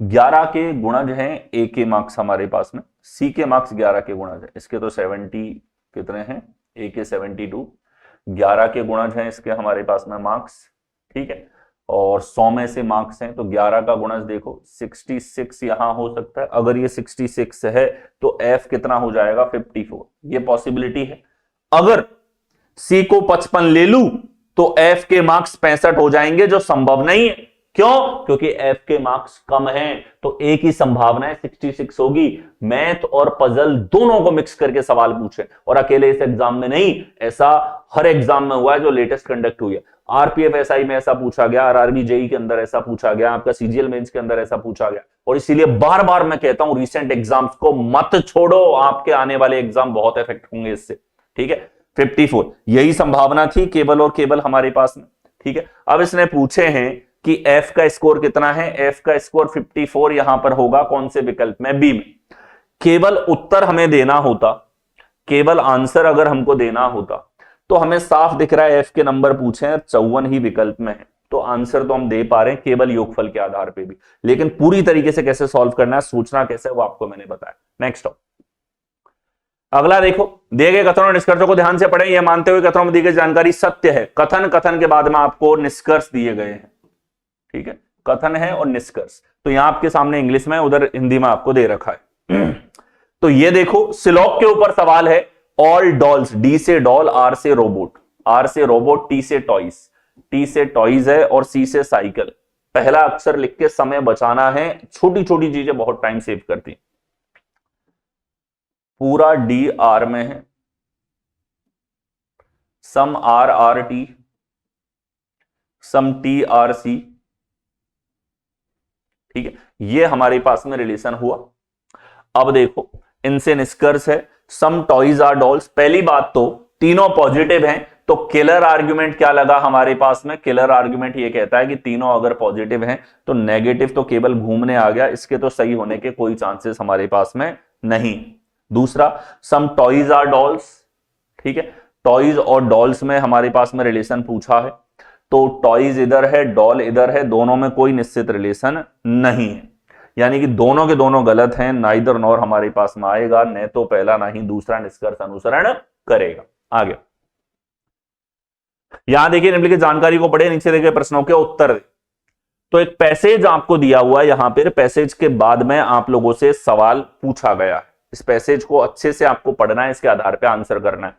11 के गुणज हैं ए के मार्क्स हमारे पास में, सी के मार्क्स 11 के गुणज है, इसके तो 70 कितने हैं, ए के 72, 11 के गुणज हैं इसके हमारे पास में मार्क्स, ठीक है, और 100 में से मार्क्स हैं, तो 11 का गुणज देखो 66 यहां हो सकता है। अगर ये 66 है तो एफ कितना हो जाएगा, 54, ये पॉसिबिलिटी है। अगर सी को 55 ले लू तो एफ के मार्क्स 65 हो जाएंगे, जो संभव नहीं है। क्यों? क्योंकि एफ के मार्क्स कम हैं, तो एक ही संभावना है 66 होगी। मैथ और पजल दोनों को मिक्स करके सवाल पूछे, और अकेले इस एग्जाम में नहीं, ऐसा हर एग्जाम में हुआ है जो लेटेस्ट कंडक्ट हुई है। आरपीएफ एसआई में ऐसा पूछा गया, आरआरबी जेई के अंदर ऐसा पूछा गया, आपका सीजीएल मेंस के अंदर ऐसा पूछा गया, और इसीलिए बार बार मैं कहता हूं रिसेंट एग्जाम्स को मत छोड़ो, आपके आने वाले एग्जाम बहुत इफेक्ट होंगे इससे, ठीक है। 54 यही संभावना थी केवल और केवल हमारे पास में, ठीक है। अब इसने पूछे हैं कि एफ का स्कोर कितना है, एफ का स्कोर 54 यहां पर होगा कौन से विकल्प में, बी में। केवल उत्तर हमें देना होता, केवल आंसर अगर हमको देना होता, तो हमें साफ दिख रहा है एफ के नंबर पूछे हैं, 54 ही विकल्प में है, तो आंसर तो हम दे पा रहे हैं केवल योगफल के आधार पर भी, लेकिन पूरी तरीके से कैसे सॉल्व करना है, सोचना कैसे, वो आपको मैंने बताया। नेक्स्ट अगला देखो, दिए गए कथनों और निष्कर्षों को ध्यान से पढ़ें, यह मानते हुए कथनों में दी गई जानकारी सत्य है। कथन, कथन के बाद में आपको निष्कर्ष दिए गए हैं, ठीक है, कथन है और निष्कर्ष, तो यहां आपके सामने इंग्लिश में, उधर हिंदी में आपको दे रखा है। तो ये देखो, सिलॉक के ऊपर सवाल है, ऑल डॉल्स, डी से डॉल, आर से रोबोट, आर से रोबोट, टी से टॉयज, टी से टॉयज है, और सी से साइकिल। पहला अक्षर लिख के समय बचाना है, छोटी छोटी चीजें बहुत टाइम सेव करती। पूरा डी आर में है, some R R T, some T R C, ठीक है, ये हमारे पास में रिलेशन हुआ। अब देखो, इनसे निष्कर्ष है, सम टॉयज आर डॉल्स। पहली बात तो तीनों पॉजिटिव हैं, तो किलर आर्ग्यूमेंट क्या लगा हमारे पास में, किलर आर्ग्यूमेंट ये कहता है कि तीनों अगर पॉजिटिव हैं तो नेगेटिव तो केवल घूमने आ गया, इसके तो सही होने के कोई चांसेस हमारे पास में नहीं। दूसरा, सम टॉयज आर डॉल्स, ठीक है, टॉयज और डॉल्स में हमारे पास में रिलेशन पूछा है, तो टॉयज इधर है, डॉल इधर है, दोनों में कोई निश्चित रिलेशन नहीं है, यानी कि दोनों के दोनों गलत हैं, नाइदर नॉर हमारे पास में आएगा, न तो पहला ना ही दूसरा निष्कर्ष अनुसरण करेगा। आगे यहां देखिए निम्नलिखित जानकारी को पढ़े, नीचे देखे प्रश्नों के उत्तर दे। तो एक पैसेज आपको दिया हुआ है यहां पर, पैसेज के बाद में आप लोगों से सवाल पूछा गया है। इस पैसेज को अच्छे से आपको पढ़ना है, इसके आधार पर आंसर करना है।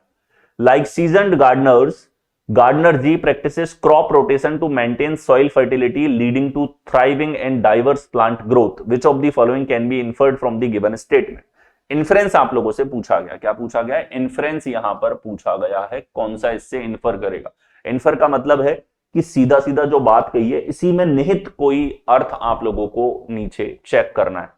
Like seasoned Gardner's, Gardner G practices crop rotation to maintain soil fertility, leading to thriving and diverse plant growth. Which of the following can be inferred from the given statement? Inference आप लोगों से पूछा गया, क्या पूछा गया है? Inference यहां पर पूछा गया है, कौन सा इससे इन्फर करेगा। इन्फर का मतलब है कि सीधा सीधा जो बात कही है इसी में निहित कोई अर्थ आप लोगों को नीचे चेक करना है,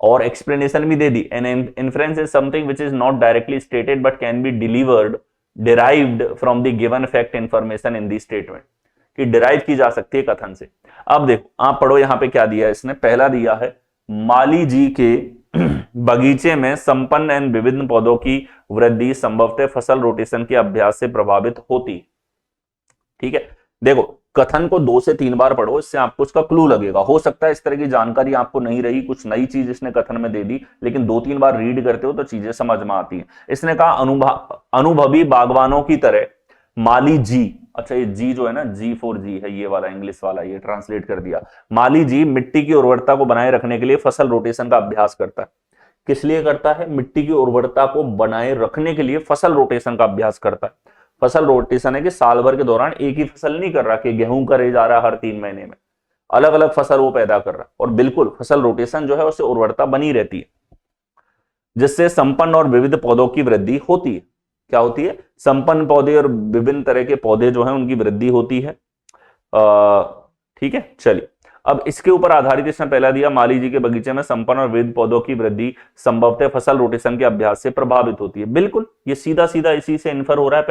और एक्सप्लेनेशन भी दे दी। An inference is something which is not directly stated but can be delivered derived from the given fact information in the statement, कि derive की जा सकती है कथन से। अब देखो आप पढ़ो यहां पे क्या दिया है इसने। पहला दिया है माली जी के बगीचे में संपन्न एवं विभिन्न पौधों की वृद्धि संभवतः फसल रोटेशन के अभ्यास से प्रभावित होती। ठीक है, देखो कथन को 2 से 3 बार पढ़ो, इससे आपको उसका क्लू लगेगा। हो सकता है इस तरह की जानकारी आपको नहीं रही, कुछ नई चीज इसने कथन में दे दी, लेकिन 2-3 बार रीड करते हो तो चीजें समझ में आती हैं। इसने कहा अनुभवी बागवानों की तरह माली जी, अच्छा ये जी जो है ना, जी फॉर जी है, ये वाला इंग्लिश वाला, ये ट्रांसलेट कर दिया। माली जी मिट्टी की उर्वरता को बनाए रखने के लिए फसल रोटेशन का अभ्यास करता है। किस लिए करता है? मिट्टी की उर्वरता को बनाए रखने के लिए फसल रोटेशन का अभ्यास करता है। फसल रोटेशन है कि साल भर के दौरान एक ही फसल नहीं कर रहा कि गेहूं करे जा रहा हर 3 महीने में, अलग अलग फसल वो पैदा कर रहा। और बिल्कुल फसल रोटेशन जो है उससे उर्वरता बनी रहती है, जिससे संपन्न और विविध पौधों की वृद्धि होती है। क्या होती है? संपन्न पौधे और विभिन्न तरह के पौधे जो है उनकी वृद्धि होती है। ठीक है, चलिए अब इसके ऊपर आधारित इसने पहला दिया, माली जी के बगीचे में संपन्न और विविध पौधों की वृद्धि संभवतः फसल रोटेशन के अभ्यास से प्रभावित होती है। बिल्कुल ये सीधा सीधा इसी से इन्फर हो रहा है।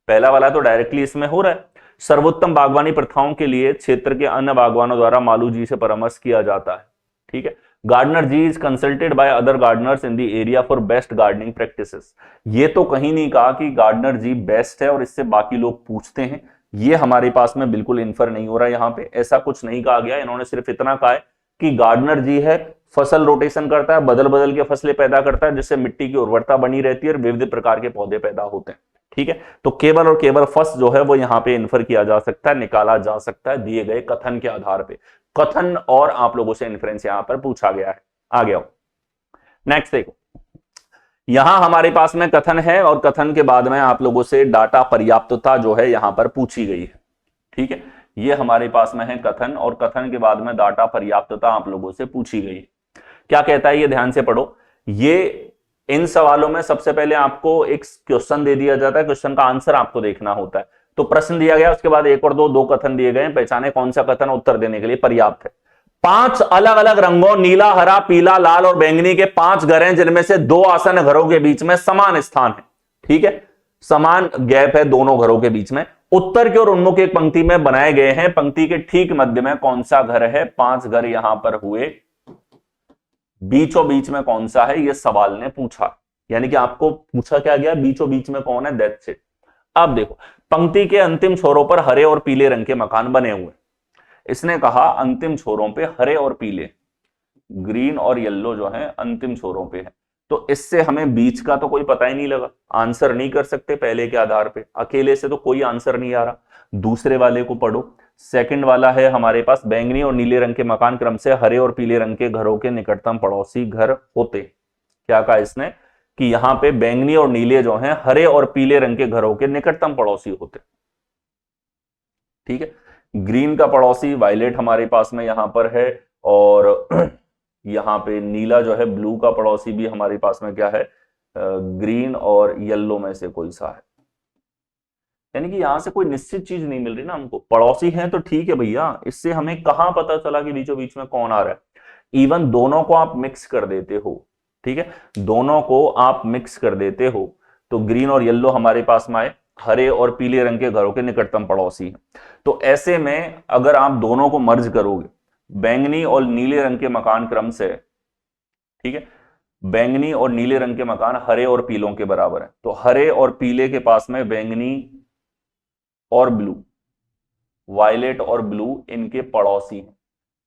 पहला वाला तो डायरेक्टली इसमें हो रहा है। सर्वोत्तम बागवानी प्रथाओं के लिए क्षेत्र के अन्य बागवानों द्वारा मालू जी से परामर्श किया जाता है। ठीक है, gardener G is consulted by other gardeners in the area for best gardening practices. ये तो कहीं नहीं कहा कि गार्डनर जी बेस्ट है और इससे बाकी लोग पूछते हैं, ये हमारे पास में बिल्कुल इन्फर नहीं हो रहा है। यहां पे ऐसा कुछ नहीं कहा गया, इन्होंने सिर्फ इतना कहा है कि गार्डनर जी है, फसल रोटेशन करता है, बदल बदल के फसलें पैदा करता है, जिससे मिट्टी की उर्वरता बनी रहती है और विविध प्रकार के पौधे पैदा होते हैं। ठीक है, तो केवल और केवल फर्स्ट जो है वो यहां पे इन्फर किया जा सकता है, निकाला जा सकता है दिए गए कथन के आधार पे। कथन और आप लोगों से इन्फ्रेंस यहां पर पूछा गया है। आ गया नेक्स्ट देखो, यहां हमारे पास में कथन है और कथन के बाद में आप लोगों से डाटा पर्याप्तता जो है यहां पर पूछी गई है। ठीक है, ये हमारे पास में है कथन और कथन के बाद में डाटा पर्याप्तता आप लोगों से पूछी गई है। क्या कहता है ये ध्यान से पढ़ो। ये इन सवालों में सबसे पहले आपको एक क्वेश्चन दे दिया जाता है, क्वेश्चन का आंसर आपको देखना होता है। तो प्रश्न दिया गया, उसके बाद एक और दो कथन दिए गए, पहचाने कौन सा कथन उत्तर देने के लिए पर्याप्त है। 5 अलग अलग रंगों नीला, हरा, पीला, लाल और बैंगनी के 5 घर हैं, जिनमें से 2 आसन घरों के बीच में समान स्थान है। ठीक है, समान गैप है दोनों घरों के बीच में। उत्तर की ओर उन्मुख एक पंक्ति में बनाए गए हैं, पंक्ति के ठीक मध्य में कौन सा घर है? 5 घर यहां पर हुए, बीचों बीच में कौन सा है? ये सवाल ने पूछा, यानी कि आपको पूछा क्या गया, बीचों बीच में कौन है, दैट्स इट। अब देखो, पंक्ति के अंतिम छोरों पर हरे और पीले रंग के मकान बने हुए। इसने कहा अंतिम छोरों पे हरे और पीले, ग्रीन और येलो जो है अंतिम छोरों पे है। तो इससे हमें बीच का तो कोई पता ही नहीं लगा, आंसर नहीं कर सकते पहले के आधार पे, अकेले से तो कोई आंसर नहीं आ रहा। दूसरे वाले को पढ़ो, सेकंड वाला है हमारे पास, बैंगनी और नीले रंग के मकान क्रम से हरे और पीले रंग के घरों के निकटतम पड़ोसी घर होते। क्या कहा इसने कि यहां पे बैंगनी और नीले जो हैं हरे और पीले रंग के घरों के निकटतम पड़ोसी होते। ठीक है, ग्रीन का पड़ोसी वायलेट हमारे पास में यहां पर है, और यहां पे नीला जो है ब्लू का पड़ोसी भी हमारे पास में क्या है, ग्रीन और येलो में से कोई सा है। यानी कि यहां से कोई निश्चित चीज नहीं मिल रही ना हमको। पड़ोसी हैं तो ठीक है भैया, इससे हमें कहां पता चला कि बीचों बीच में कौन आ रहा है। इवन दोनों को आप मिक्स कर देते हो, ठीक है, दोनों को आप मिक्स कर देते हो तो ग्रीन और येलो हमारे पास में आए, हरे और पीले रंग के घरों के निकटतम पड़ोसी हैं। तो ऐसे में अगर आप दोनों को मर्ज करोगे, बैंगनी और नीले रंग के मकान क्रम से, ठीक है, बैंगनी और नीले रंग के मकान हरे और पीलों के बराबर है, तो हरे और पीले के पास में बैंगनी और ब्लू, वायलेट और ब्लू इनके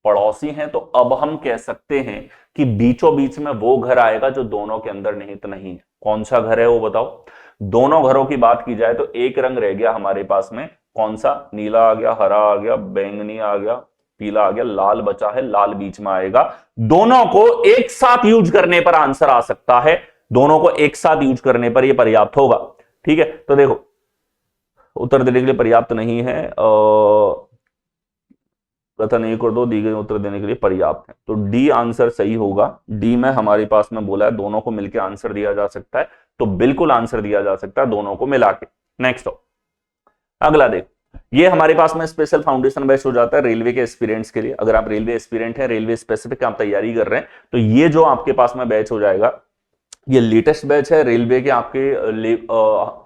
पड़ोसी हैं। तो अब हम कह सकते हैं कि बीचों बीच में वो घर आएगा जो दोनों के अंदर निहित नहीं है। कौन सा घर है वो बताओ? दोनों घरों की बात की जाए तो एक रंग रह गया हमारे पास में, कौन सा? नीला आ गया, हरा आ गया, बैंगनी आ गया, पीला आ गया, लाल बचा है, लाल बीच में आएगा। दोनों को एक साथ यूज करने पर आंसर आ सकता है, दोनों को एक साथ यूज करने पर यह पर्याप्त होगा। ठीक है, तो देखो उत्तर देने के लिए पर्याप्त नहीं है, कथन एक और दो दी गई उत्तर देने के लिए पर्याप्त है, तो डी आंसर सही होगा। डी में हमारे पास में बोला है दोनों को मिलकर आंसर दिया जा सकता है, तो बिल्कुल आंसर दिया जा सकता है दोनों को मिला के। नेक्स्ट हो, अगला देख, ये हमारे पास में स्पेशल फाउंडेशन बैच हो जाता है रेलवे के एस्पिरेंट्स के लिए। अगर आप रेलवे एस्पिरेंट हैं, रेलवे स्पेसिफिक आप तैयारी कर रहे हैं, तो ये जो आपके पास में बैच हो जाएगा, ये लेटेस्ट बैच है रेलवे के। आपके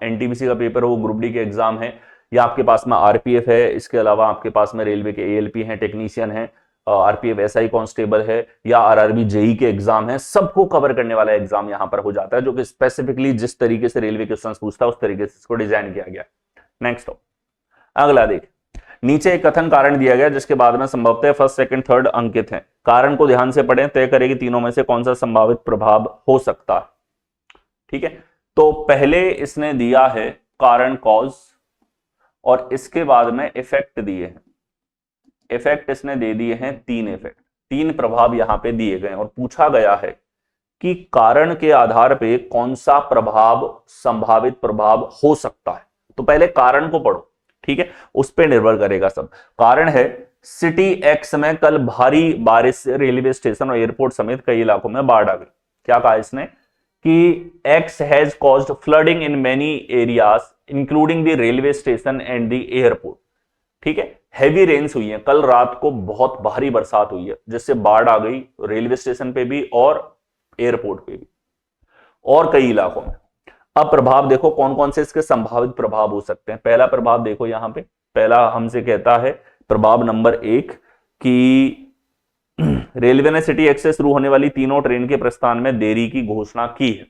एनटीपीसी का पेपर है, वो ग्रुप डी के एग्जाम है, या आपके पास में आरपीएफ है, इसके अलावा आपके पास में रेलवे के एएलपी हैं, टेक्नीशियन है, आरपीएफ एसआई कांस्टेबल है, या आरआरबी जेई के एग्जाम है, सबको कवर करने वाला एग्जाम यहां पर हो जाता है, जो कि स्पेसिफिकली जिस तरीके से रेलवे क्वेश्चन पूछता है उस तरीके से इसको डिजाइन किया गया। नेक्स्ट हो, अगला देख, नीचे एक कथन कारण दिया गया जिसके बाद में संभवतः फर्स्ट सेकंड थर्ड अंकित है। कारण को ध्यान से पढ़ें, तय करें कि तीनों में से कौन सा संभावित प्रभाव हो सकता है। ठीक है, तो पहले इसने दिया है कारण कॉज, और इसके बाद में इफेक्ट दिए हैं। इफेक्ट इसने दे दिए हैं तीन इफेक्ट, तीन प्रभाव यहां पे दिए गए, और पूछा गया है कि कारण के आधार पे कौन सा प्रभाव संभावित प्रभाव हो सकता है। तो पहले कारण को पढ़ो, ठीक है, उस पर निर्भर करेगा सब। कारण है सिटी एक्स में कल भारी बारिश से रेलवे स्टेशन और एयरपोर्ट समेत कई इलाकों में बाढ़ आ गई। क्या कहा इसने कि x has caused flooding in many areas including the railway station and the airport. ठीक है, हैवी रेन्स हुई है, कल रात को बहुत भारी बरसात हुई है जिससे बाढ़ आ गई रेलवे स्टेशन पे भी और एयरपोर्ट पे भी और कई इलाकों में। अब प्रभाव देखो कौन कौन से इसके संभावित प्रभाव हो सकते हैं। पहला प्रभाव देखो यहां पे, पहला हमसे कहता है प्रभाव नंबर 1 कि रेलवे ने सिटी एक्स से शुरू होने वाली तीनों ट्रेन के प्रस्थान में देरी की घोषणा की है।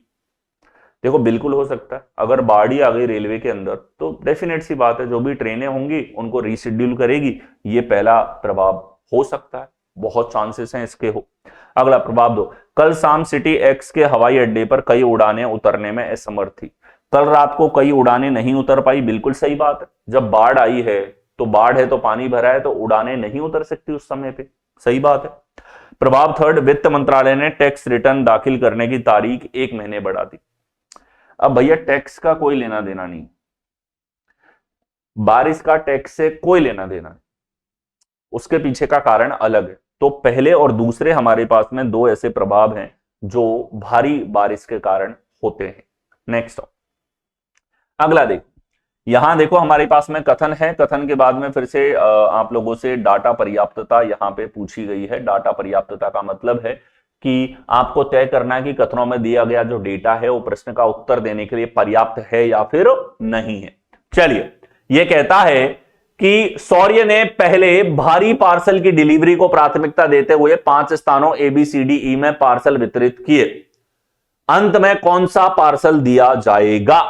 देखो बिल्कुल हो सकता है, अगर बाढ़ ही आ गई रेलवे के अंदर तो डेफिनेट सी बात है जो भी ट्रेनें होंगी उनको रीशेड्यूल करेगी, ये पहला प्रभाव हो सकता है, बहुत चांसेस हैं इसके हो। अगला प्रभाव 2, कल शाम सिटी एक्स के हवाई अड्डे पर कई उड़ानें उतरने में असमर्थ थी। कल रात को कई उड़ानें नहीं उतर पाई, बिल्कुल सही बात है, जब बाढ़ आई है तो बाढ़ है तो पानी भरा है तो उड़ानें नहीं उतर सकती उस समय पे, सही बात है। प्रभाव 3, वित्त मंत्रालय ने टैक्स रिटर्न दाखिल करने की तारीख 1 महीने बढ़ा दी। अब भैया टैक्स का कोई लेना देना नहीं, बारिश का टैक्स से कोई लेना देना नहीं, उसके पीछे का कारण अलग है। तो पहले और दूसरे हमारे पास में दो ऐसे प्रभाव हैं जो भारी बारिश के कारण होते हैं। नेक्स्ट अगला देखो, यहां देखो हमारे पास में कथन है, कथन के बाद में फिर से आप लोगों से डाटा पर्याप्तता यहां पे पूछी गई है। डाटा पर्याप्तता का मतलब है कि आपको तय करना है कि कथनों में दिया गया जो डेटा है वो प्रश्न का उत्तर देने के लिए पर्याप्त है या फिर नहीं है। चलिए, यह कहता है कि शौर्य ने पहले भारी पार्सल की डिलीवरी को प्राथमिकता देते हुए 5 स्थानों ABCDE में पार्सल वितरित किए। अंत में कौन सा पार्सल दिया जाएगा?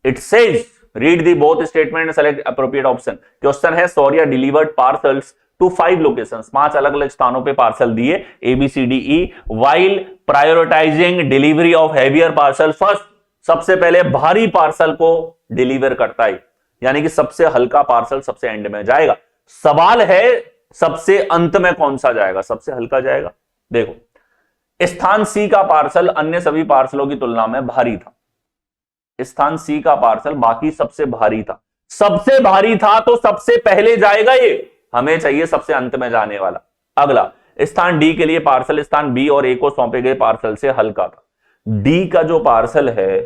It says read the both statement and select appropriate option. Question है शौर्य डिलीवर्ड पार्सल्स टू 5 लोकेशंस, 5 अलग अलग स्थानों पे पार्सल दिए ABCDE while prioritising delivery of heavier parcel first. सबसे पहले भारी पार्सल को डिलीवर करता है, यानी कि सबसे हल्का पार्सल सबसे एंड में जाएगा। सवाल है सबसे अंत में कौन सा जाएगा? सबसे हल्का जाएगा। देखो, स्थान सी का पार्सल अन्य सभी पार्सलों की तुलना में भारी था। स्थान सी का पार्सल बाकी सबसे भारी था, सबसे भारी था तो सबसे पहले जाएगा ये, हमें चाहिए सबसे अंत में जाने वाला। अगला, स्थान डी के लिए पार्सल स्थान बी और ए को सौंपे गए पार्सल से हल्का था। डी का जो पार्सल है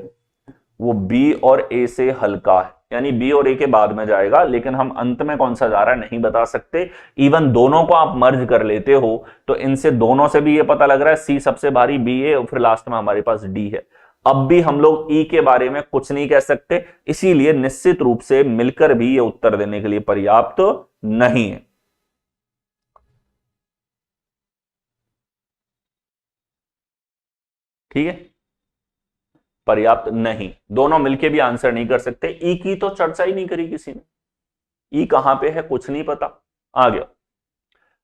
वो बी और ए से हल्का है, यानी बी और ए के बाद में जाएगा, लेकिन हम अंत में कौन सा जा रहा है नहीं बता सकते। इवन दोनों को आप मर्ज कर लेते हो तो इनसे दोनों से भी ये पता लग रहा है सी सबसे भारी, बी ए, और फिर लास्ट में हमारे पास डी है। अब भी हम लोग ई के बारे में कुछ नहीं कह सकते, इसीलिए निश्चित रूप से मिलकर भी ये उत्तर देने के लिए पर्याप्त नहीं है। ठीक है, पर्याप्त नहीं, दोनों मिलके भी आंसर नहीं कर सकते। ई की तो चर्चा ही नहीं करी किसी ने, ई कहां पे है कुछ नहीं पता। आ गया,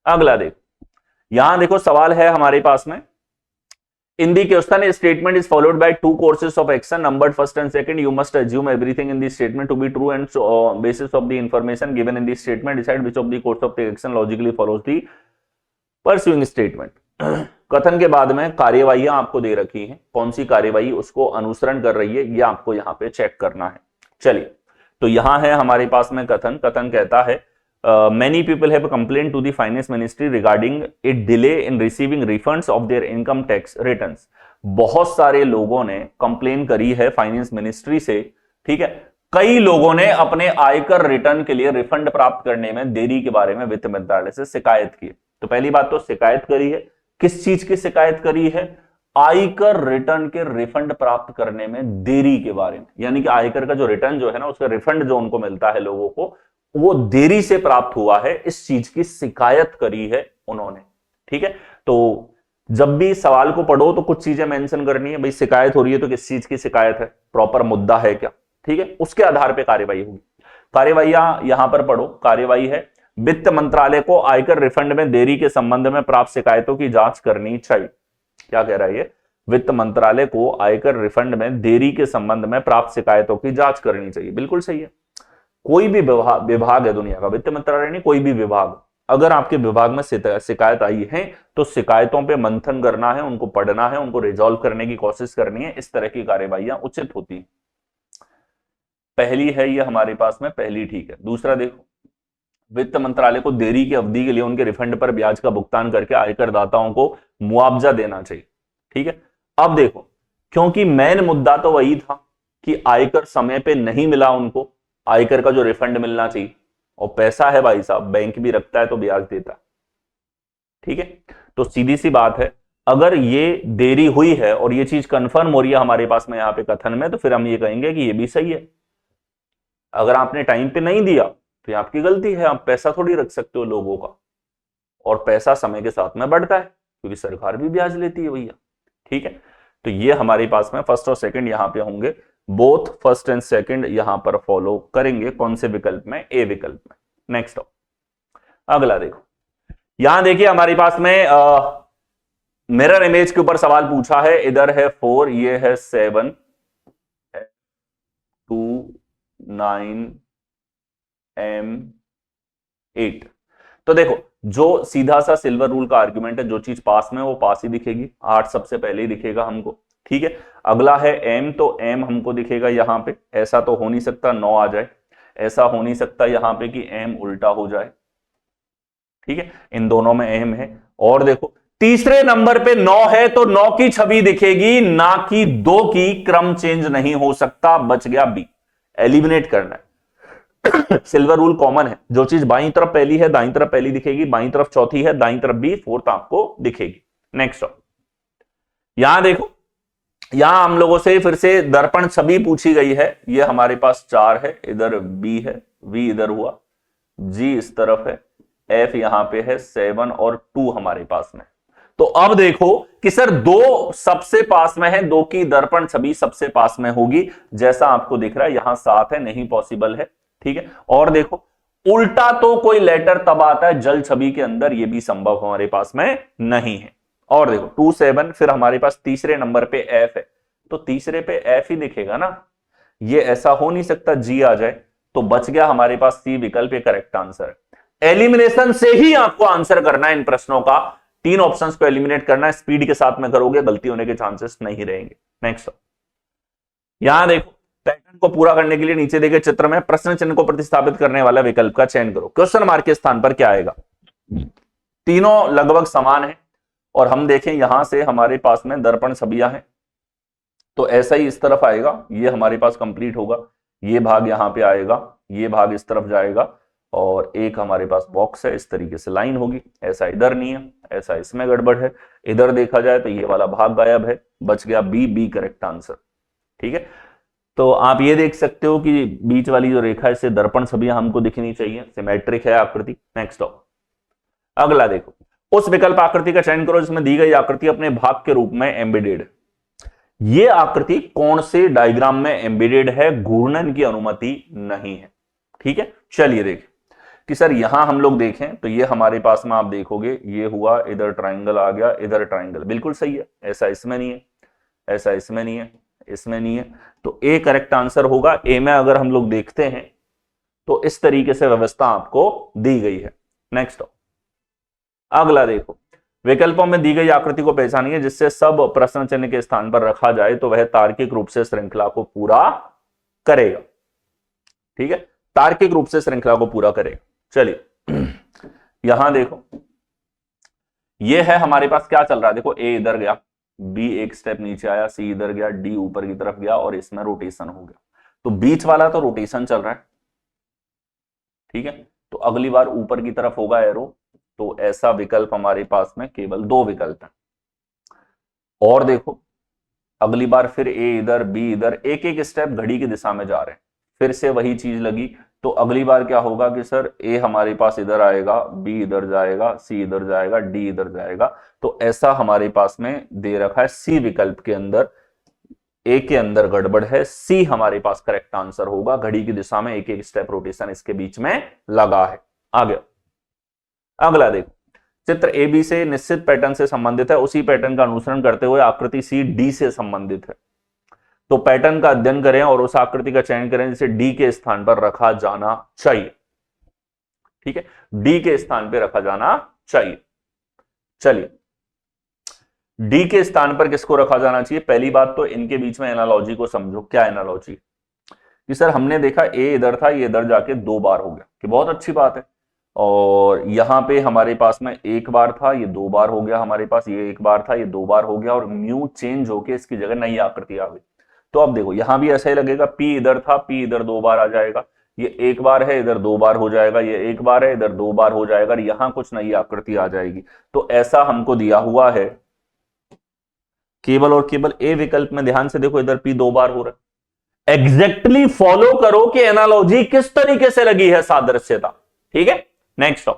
अगला देखो, यहां देखो सवाल है हमारे पास में In the question, a statement is followed by two courses of action numbered first and second. You must assume everything in the statement to be true and so, basis of the information given in the statement decide which of the course of the action logically follows the pursuing statement. कथन के बाद में कार्यवाहियां आपको दे रखी हैं, कौन सी कार्यवाही उसको अनुसरण कर रही है ये आपको यहां पे चेक करना है। चलिए, तो यहां है हमारे पास में कथन कहता है many people have complained to the finance ministry regarding a delay in receiving refunds of their income tax returns. बहुत सारे लोगों ने कंप्लेन करी है फाइनेंस मिनिस्ट्री से, ठीक है। कई लोगों ने अपने आयकर रिटर्न के लिए रिफंड प्राप्त करने में देरी के बारे में वित्त मंत्रालय से शिकायत की। तो पहली बात तो शिकायत करी है, किस चीज की शिकायत करी है? आयकर रिटर्न के रिफंड प्राप्त करने में देरी के बारे में, यानी कि आयकर का जो रिटर्न जो है ना, उसका रिफंड जो उनको मिलता है लोगों को, वो देरी से प्राप्त हुआ है, इस चीज की शिकायत करी है उन्होंने, ठीक है। तो जब भी सवाल को पढ़ो तो कुछ चीजें मेंशन करनी है, भाई शिकायत हो रही है तो किस चीज की शिकायत है, प्रॉपर मुद्दा है क्या, ठीक है, उसके आधार पे कार्यवाही होगी। कार्यवाहियां यहां पर पढ़ो, कार्यवाही है वित्त मंत्रालय को आयकर रिफंड में देरी के संबंध में प्राप्त शिकायतों की जांच करनी चाहिए। क्या कह रहा है ये? वित्त मंत्रालय को आयकर रिफंड में देरी के संबंध में प्राप्त शिकायतों की जांच करनी चाहिए। बिल्कुल सही है। कोई भी विभाग है दुनिया का, वित्त मंत्रालय नहीं, कोई भी विभाग, अगर आपके विभाग में शिकायत आई है तो शिकायतों पे मंथन करना है, उनको पढ़ना है, उनको रिजॉल्व करने की कोशिश करनी है। इस तरह की कार्यवाहियां उचित होती हैं। पहली है ये हमारे पास में, पहली ठीक है। दूसरा देखो, वित्त मंत्रालय को देरी की अवधि के लिए उनके रिफंड पर ब्याज का भुगतान करके आयकर दाताओं को मुआवजा देना चाहिए, ठीक है। अब देखो, क्योंकि मेन मुद्दा तो वही था कि आयकर समय पे नहीं मिला उनको, आयकर का जो रिफंड मिलना चाहिए, और पैसा है भाई साहब, बैंक भी रखता है तो ब्याज देता है, ठीक है। तो सीधी सी बात है, अगर ये देरी हुई है और ये चीज कंफर्म हो रही है हमारे पास में यहाँ पे कथन में, तो फिर हम ये कहेंगे कि ये भी सही है। अगर आपने टाइम पे नहीं दिया तो ये आपकी गलती है, आप पैसा थोड़ी रख सकते हो लोगों का, और पैसा समय के साथ में बढ़ता है क्योंकि सरकार भी ब्याज लेती है भैया, ठीक है। तो ये हमारे पास में फर्स्ट और सेकंड यहां पे होंगे, बोथ फर्स्ट एंड सेकंड यहां पर फॉलो करेंगे। कौन से विकल्प में? ए विकल्प में। नेक्स्ट अगला देखो, यहां देखिए हमारे पास में मिरर इमेज के ऊपर सवाल पूछा है। इधर है 4, ये है 7, 2, 9, M, 8। तो देखो, जो सीधा सा सिल्वर रूल का आर्गुमेंट है, जो चीज पास में वो पास ही दिखेगी, 8 सबसे पहले ही दिखेगा हमको, ठीक है। अगला है M, तो M हमको दिखेगा यहां पे, ऐसा तो हो नहीं सकता 9 आ जाए, ऐसा हो नहीं सकता यहां पे कि M उल्टा हो जाए, ठीक है। इन दोनों में M है। और देखो, तीसरे नंबर पे 9 है तो 9 की छवि दिखेगी, ना कि 2 की, क्रम चेंज नहीं हो सकता, बच गया B। एलिमिनेट करना है। सिल्वर रूल कॉमन है, जो चीज बाईं तरफ पहली है दाईं तरफ पहली दिखेगी, बाईं तरफ चौथी है दाईं तरफ भी फोर्थ आपको दिखेगी। नेक्स्ट, यहां देखो, यहां हम लोगों से फिर से दर्पण छवि पूछी गई है। ये हमारे पास 4 है, इधर B है, V इधर हुआ, G इस तरफ है, F यहां पे है, 7 और 2 हमारे पास में। तो अब देखो कि सर 2 सबसे पास में है, 2 की दर्पण छवि सबसे पास में होगी, जैसा आपको दिख रहा है यहां 7 है, नहीं पॉसिबल है, ठीक है। और देखो, उल्टा तो कोई लेटर तब आता है जल छवि के अंदर, ये भी संभव हमारे पास में नहीं है। और देखो 2, 7, फिर हमारे पास तीसरे नंबर पे F है, तो तीसरे पे F ही दिखेगा ना, ये ऐसा हो नहीं सकता G आ जाए, तो बच गया हमारे पास C विकल्प, करेक्ट आंसर है। एलिमिनेशन से ही आपको आंसर करना है इन प्रश्नों का, 3 ऑप्शंस को एलिमिनेट करना है, स्पीड के साथ में करोगे, गलती होने के चांसेस नहीं रहेंगे। नेक्स्ट, यहां देखो, पैटर्न को पूरा करने के लिए नीचे देखे चित्र में प्रश्न चिन्ह को प्रतिस्थापित करने वाला विकल्प का चयन करो। क्वेश्चन मार्क के स्थान पर क्या आएगा? तीनों लगभग समान है, और हम देखें यहां से हमारे पास में दर्पण छवियां हैं, तो ऐसा ही इस तरफ आएगा, ये हमारे पास कंप्लीट होगा, ये भाग यहां पे आएगा, ये भाग इस तरफ जाएगा, और एक हमारे पास बॉक्स है, इस तरीके से लाइन होगी। ऐसा इधर नहीं है, ऐसा इसमें गड़बड़ है। इधर देखा जाए तो ये वाला भाग गायब है, बच गया बी करेक्ट आंसर, ठीक है। तो आप ये देख सकते हो कि बीच वाली जो रेखा है, इससे दर्पण छवियां हमको दिखनी चाहिए, सिमेट्रिक है आकृति। नेक्स्ट, अगला देखो, उस विकल्प आकृति का चयन करो जिसमें दी गई आकृति अपने भाग के रूप में एम्बेडेड। ये आकृति कौन से डायग्राम में एम्बेडेड है? घूर्णन की अनुमति नहीं है, ठीक है। चलिए देखिए, कि सर यहां हम लोग देखें तो ये हमारे पास में आप देखोगे ये हुआ, इधर ट्राइंगल आ गया, इधर ट्राइंगल, बिल्कुल सही है, ऐसा इसमें नहीं है, ऐसा इसमें नहीं है, इसमें नहीं है, तो ए करेक्ट आंसर होगा। ए में अगर हम लोग देखते हैं तो इस तरीके से व्यवस्था आपको दी गई है। नेक्स्ट अगला देखो, विकल्पों में दी गई आकृति को पहचानिए जिससे सब प्रश्न चिन्ह के स्थान पर रखा जाए तो वह तार्किक रूप से श्रृंखला को पूरा करेगा। ठीक है, तार्किक रूप से श्रृंखला को पूरा करेगा। चलिए यहां देखो, ये है हमारे पास क्या चल रहा है, देखो ए इधर गया, बी एक स्टेप नीचे आया, सी इधर गया, डी ऊपर की तरफ गया और इसमें रोटेशन हो गया, तो बीच वाला तो रोटेशन चल रहा है। ठीक है, तो अगली बार ऊपर की तरफ होगा एरो, तो ऐसा विकल्प हमारे पास में केवल 2 विकल्प हैं। और देखो अगली बार फिर ए इधर, बी इधर, एक एक स्टेप घड़ी की दिशा में जा रहे हैं, फिर से वही चीज लगी, तो अगली बार क्या होगा कि सर ए हमारे पास इधर आएगा, बी इधर जाएगा, सी इधर जाएगा, डी इधर जाएगा, तो ऐसा हमारे पास में दे रखा है। सी विकल्प के अंदर, ए के अंदर गड़बड़ है, सी हमारे पास करेक्ट आंसर होगा। घड़ी की दिशा में एक एक स्टेप रोटेशन इसके बीच में लगा है। आगे अगला देखो, चित्र ए बी से निश्चित पैटर्न से संबंधित है, उसी पैटर्न का अनुसरण करते हुए आकृति सी डी से संबंधित है, तो पैटर्न का अध्ययन करें और उस आकृति का चयन करें जिसे डी के स्थान पर रखा जाना चाहिए। ठीक है, डी के स्थान पर रखा जाना चाहिए। चलिए डी के स्थान पर किसको रखा जाना चाहिए, पहली बात तो इनके बीच में एनालॉजी को समझो। क्या एनालॉजी कि सर हमने देखा ए इधर था, ये इधर जाके 2 बार हो गया, कि बहुत अच्छी बात है, और यहां पे हमारे पास में 1 बार था, ये 2 बार हो गया, हमारे पास ये 1 बार था, ये 2 बार हो गया, और म्यू चेंज होके इसकी जगह नई आकृति आ गई। तो अब देखो यहां भी ऐसा ही लगेगा, पी इधर था, पी इधर 2 बार आ जाएगा, ये 1 बार है, इधर 2 बार हो जाएगा, ये 1 बार है, इधर 2 बार हो जाएगा, और यहां कुछ नई आकृति आ जाएगी। तो ऐसा हमको दिया हुआ है केवल और केवल ए विकल्प में। ध्यान से देखो, इधर पी 2 बार हो रहा है, एग्जैक्टली फॉलो करो कि एनालॉजी किस तरीके से लगी है, सादृश्यता। ठीक है, नेक्स्ट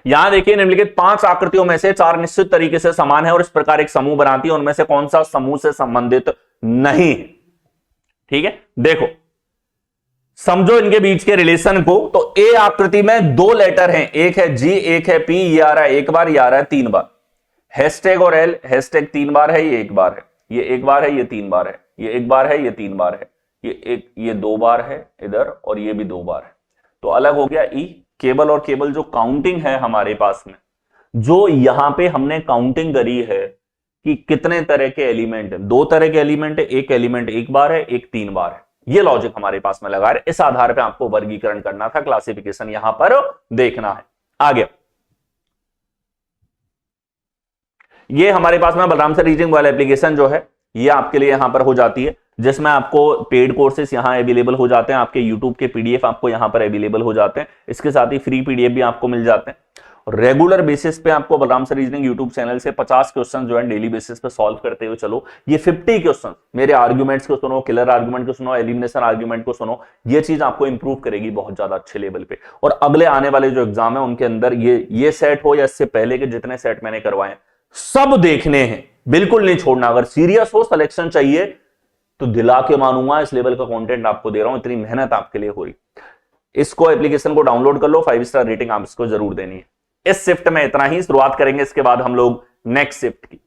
यहां देखिए, निम्नलिखित 5 आकृतियों में से 4 निश्चित तरीके से समान है और इस प्रकार एक समूह बनाती है, उनमें से कौन सा समूह से संबंधित नहीं है। ठीक है, देखो समझो इनके बीच के रिलेशन को, तो ए आकृति में 2 लेटर हैं, एक है जी, एक है पी, ये आ रहा है 1 बार, ये आ रहा है 3 बार। हैशटैग और एल, हैशटैग 3 बार है, ये 1 बार है, ये 1 बार है, ये 3 बार है, ये 1 बार है, ये 3 बार है, ये 2 बार है इधर, और ये भी 2 बार है। तो अलग हो गया ई। केवल और केवल जो काउंटिंग है हमारे पास में, जो यहां पे हमने काउंटिंग करी है कि कितने तरह के एलिमेंट है, 2 तरह के एलिमेंट है, एक एलिमेंट 1 बार है, एक 3 बार है, ये लॉजिक हमारे पास में लगा है। इस आधार पे आपको वर्गीकरण करना था, क्लासिफिकेशन यहां पर देखना है। आगे ये हमारे पास में बलराम सर रीडिंग वाला एप्लीकेशन जो है, ये आपके लिए यहां पर हो जाती है, जिसमें आपको पेड कोर्सेज यहां अवेलेबल हो जाते हैं, आपके यूट्यूब के पीडीएफ आपको यहां पर अवेलेबल हो जाते हैं, इसके साथ ही फ्री पीडीएफ भी आपको मिल जाते हैं। रेगुलर बेसिस पे आपको Balram sir reasoning YouTube channel से 50 क्वेश्चन जो है डेली बेसिस पे सॉल्व करते हुए चलो। ये 50 क्वेश्चन मेरे आर्ग्यूमेंट्स को सुनो, किलर आर्ग्यूमेंट को सुनो, एलिमिनेशन आर्ग्यूमेंट को सुनो, ये चीज आपको इंप्रूव करेगी बहुत ज्यादा अच्छे लेवल पे। और अगले आने वाले जो एग्जाम है उनके अंदर ये सेट हो या इससे पहले के जितने सेट मैंने करवाए सब देखने हैं, बिल्कुल नहीं छोड़ना। अगर सीरियस हो, सिलेक्शन चाहिए, तो दिला के मानूंगा, इस लेवल का कंटेंट आपको दे रहा हूं, इतनी मेहनत आपके लिए हो रही। इसको एप्लीकेशन को डाउनलोड कर लो, 5 स्टार रेटिंग आप इसको जरूर देनी है। इस शिफ्ट में इतना ही, शुरुआत करेंगे इसके बाद हम लोग नेक्स्ट शिफ्ट की।